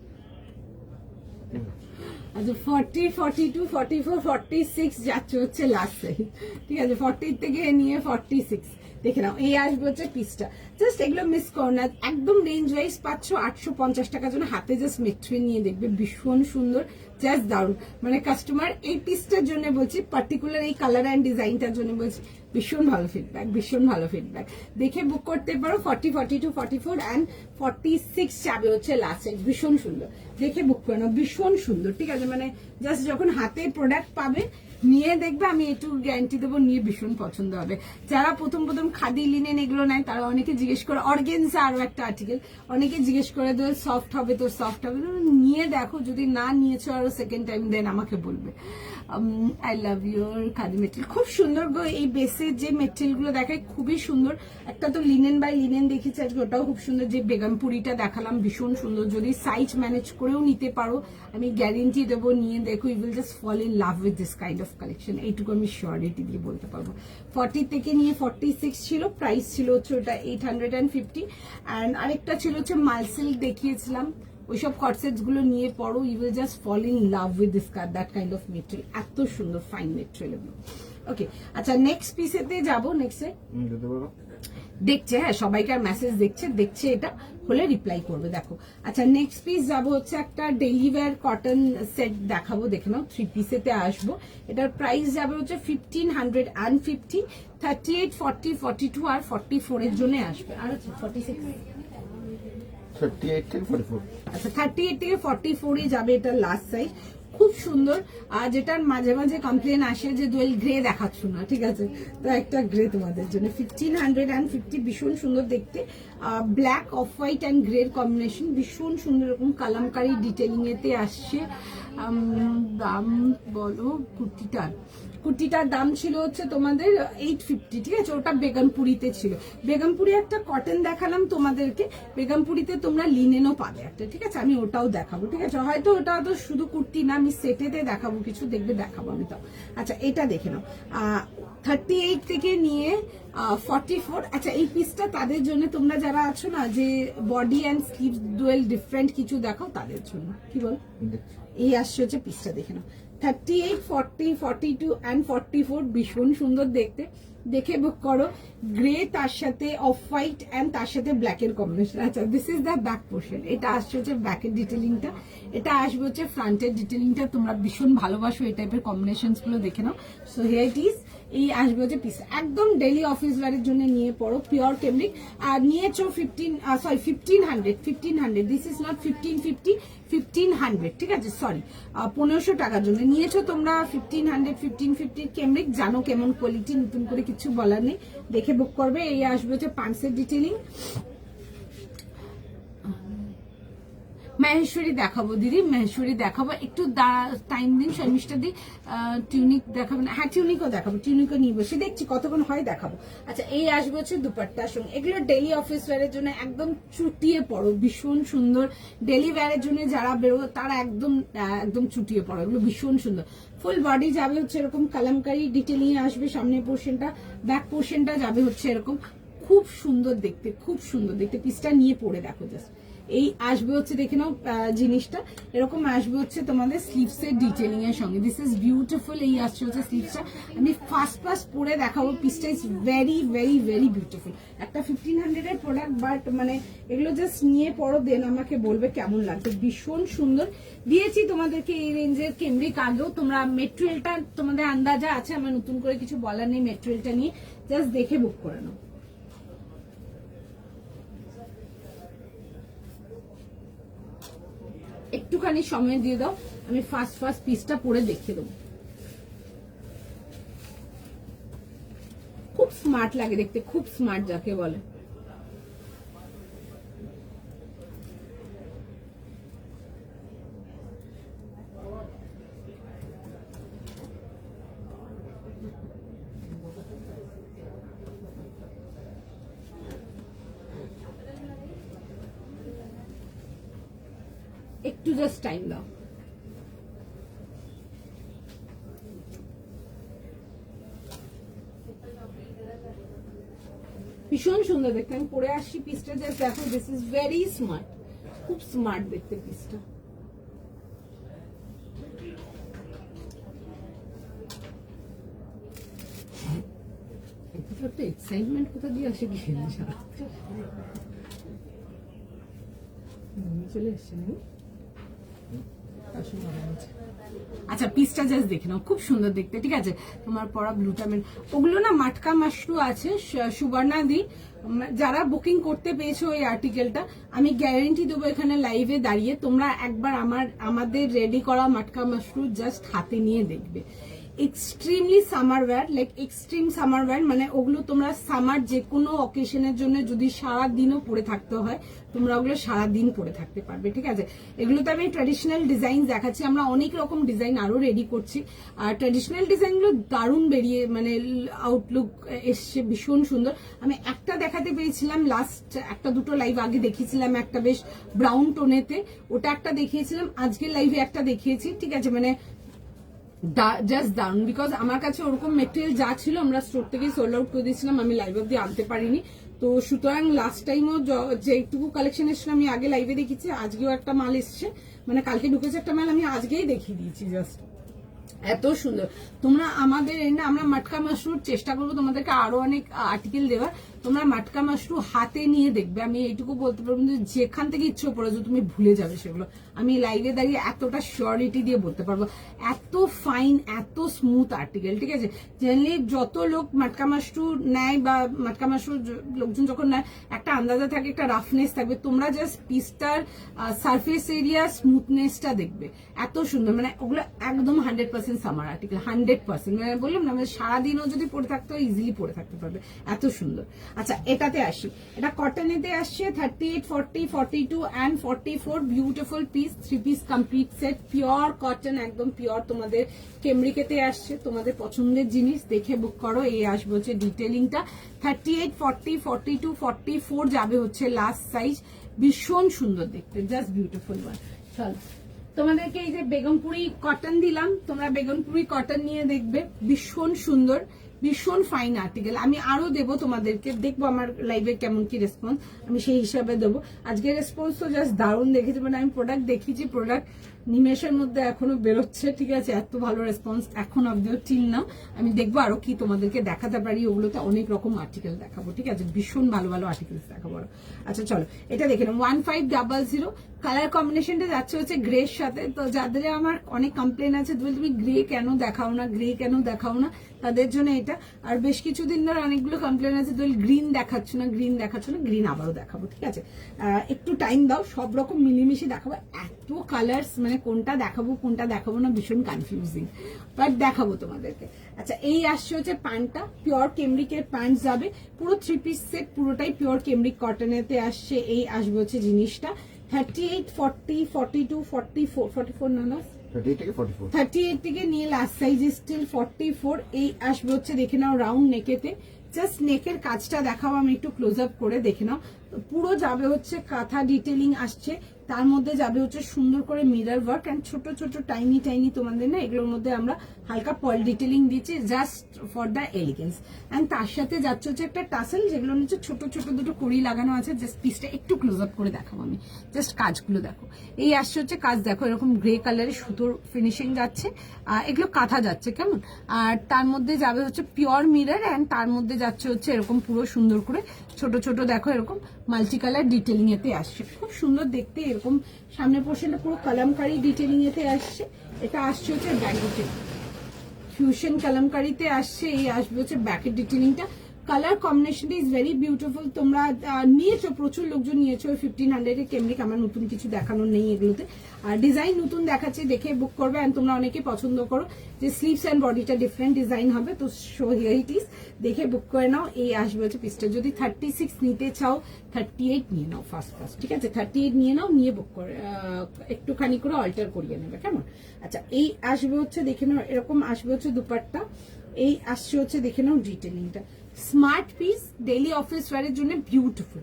আচ্ছা 40, 42, 44, 46 যাচ্ছে হচ্ছে লাস্ট সাইজ, ঠিক আছে 40 থেকে নিয়ে 46 দেখে নাও। এই আসবে হচ্ছে পিসটা, জাস্ট এগুলো মিস করো না, একদম রেঞ্জ ওয়াইজ পাচ্ছ 850 টাকার জন্য, হাতে জাস্ট মেটেরিয়াল নিয়ে দেখবে, ভীষণ সুন্দর, জাস্ট দারুণ, মানে কাস্টমার এই পিসটার জন্য বলছি, পার্টিকুলার এই কালার অ্যান্ড ডিজাইনটার জন্য বলছি, ভীষণ ভালো ফিডব্যাক, ভীষণ ভালো ফিডব্যাক, দেখে বুক করতে পারো। 40, 42, 44 and 46 যাবে হচ্ছে লাস্ট সাইজ, ভীষণ সুন্দর, দেখে বুক করে নাও, ভীষণ সুন্দর, ঠিক আছে, মানে জাস্ট যখন হাতে প্রোডাক্ট পাবে নিয়ে দেখবে, আমি একটু গ্যারান্টি দেবো নিয়ে ভীষণ পছন্দ হবে। যারা প্রথম খাদি লিনেন এগুলো নেয় তারা অনেকে জিজ্ঞেস করে, অর্গেনজা আরো একটা আর্টিকেল, অনেকে জিজ্ঞেস করে তোর সফট হবে, তোর সফট হবে, নিয়ে দেখো, যদি না নিয়েছো আরো সেকেন্ড টাইম দেন আমাকে বলবে। I love your khadi material, খুব সুন্দর গো, এই বেসের যে মেটেরিয়াল গুলো দেখায় খুবই সুন্দর, একটা তো লিনেন বাই লিনেন দেখেছি আজকে, ওটাও খুব সুন্দর, যে বেগমপুরিটা দেখালাম ভীষণ সুন্দর, যদি সাইজ ম্যানেজ করেও নিতে পারো আমি গ্যারেন্টি দেবো, নিয়ে দেখো, you will just fall in love with this kind of collection, এইটুকু আমি শিওরিটি দিয়ে বলতে পারবো। 40 থেকে নিয়ে 46 ছিল, প্রাইস ছিল হচ্ছে ওটা 850, অ্যান্ড আরেকটা ছিল হচ্ছে মালসিল্ক দেখিয়েছিলাম, ওইসব কটসেটস গুলো নিয়ে পড়ো, you will just fall in love with this that kind of material, এত সুন্দর ফাইন মেটেরিয়াল এগুলো, ওকে। আচ্ছা নেক্সট পিসেতে যাবো, নেক্সটে দেখছে, হ্যাঁ সবাইকার মেসেজ দেখছে এটা হলে রিপ্লাই করবে। দেখো আচ্ছা নেক্সট পিস যাবো হচ্ছে একটা ডেইলি ওয়্যার কটন সেট দেখাবো, দেখে নাও 3 পিসেতে আসবো। এটার প্রাইস যাবে হচ্ছে 1550, 38, 40, 42 আর 44 এর জন্য আসবে। আর আছে 46, 38 থেকে 44। আচ্ছা 38 থেকে 44 এ যাবে, এটা লাস্ট সাইজ, খুব সুন্দর। আর যেটার মাঝে মাঝে কমপ্লেন আসে যে দোয়েল গ্রে দেখাচ্ছ না, ঠিক আছে, তো একটা গ্রে তোমাদের জন্য 1550, ভীষণ সুন্দর দেখতে, ব্ল্যাক অফ হোয়াইট অ্যান্ড গ্রের কম্বিনেশন, ভীষণ সুন্দর এরকম কালামকারি ডিটেলিং এতে আসছে। দাম বলো কুর্তিটার দাম ছিল হচ্ছে তোমাদের 850, ঠিক আছে, ওটা বেগমপুরিতে ছিল। বেগমপুরি একটা কটন দেখালাম তোমাদেরকে, বেগমপুরিতে তোমরা লিনেনও পাবে একটা, ঠিক আছে, আমি ওটাও দেখাবো, ঠিক আছে, হয়তো ওটা তো শুধু কুর্তি না, আমি সেটেতে দেখাবো কিছু, দেখবে দেখাবো আমি তাও। আচ্ছা এটা দেখে নাও 38 থেকে নিয়ে 44। আচ্ছা এই পিসটা তাদের জন্য, তোমরা যারা আছো না যে body and sleeves dual different কিছু দেখাও তাদের জন্য, কি বল, এই আসছে হচ্ছে পিসটা দেখে নাও 38, 40, 42 অ্যান্ড 44, ভীষণ সুন্দর দেখতে, দেখে বুক করো। গ্রে তার সাথে অফ হোয়াইট অ্যান্ড তার সাথে ব্ল্যাক এর কম্বিনেশন। আচ্ছা this is the back portion, এটা আসছে হচ্ছে ব্যাকের ডিটেলিংটা, এটা আসবে হচ্ছে ফ্রন্টের ডিটেলিংটা। তোমরা ভীষণ ভালোবাসো এই টাইপের কম্বিনেশনস গুলো, দেখে নাও। সো হিয়ার ইট ইজ, এই আসবে হচ্ছে পিস, একদম ডেইলি অফিস ওয়ারের জন্য নিয়ে পড়ো, পিওর কেমব্রিক। আর নিয়েছো 1500, দিস ইজ নট 1550, 1500, ঠিক আছে, সরি 1500 টাকার জন্য নিয়েছো তোমরা 1500, 1550 কেমব্রিক, জানো কেমন কোয়ালিটি, নতুন করে কিছু বলার নেই, দেখে বুক করবে। এই আসবে হচ্ছে পান্সের ডিটেলিং। মহেশ্বরী দেখাবো দিদি, মহেশ্বরী দেখাবো, একটু টাইম দিন, শর্মিষ্ঠা দি। টিউনিক দেখাবো না, হ্যাঁ টিউনিকও দেখাবো, টিউনিকও নিয়ে বসে দেখছি কতক্ষণ হয় দেখাবো। আচ্ছা এই আসবে হচ্ছে দুপাট্টার সঙ্গে, এগুলো ডেইলি অফিস ওয়্যারের জন্য একদম চুটিয়ে পড়ো, ভীষণ সুন্দর, ডেইলি ওয়্যারের জন্য যারা বেরো তারা একদম চুটিয়ে পড়ো, এগুলো ভীষণ সুন্দর। ফুল বডি যাবে হচ্ছে এরকম কালামকারি ডিটেলিং আসবে, সামনের পোর্শনটা, ব্যাক পোর্শনটা যাবে হচ্ছে এরকম, খুব সুন্দর দেখতে, খুব সুন্দর দেখতে, পিসটা নিয়ে পড়ে দেখো জাস্ট। এই আসবে হচ্ছে দেখে নাও জিনিসটা এরকম আসবে হচ্ছে তোমাদের স্লিভস এর ডিটেলিং এর সঙ্গে, দিস ইজ বিউটিফুল। এই আসছে হচ্ছে স্লিভসটা, আমি ফার্স্ট পরে দেখাবো, পিসটা is very very very beautiful. একটা 1500 এর প্রোডাক্ট, বাট মানে এগুলো জাস্ট নিয়ে পড়ো, দেন আমাকে বলবে কেমন লাগবে, ভীষণ সুন্দর দিয়েছি তোমাদেরকে এই রেঞ্জের কেমব্রিক আগেও। তোমরা মেটেরিয়ালটা তোমাদের আন্দাজা আছে, আমার নতুন করে কিছু বলার নেই মেটেরিয়ালটা নিয়ে, জাস্ট দেখে বুক করে নাও। একটুখানি সময় দিয়ে দাও, আমি ফার্স্ট পিসটা পরে দেখিয়ে দেবো। খুব স্মার্ট লাগে দেখতে, খুব স্মার্ট যাকে বলে। একটু জাস্ট টাইম দাও। ভীষণ সুন্দর দেখতে, আমি পরে আসছি পিসটা, জাস্ট দেখো, দিস ইজ ভেরি স্মার্ট, খুব স্মার্ট দেখতে পিসটা। একটা এক্সাইটমেন্ট কোথা দিয়ে আসে কি চলে এসছে না। আচ্ছা পিসটা জাস্ট দেখে নাও, খুব সুন্দর দেখতে, ঠিক আছে, তোমার পরা ব্লুটা ওগুলো না মাটকা মাশরু আছে সুবর্ণা দি, যারা বুকিং করতে পেয়েছো ওই আর্টিকেলটা, আমি গ্যারেন্টি দেবো এখানে লাইভে দাঁড়িয়ে, তোমরা একবার আমাদের রেডি করা মাটকা মাশরু জাস্ট হাতে নিয়ে দেখবে, extremely summer wear, like extreme summer wear, মানে ওগুলো তোমরা সামার যে কোনো অকেশনের জন্য যদি সারাদিনও পরে থাকতে হয়, তোমরা ওগুলো সারাদিন পরে থাকতে পারবে, ঠিক আছে। এগুলোতে আমি ট্র্যাডিশনাল ডিজাইন দেখাচ্ছি, আমরা অনেক রকম ডিজাইন আরো রেডি করছি, আর ট্র্যাডিশনাল ডিজাইনগুলো দারুণ বেরিয়ে মানে আউটলুক এসছে, ভীষণ সুন্দর। আমি একটা দেখাতে পেরেছিলাম লাস্ট একটা দুটো লাইভ আগে দেখিয়েছিলাম, একটা বেশ ব্রাউন টোনেতে, ওটা একটা দেখিয়েছিলাম, আজকের লাইভে একটা দেখিয়েছি, ঠিক আছে, মানে জাস্ট দারুন, বিকজ আমার কাছে ওরকম মেটেরিয়াল যা ছিল আমরা স্টোর থেকে সোল্ড আউট করে দিয়েছিলাম, আমি লাইভ অব্দি আনতে পারিনি, তো সুতরাং লাস্ট টাইমও যেটুকু কালেকশন এসেছিল আমি আগে লাইভে দেখেছি, আজকেও একটা মাল এসছে, মানে কালকে ঢুকেছে একটা মাল, আমি আজকেই দেখিয়ে দিয়েছি, জাস্ট এত সুন্দর। তোমরা আমাদের আমরা মাটকা মাশরুর চেষ্টা করবো তোমাদেরকে আরো অনেক আর্টিকেল দেওয়ার, তোমরা মাটকা মাশরু হাতে নিয়ে দেখবে, আমি এইটুকু বলতে পারবো যে যেখান থেকে ইচ্ছে পড়েছো তুমি ভুলে যাবে সেগুলো। আমি লাইভে দাঁড়িয়ে এতটা শিওরিটি দিয়ে বলতে পারবো, এত ফাইন এত স্মুথ আর্টিকেল, ঠিক আছে। জেনারেলি যত লোক মাটকা মাশরু নেয় বা মাটকা মাশরু লোকজন যখন নেয় একটা আন্দাজা থাকে, একটা রাফনেস থাকবে, তোমরা জাস্ট পিসটার সারফেস এরিয়া স্মুথনেসটা দেখবে, এত সুন্দর, মানে ওগুলো একদম 100% সামার আর্টিকেল, 100%। মানে বললাম না, মানে সারাদিনও যদি পরে থাকতে হয় ইজিলি পরে থাকতে পারবে, এত সুন্দর। আচ্ছা এটাতে আসি, এটা কটনেতে আসছে 38, 40, 42 and 44, beautiful piece, 3 piece complete set, pure cotton, একদম পিওর। তোমাদের কেমব্রিকেতে আসছে, তোমাদের পছন্দের জিনিস দেখে বুক করো। এই আসবে হচ্ছে ডিটেলিংটা, 38, 40, 42, 44 যাবে হচ্ছে লাস্ট সাইজ, ভীষণ সুন্দর দেখতে, জাস্ট বিউটিফুল ওয়ান। চলো তোমাদেরকে এই যে বেগমপুরি কটন দিলাম, তোমরা বেগমপুরি কটন নিয়ে দেখবে, ভীষণ সুন্দর, ভীষণ ফাইন আর্টিকেল। আমি আরো দেবো তোমাদেরকে, দেখবো আমার লাইভে কেমন কি রেসপন্স, আমি সেই হিসাবে দেবো। আজকের রেসপন্স তো জাস্ট দারুণ দেখেছি, মানে আমি প্রোডাক্ট দেখিয়েছি, প্রোডাক্ট নিমেষের মধ্যে এখনো বেরোচ্ছে, ঠিক আছে, এত ভালো রেসপন্স এখন অব্দিও টিল না। আমি দেখবো আরো কি তোমাদেরকে দেখাতে পারি, ওগুলোতে অনেক রকম আর্টিকেল দেখাবো, ঠিক আছে, ভীষণ ভালো ভালো আর্টিকেল দেখাবো। আচ্ছা চলো এটা দেখে নাও, 1500, কালার কম্বিনেশনটা যাচ্ছে হচ্ছে গ্রের সাথে। তো যাদের আমার অনেক কমপ্লেন আছে, তুমি গ্রে কেন দেখাও না, গ্রে কেন দেখাও না, তাদের জন্য এটা। আর বেশ কিছুদিন ধরে অনেকগুলো কমপ্লেন আছে, গ্রিন দেখাচ্ছ না, গ্রিন দেখাচ্ছ না, গ্রিন আবারও দেখাবো, ঠিক আছে, একটু টাইম দাও, সব রকম মিলেমিশে দেখাবো। এত কালার্স, মানে কোনটা দেখাবো না ভীষণ কনফিউজিং, বাট দেখাবো তোমাদেরকে। আচ্ছা এই আসছে হচ্ছে প্যান্টটা, পিওর কেমব্রিকের প্যান্ট যাবে, পুরো 3 পিস সেট, পুরোটাই পিওর কেমব্রিক কটনেতে আসছে। এই আসবে হচ্ছে জিনিসটা 38, 40, 42, 44, 44 না 38 থেকে নিয়ে লাস্ট সাইজ স্টিল 44। এই আসবে হচ্ছে দেখে নাও রাউন্ড নেকেতে, জাস্ট নেকের কাজটা দেখাও, আমি একটু ক্লোজ আপ করে দেখে নাও। পুরো যাবে হচ্ছে কাঁথা ডিটেলিং আসছে, তার মধ্যে যাবে হচ্ছে সুন্দর করে মিরর ওয়ার্ক এন্ড ছোট ছোট টাইনি টাইনি, তোমাদের না এগুলোর মধ্যে আমরা হালকা পল ডিটেলিং দিচ্ছি just for the elegance. And তার সাথে যাচ্ছে হচ্ছে একটা টাসেল, যেগুলো নিচে ছোট ছোট দুটো কড়ি লাগানো আছে। জাস্ট পিসটা একটু ক্লোজ আপ করে দেখাবো আমি, জাস্ট কাজগুলো দেখো। এই আসছে হচ্ছে কাজ দেখো, এরকম গ্রে কালারের সুতোর ফিনিশিং যাচ্ছে, এগুলো কাঁথা যাচ্ছে কেমন। আর তার মধ্যে যাবে হচ্ছে পিওর মিরর, এন্ড তার মধ্যে যাচ্ছে হচ্ছে এরকম পুরো সুন্দর করে ছোট ছোট দেখো এরকম মাল্টি কালার ডিটেলিং এতে আসছে, খুব সুন্দর দেখতে। এরকম সামনের পোর্শনটা পুরো কালামকারী ডিটেলিং এতে আসছে। এটা আসছে হচ্ছে ব্যাক ডিটেলিং, ফিউশন কালামকারীতে আসছে। এই আসবে হচ্ছে ব্যাকের ডিটেলিংটা, কালার কম্বিনেশনটা ইজ ভেরি বিউটিফুল। তোমরা নিয়েছো, প্রচুর লোকজন নিয়েছো 1500 এর কেমব্রিক, আমার নতুন কিছু দেখানোর নেই এগুলোতে। আর ডিজাইন নতুন দেখাচ্ছে, দেখে বুক করবে। এন্ড তোমরা অনেকে পছন্দ করো যে স্লিভস এন্ড বডিটা ডিফারেন্ট ডিজাইন হবে, তো শো হিয়ার ইট ইজ, দেখে বুক করে নাও। এই আসবে হচ্ছে পিসটা, যদি 36 নিতে চাও 38 নিয়ে নাও ফার্স্ট, ঠিক আছে, 38 নিয়ে নাও, নিয়ে বুক করে একটুখানি করে অল্টার করিয়ে নেবে, কেমন। আচ্ছা এই আসবে হচ্ছে দেখে নাও, এরকম আসবে হচ্ছে দুপাট্টা। এই আসছে হচ্ছে দেখে নাও ডিটেলিংটা, স্মার্ট পিস, ডেইলি অফিস ওয়্যারের জন্য বিউটিফুল।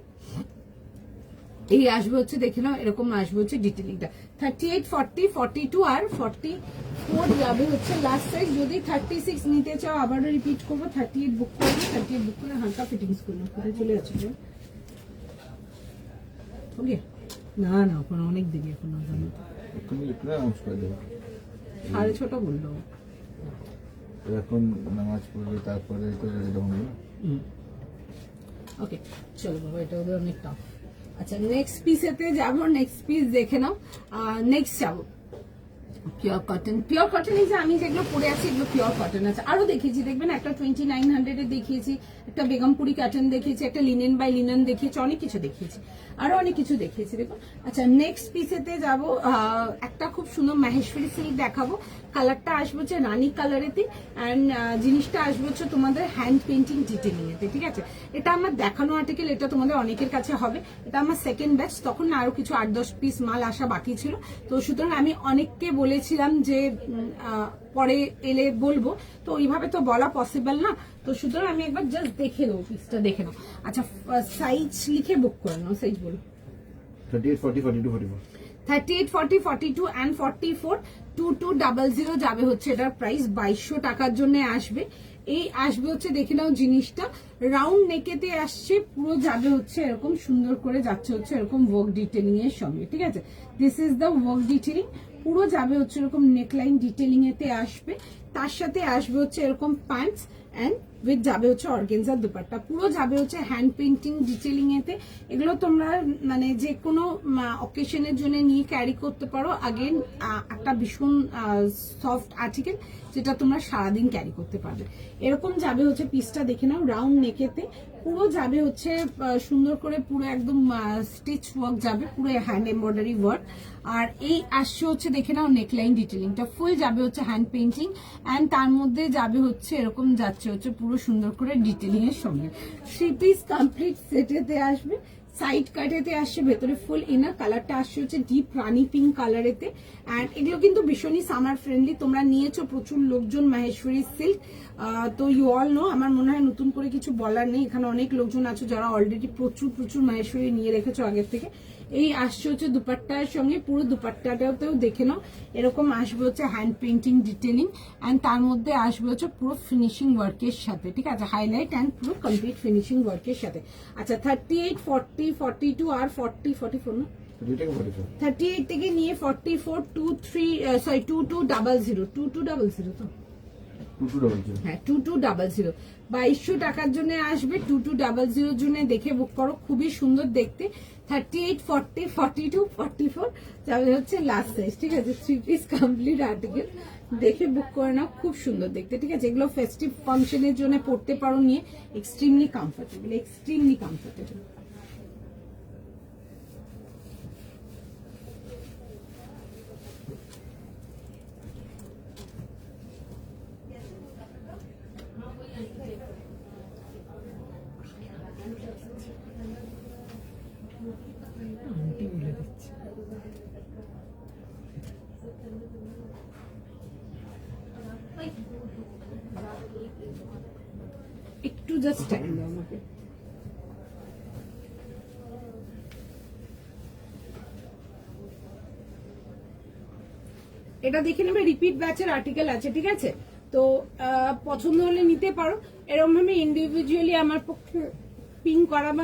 এই আসবে হচ্ছে দেখে নাও, এরকম আসবে হচ্ছে ডিটেলিংটা। 38, 40, 42 আর 44 যাবে হচ্ছে লাস্ট সাইজ। যদি 36 নিতে চাও, আবারও রিপিট করবো, 38 বুক করবো, 38 বুক করে হালকা ফিটিংস করবো। কোথায় চলে যাচ্ছে ওকে? না না, এখন অনেক দেরি, এখন জানো 6:30 বললো। এখন নামাজ পড়বে, তারপরে তো ওকে চলো বাবা, এটা ওদের অনেক টাফ। আচ্ছা নেক্সট পিসেতে যাবো, নেক্সট পিস দেখে নাও। নেক্সট যাবো পিওর কটন। পিওর কটন এই যে আমি যেগুলো পরে আছি এগুলো পিওর কটন আছে। আরো দেখিয়েছি, দেখবেন একটা 2900 এর দেখিয়েছি, একটা বেগমপুরি কটন দেখিয়েছি, একটা লিনেন বাই লিনেন দেখিয়েছি, অনেক কিছু দেখিয়েছি, আরো অনেক কিছু দেখিয়েছি। দেখো আচ্ছা নেক্সট পিসেতে যাবো, একটা খুব সুন্দর মাহেশ্বরী সিল্ক দেখাবো। কালারটা আসবে হচ্ছে রানী কালারেতে, অ্যান্ড জিনিসটা আসবে হচ্ছে তোমাদের হ্যান্ড পেন্টিং ডিটেলিং এতে, ঠিক আছে। এটা আমার দেখানো আর্টিকেল, এটা তোমাদের অনেকের কাছে হবে। এটা আমার সেকেন্ড ব্যাচ, তখন আরো কিছু 8-10 পিস মাল আসা বাকি ছিল। তো সুতরাং আমি অনেককে বলেছিলাম যে পরে এলে বলবো, তো ওইভাবে তো বলা পসিবল না। তো সুতরাং আমি একবার জাস্ট দেখে দেবো, পিসটা দেখে নাও। আচ্ছা সাইজ লিখে বুক করে নাও, সাইজ বলো। 38, 40, 42, 44, 38, 40, 42 and 44, 2200 যাবে হচ্ছে এটার প্রাইস। 2200 টাকার জন্য আসবে। এই আসবে হচ্ছে দেখে নাও জিনিসটা, রাউন্ড নেকেতে আসছে, পুরো যাবে হচ্ছে এরকম সুন্দর করে যাচ্ছে হচ্ছে এরকম ওয়ার্ক ডিটেলিং এর সঙ্গে, ঠিক আছে। This is the work detailing, পুরো যাবে হচ্ছে এরকম নেকলাইন ডিটেলিং এতে আসবে, তার সাথে আসবে হচ্ছে এরকম প্যান্টস এন্ড উইথ যাবে হচ্ছে অর্গেনজার দুপাট্টা, পুরো যাবে হচ্ছে হ্যান্ড পেন্টিং ডিটেলিং এতে। এগুলো তোমরা মানে যে কোনো অকেশনের জন্য নিয়ে ক্যারি করতে পারো। আগেন একটা ভীষণ সফট আর্টিকেল যেটা তোমরা সারাদিন ক্যারি করতে পারবে। এরকম যাবে হচ্ছে পিসটা দেখে নাও, রাউন্ড নেকেতে পুরো যাবে হচ্ছে সুন্দর করে পুরো একদম স্টিচ ওয়ার্ক যাবে, পুরো হ্যান্ড এমব্রয়ডারি ওয়ার্ক। আর এই আসছে হচ্ছে দেখে নাও নেকলাইন ডিটেলিংটা ফুল যাবে হচ্ছে হ্যান্ড পেন্টিং এন্ড তার মধ্যে যাবে হচ্ছে এরকম যাচ্ছে হচ্ছে পুরো সুন্দর করে ডিটেলিং এর সঙ্গে। 3 পিস কমপ্লিট সেটেতে আসবে, সাইড কাটেতে আসছে, ভেতরে ফুল ইনার। কালারটা আসছে হচ্ছে ডিপ রানি পিঙ্ক কালারেতে। এন্ড এগুলো কিন্তু ভীষণই সামার ফ্রেন্ডলি। তোমরা নিয়েছো প্রচুর লোকজন মাহেশ্বরী সিল্ক, তো ইউ অল নো, আমার মনে হয় নতুন করে কিছু বলার নেই। এখানে অনেক লোকজন আছে যারা অলরেডি প্রচুর প্রচুর মাহেশ্বরী নিয়ে রেখেছো আগের থেকে। এই আসছে হচ্ছে দুপাট্টার সঙ্গে, পুরো দুপাট্টাটাতেও দেখে নাও এরকম আসবে হচ্ছে হ্যান্ড পেন্টিং ডিটেলিং এন্ড তার মধ্যে আসবে হচ্ছে পুরো ফিনিশিং ওয়ার্কের সাথে, ঠিক আছে, হাইলাইট এন্ড পুরো কমপ্লিট ফিনিশিং ওয়ার্কের সাথে। আচ্ছা 38, 40, 42 আর 40, 44 না, 38 থেকে নিয়ে 44, 2200, 2200 তো 2200 হ্যাঁ 2200 2200 টাকার জন্য আসবে। 2200 জন্য দেখে বুক করো, খুবই সুন্দর দেখতে। 38, 40, 42, 44 যাবে হচ্ছে লাস্ট সাইজ, ঠিক আছে। 3 পিস কমপ্লিট আর্টিকেল দেখে বুক করে নাও, খুব সুন্দর দেখতে, ঠিক আছে। এগুলো ফেস্টিভ ফাংশনের জন্য পড়তে পারো নিয়ে, এক্সট্রিমলি কমফোর্টেবল, এক্সট্রিমলি কমফোর্টেবল। একটু জাস্ট টাইম দাও আমাকে। এটা দেখে নেবে, রিপিট ব্যাচের আর্টিকেল আছে, ঠিক আছে। তো পছন্দ হলে নিতে পারো। এরকম ভাবে ইন্ডিভিজুয়ালি আমার পক্ষে পিং করা বা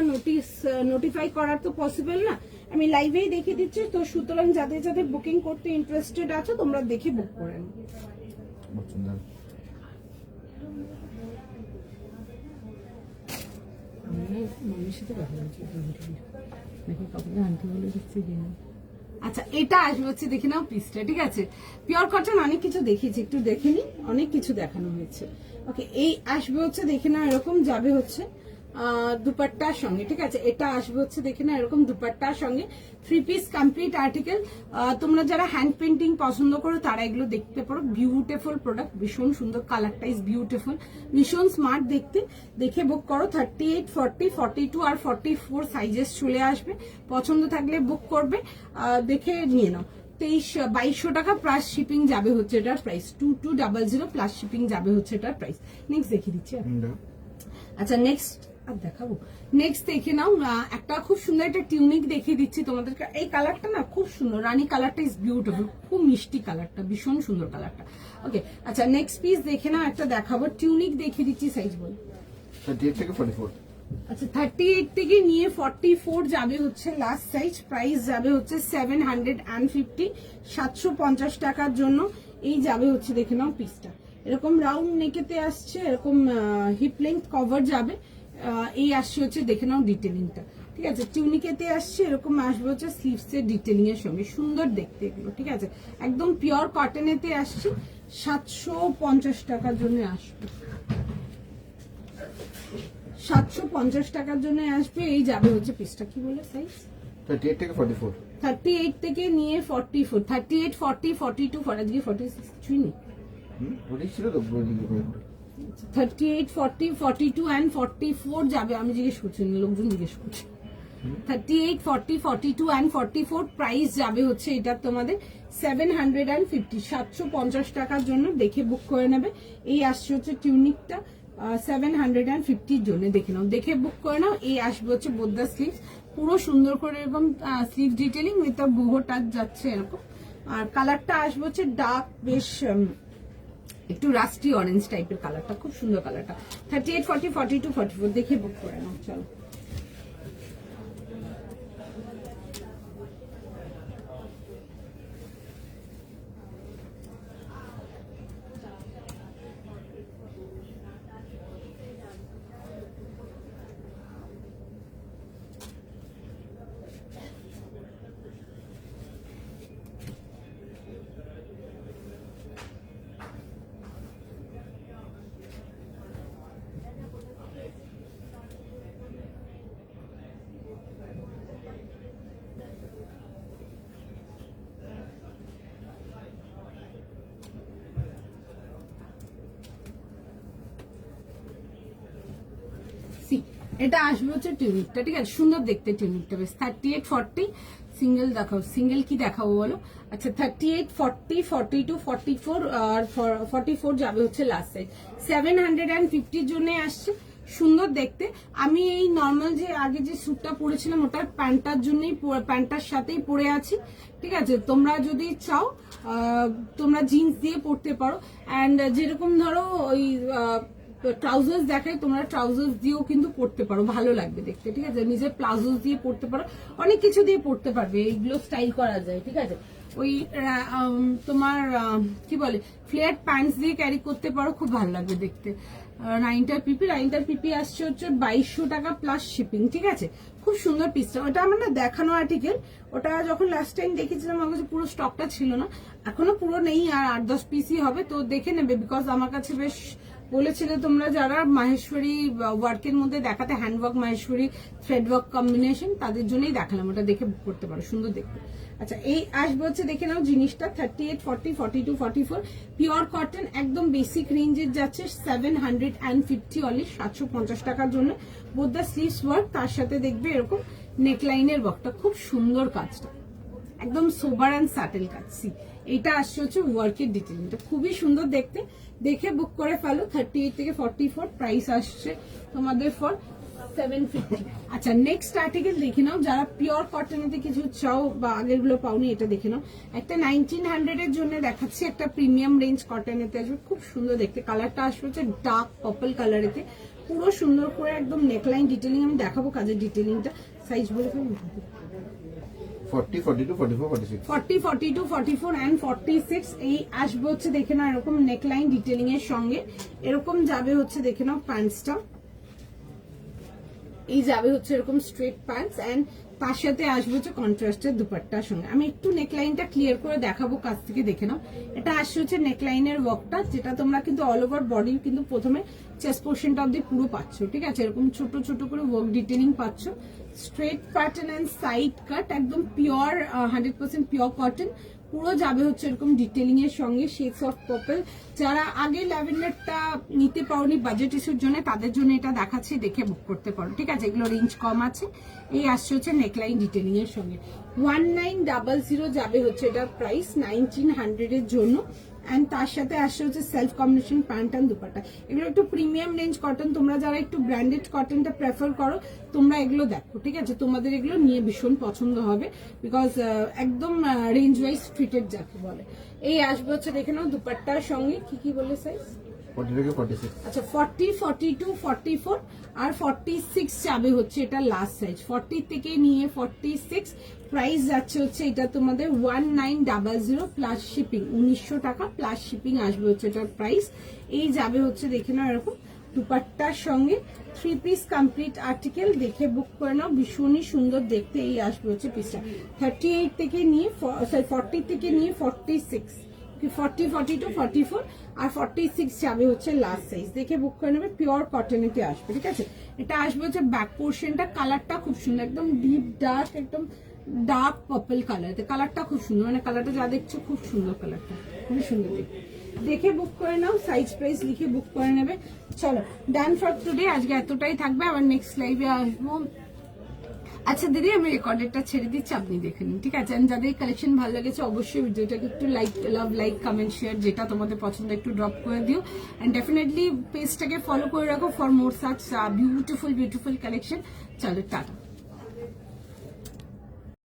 নোটিফাই করার তো পসিবল না, আমি লাইভেই দেখে দিচ্ছি। তো সুতরাং যাদের যাদের বুকিং করতে ইন্টারেস্টেড আছো তোমরা দেখে বুক করে নাও। আচ্ছা এটা আসবে হচ্ছে দেখে নাও পিসটা, ঠিক আছে। পিওর কটন অনেক কিছু দেখিয়েছি, একটু দেখে নি, অনেক কিছু দেখানো হয়েছে। ওকে, এই আসবে হচ্ছে দেখে নাও এরকম যাবে হচ্ছে দুপাট্টার সঙ্গে, ঠিক আছে। এটা আসবে হচ্ছে দেখে না এরকম দুপাট্টার সঙ্গে। 3 পিস কমপ্লিট আর্টিকেল। তোমরা যারা হ্যান্ড পেন্টিং পছন্দ করো তারা এগুলো দেখতে পারো। বিউটিফুল প্রোডাক্ট, ভীষণ সুন্দর, কালারটা ইজ বিউটিফুল, ভীষণ স্মার্ট দেখতে, দেখে বুক করো। 38, 40, 42 আর 44 সাইজেস চলে আসবে। পছন্দ থাকলে বুক করবে, দেখে নিয়ে নাও। 2200 টাকা প্লাস শিপিং যাবে হচ্ছে এটার প্রাইস। 2200 প্লাস শিপিং যাবে হচ্ছে এটার প্রাইস। নেক্সট দেখিয়ে দিচ্ছি। আচ্ছা নেক্সট আর দেখাবো, নেক্সট দেখে নাও একটা খুব সুন্দর একটা টিউনিক দেখিয়ে দিচ্ছি তোমাদেরকে। এই কালারটা না খুব সুন্দর, রানী কালারটা ইজ বিউটিফুল, খুব মিষ্টি কালারটা, ভীষণ সুন্দর কালারটা। ওকে আচ্ছা নেক্সট পিস দেখে নাও, একটা দেখাবো টিউনিক দেখিয়ে দিচ্ছি। সাইজ বল। 38 থেকে 44। আচ্ছা 38 থেকে নিয়ে 44 যাবে হচ্ছে লাস্ট সাইজ। প্রাইস যাবে হচ্ছে 750, 750 টাকার জন্য এই যাবে হচ্ছে দেখে নাও পিসটা। এরকম রাউন্ড নেকেতে আসছে, এরকম হিপ লেন্থ কভার যাবে। এই আসছে হচ্ছে দেখে নাও ডিটেলিংটা, ঠিক আছে। টিউনিকেতে আসছে, এরকম আসবে হচ্ছে স্লিভস এর ডিটেলিং এর সঙ্গে, সুন্দর দেখতে এগুলো, ঠিক আছে। একদম পিওর কটনেতে আসছে। 750 টাকার জন্য আসবে, 750 টাকার জন্য আসবে। এই যাবে হচ্ছে পিসটা, কি বলে সাইজ 38 থেকে 44। 38 থেকে নিয়ে 44, 38, 40, 42, 43, 46 কিছুই নেই। ওটাই ছিল তো 38, 40, 42 and 44 যাবে। আমি জিজ্ঞেস করছি, লোকজন জিজ্ঞেস করছে। 38, 40, 42 and 44 প্রাইস যাবে হচ্ছে এটা তোমাদের 750, 750 টাকার জন্য দেখে বুক করে নেবে। এই আসছে হচ্ছে টিউনিকটা 750 জন্য, দেখে নাও, দেখে বুক করে নাও। এই আসবে হচ্ছে বোদ্দা স্লিভ, পুরো সুন্দর করে এবং স্লিভ ডিটেলিং উইথ বুহো টাচ যাচ্ছে এরকম। আর কালারটা আসবে হচ্ছে ডার্ক, বেশ একটু রাস্টি অরেঞ্জ টাইপের কালারটা, খুব সুন্দর কালারটা। 38, 40, 42, 44 দেখে বুক করে নাও। চলো এটা আসবে হচ্ছে টিউনিকটা, ঠিক আছে, সুন্দর দেখতে টিউনিকটা বেশ। 38-40 সিঙ্গেল দেখাও, সিঙ্গেল কি দেখাবো বলো? আচ্ছা 38-40, 42, 44 আর 44 যাবে হচ্ছে লাস্ট সাইজ। 750 জন্য আসছে, সুন্দর দেখতে। আমি এই নর্মাল যে আগে যে স্যুটটা পরেছিলাম ওটার প্যান্টটার জন্যই, প্যান্টটার সাথেই পরে আছি, ঠিক আছে। তোমরা যদি চাও তোমরা জিন্স দিয়ে পরতে পারো, অ্যান্ড যেরকম ধরো ওই ট্রাউজার্স দেখায় তোমরা ট্রাউজার্স দিয়েও কিন্তু পরতে পারো, ভালো লাগবে দেখতে, ঠিক আছে। নিজের প্লাজোস দিয়ে পরতে পারো, অনেক কিছু দিয়ে পরতে পারবে, এইগুলো স্টাইল করা যায়, ঠিক আছে। ওই তোমার কি বলে ফ্লেয়ার প্যান্টস দিয়ে ক্যারি করতে পারো, খুব ভালো লাগবে দেখতে। 9টার পিপি আসছে হচ্ছে 2200 টাকা প্লাস শিপিং, ঠিক আছে। খুব সুন্দর পিসটা, ওটা আমার না দেখানো আর্টিকেল, ওটা যখন লাস্ট টাইম দেখেছিলাম আমার কাছে পুরো স্টকটা ছিল না, এখনো পুরো নেই, আর 8-10 পিসই হবে, তো দেখে নেবে। বিকজ আমার কাছে বেশ বলেছিলে তোমরা যারা মাহেশ্বরী ওয়ার্কের মধ্যে দেখাতে, handwork Maheshwari thread work combination, তাদের জন্যই দেখালাম, ওটা দেখে বুক করতে পারো, সুন্দর দেখতে। আচ্ছা এই আসবে হচ্ছে দেখে নাও জিনিসটা 38-40, 42, 44 পিওর কটন, একদম বেসিক রেঞ্জের যাচ্ছে 750 অনলি, 750 টাকার জন্য। বোথ দ্য স্লিভস ওয়ার্ক, তার সাথে দেখবে এরকম নেকলাইনের ওয়ার্কটা, খুব সুন্দর কাজটা, একদম সোবার অ্যান্ড স্যাটেল কাজ। এইটা আসছে হচ্ছে ওয়ার্কের ডিটেইলটা, খুবই সুন্দর দেখতে, দেখে বুক করে ফেলো। 38 থেকে 44 প্রাইস আসছে তোমাদের ফর 750। আচ্ছা নেক্সট আর্টিকেল দেখে নাও, যারা পিওর কটনেতে কিছু চাও বা আগের গুলো পাওনি, এটা দেখে নাও। একটা 1900 এর জন্য দেখাচ্ছি, একটা প্রিমিয়াম রেঞ্জ কটনেতে আসবে, খুব সুন্দর দেখতে। কালারটা আসবে হচ্ছে ডার্ক পার্পল কালারেতে, পুরো সুন্দর করে একদম নেকলাইন ডিটেলিং আমি দেখাবো, কাজের ডিটেলিংটা। সাইজ বলে ফেলবো 40, 42, 44, 46. 40, 42, 44 and 46 এই আসবে হচ্ছে দেখে নাও এরকম নেকলাইন ডিটেলিং এর সঙ্গে। এরকম যাবে হচ্ছে দেখে নাও প্যান্টসটা, এই যাবে হচ্ছে এরকম স্ট্রেট প্যান্টস, এন্ড তার সাথে আসবে হচ্ছে কন্ট্রাস্টের দুপাট্টার সঙ্গে। আমি একটু নেকলাইনটা ক্লিয়ার করে দেখাবো, কাছ থেকে দেখে নাও। এটা আসছে হচ্ছে নেকলাইনের ওয়ার্কটা, যেটা তোমরা কিন্তু অল ওভার বডি কিন্তু প্রথমে চেস্ট পোর্শনটা অব্দি পুরো পাচ্ছ, ঠিক আছে। এরকম ছোট ছোট করে ওয়ার্ক ডিটেলিং পাচ্ছ, straight pattern and side cut, একদম পিওর 100% পিওর কটন, পুরো যাবে হচ্ছে এরকম ডিটেলিং এর সঙ্গে। শেডস অফ পার্পল, যারা আগে ল্যাভেন্ডারটা নিতে পারোনি বাজেট ইস্যুর জন্য, তাদের জন্য এটা দেখাচ্ছি, দেখে বুক করতে পারো, ঠিক আছে। এগুলো রেঞ্জ কম আছে। এই আসছে হচ্ছে নেকলাইন ডিটেলিং এর সঙ্গে। 1900 যাবে হচ্ছে এটার প্রাইস 1900 এর জন্য, এন্ড তার সাথে আসছে হচ্ছে self combination pant and dupatta. এগুলো একটু প্রিমিয়াম রেঞ্জ কটন, তোমরা যারা একটু ব্র্যান্ডেড কটনটা প্রেফার করো তোমরা এগুলো দেখো, ঠিক আছে। তোমাদের এগুলো নিয়ে ভীষণ পছন্দ হবে, বিকজ একদম রেঞ্জ ওয়াইজ ট্রিটেড যাকে বলে। এই আসবে হচ্ছে দেখে নাও দুপাট্টার সঙ্গে, কি কি বলে সাইজ? 40 থেকে 46. আচ্ছা 40, 42, 44 আর 46 যাবে হচ্ছে এটা লাস্ট সাইজ। 40 থেকে নিয়ে 46 প্রাইস যাচ্ছে হচ্ছে এটা তোমাদের 1900 প্লাস শিপিং, 1900 টাকা প্লাস শিপিং আসবে হচ্ছে এটার প্রাইস। এই যাবে হচ্ছে দেখে নাও এরকম দুপাট্টার সঙ্গে, 3 পিস কমপ্লিট আর্টিকেল, দেখে বুক করে নাও, ভীষণই সুন্দর দেখতে। এই আসবে হচ্ছে পিসটা 38 থেকে নিয়ে 40 থেকে নিয়ে 46, 40, 42, 44 আর 46 যাবে হচ্ছে লাস্ট সাইজ, দেখে বুক করে নেবে। পিওর কটনেতে আসবে, ঠিক আছে। এটা আসবে হচ্ছে ব্যাক পোর্শনটা, কালারটা খুব সুন্দর, একদম ডিপ ডার্ক, একদম ডার্ক পার্পল কালার, কালারটা খুব সুন্দর, মানে কালারটা যা দেখছো খুব সুন্দর, কালারটা খুবই সুন্দর দেখে বুক করে নাও, সাইজ প্রাইস লিখে বুক করে নেবে। চলো ডান ফর টুডে, আজকে এতটাই থাকবে, আবার নেক্সট লাইভে আসবো। আচ্ছা দিদি আমি রেকর্ডেরটা ছেড়ে দিচ্ছি, আপনি দেখে নিন, ঠিক আছে। যাদের কালেকশন ভালো লেগেছে অবশ্যই ভিডিওটাকে একটু লাইক কমেন্ট শেয়ার, যেটা তোমাদের পছন্দ একটু ড্রপ করে দিও, এন্ড ডেফিনেটলি পেজটাকে ফলো করে রাখো for more such beautiful collection. চলো টাটা।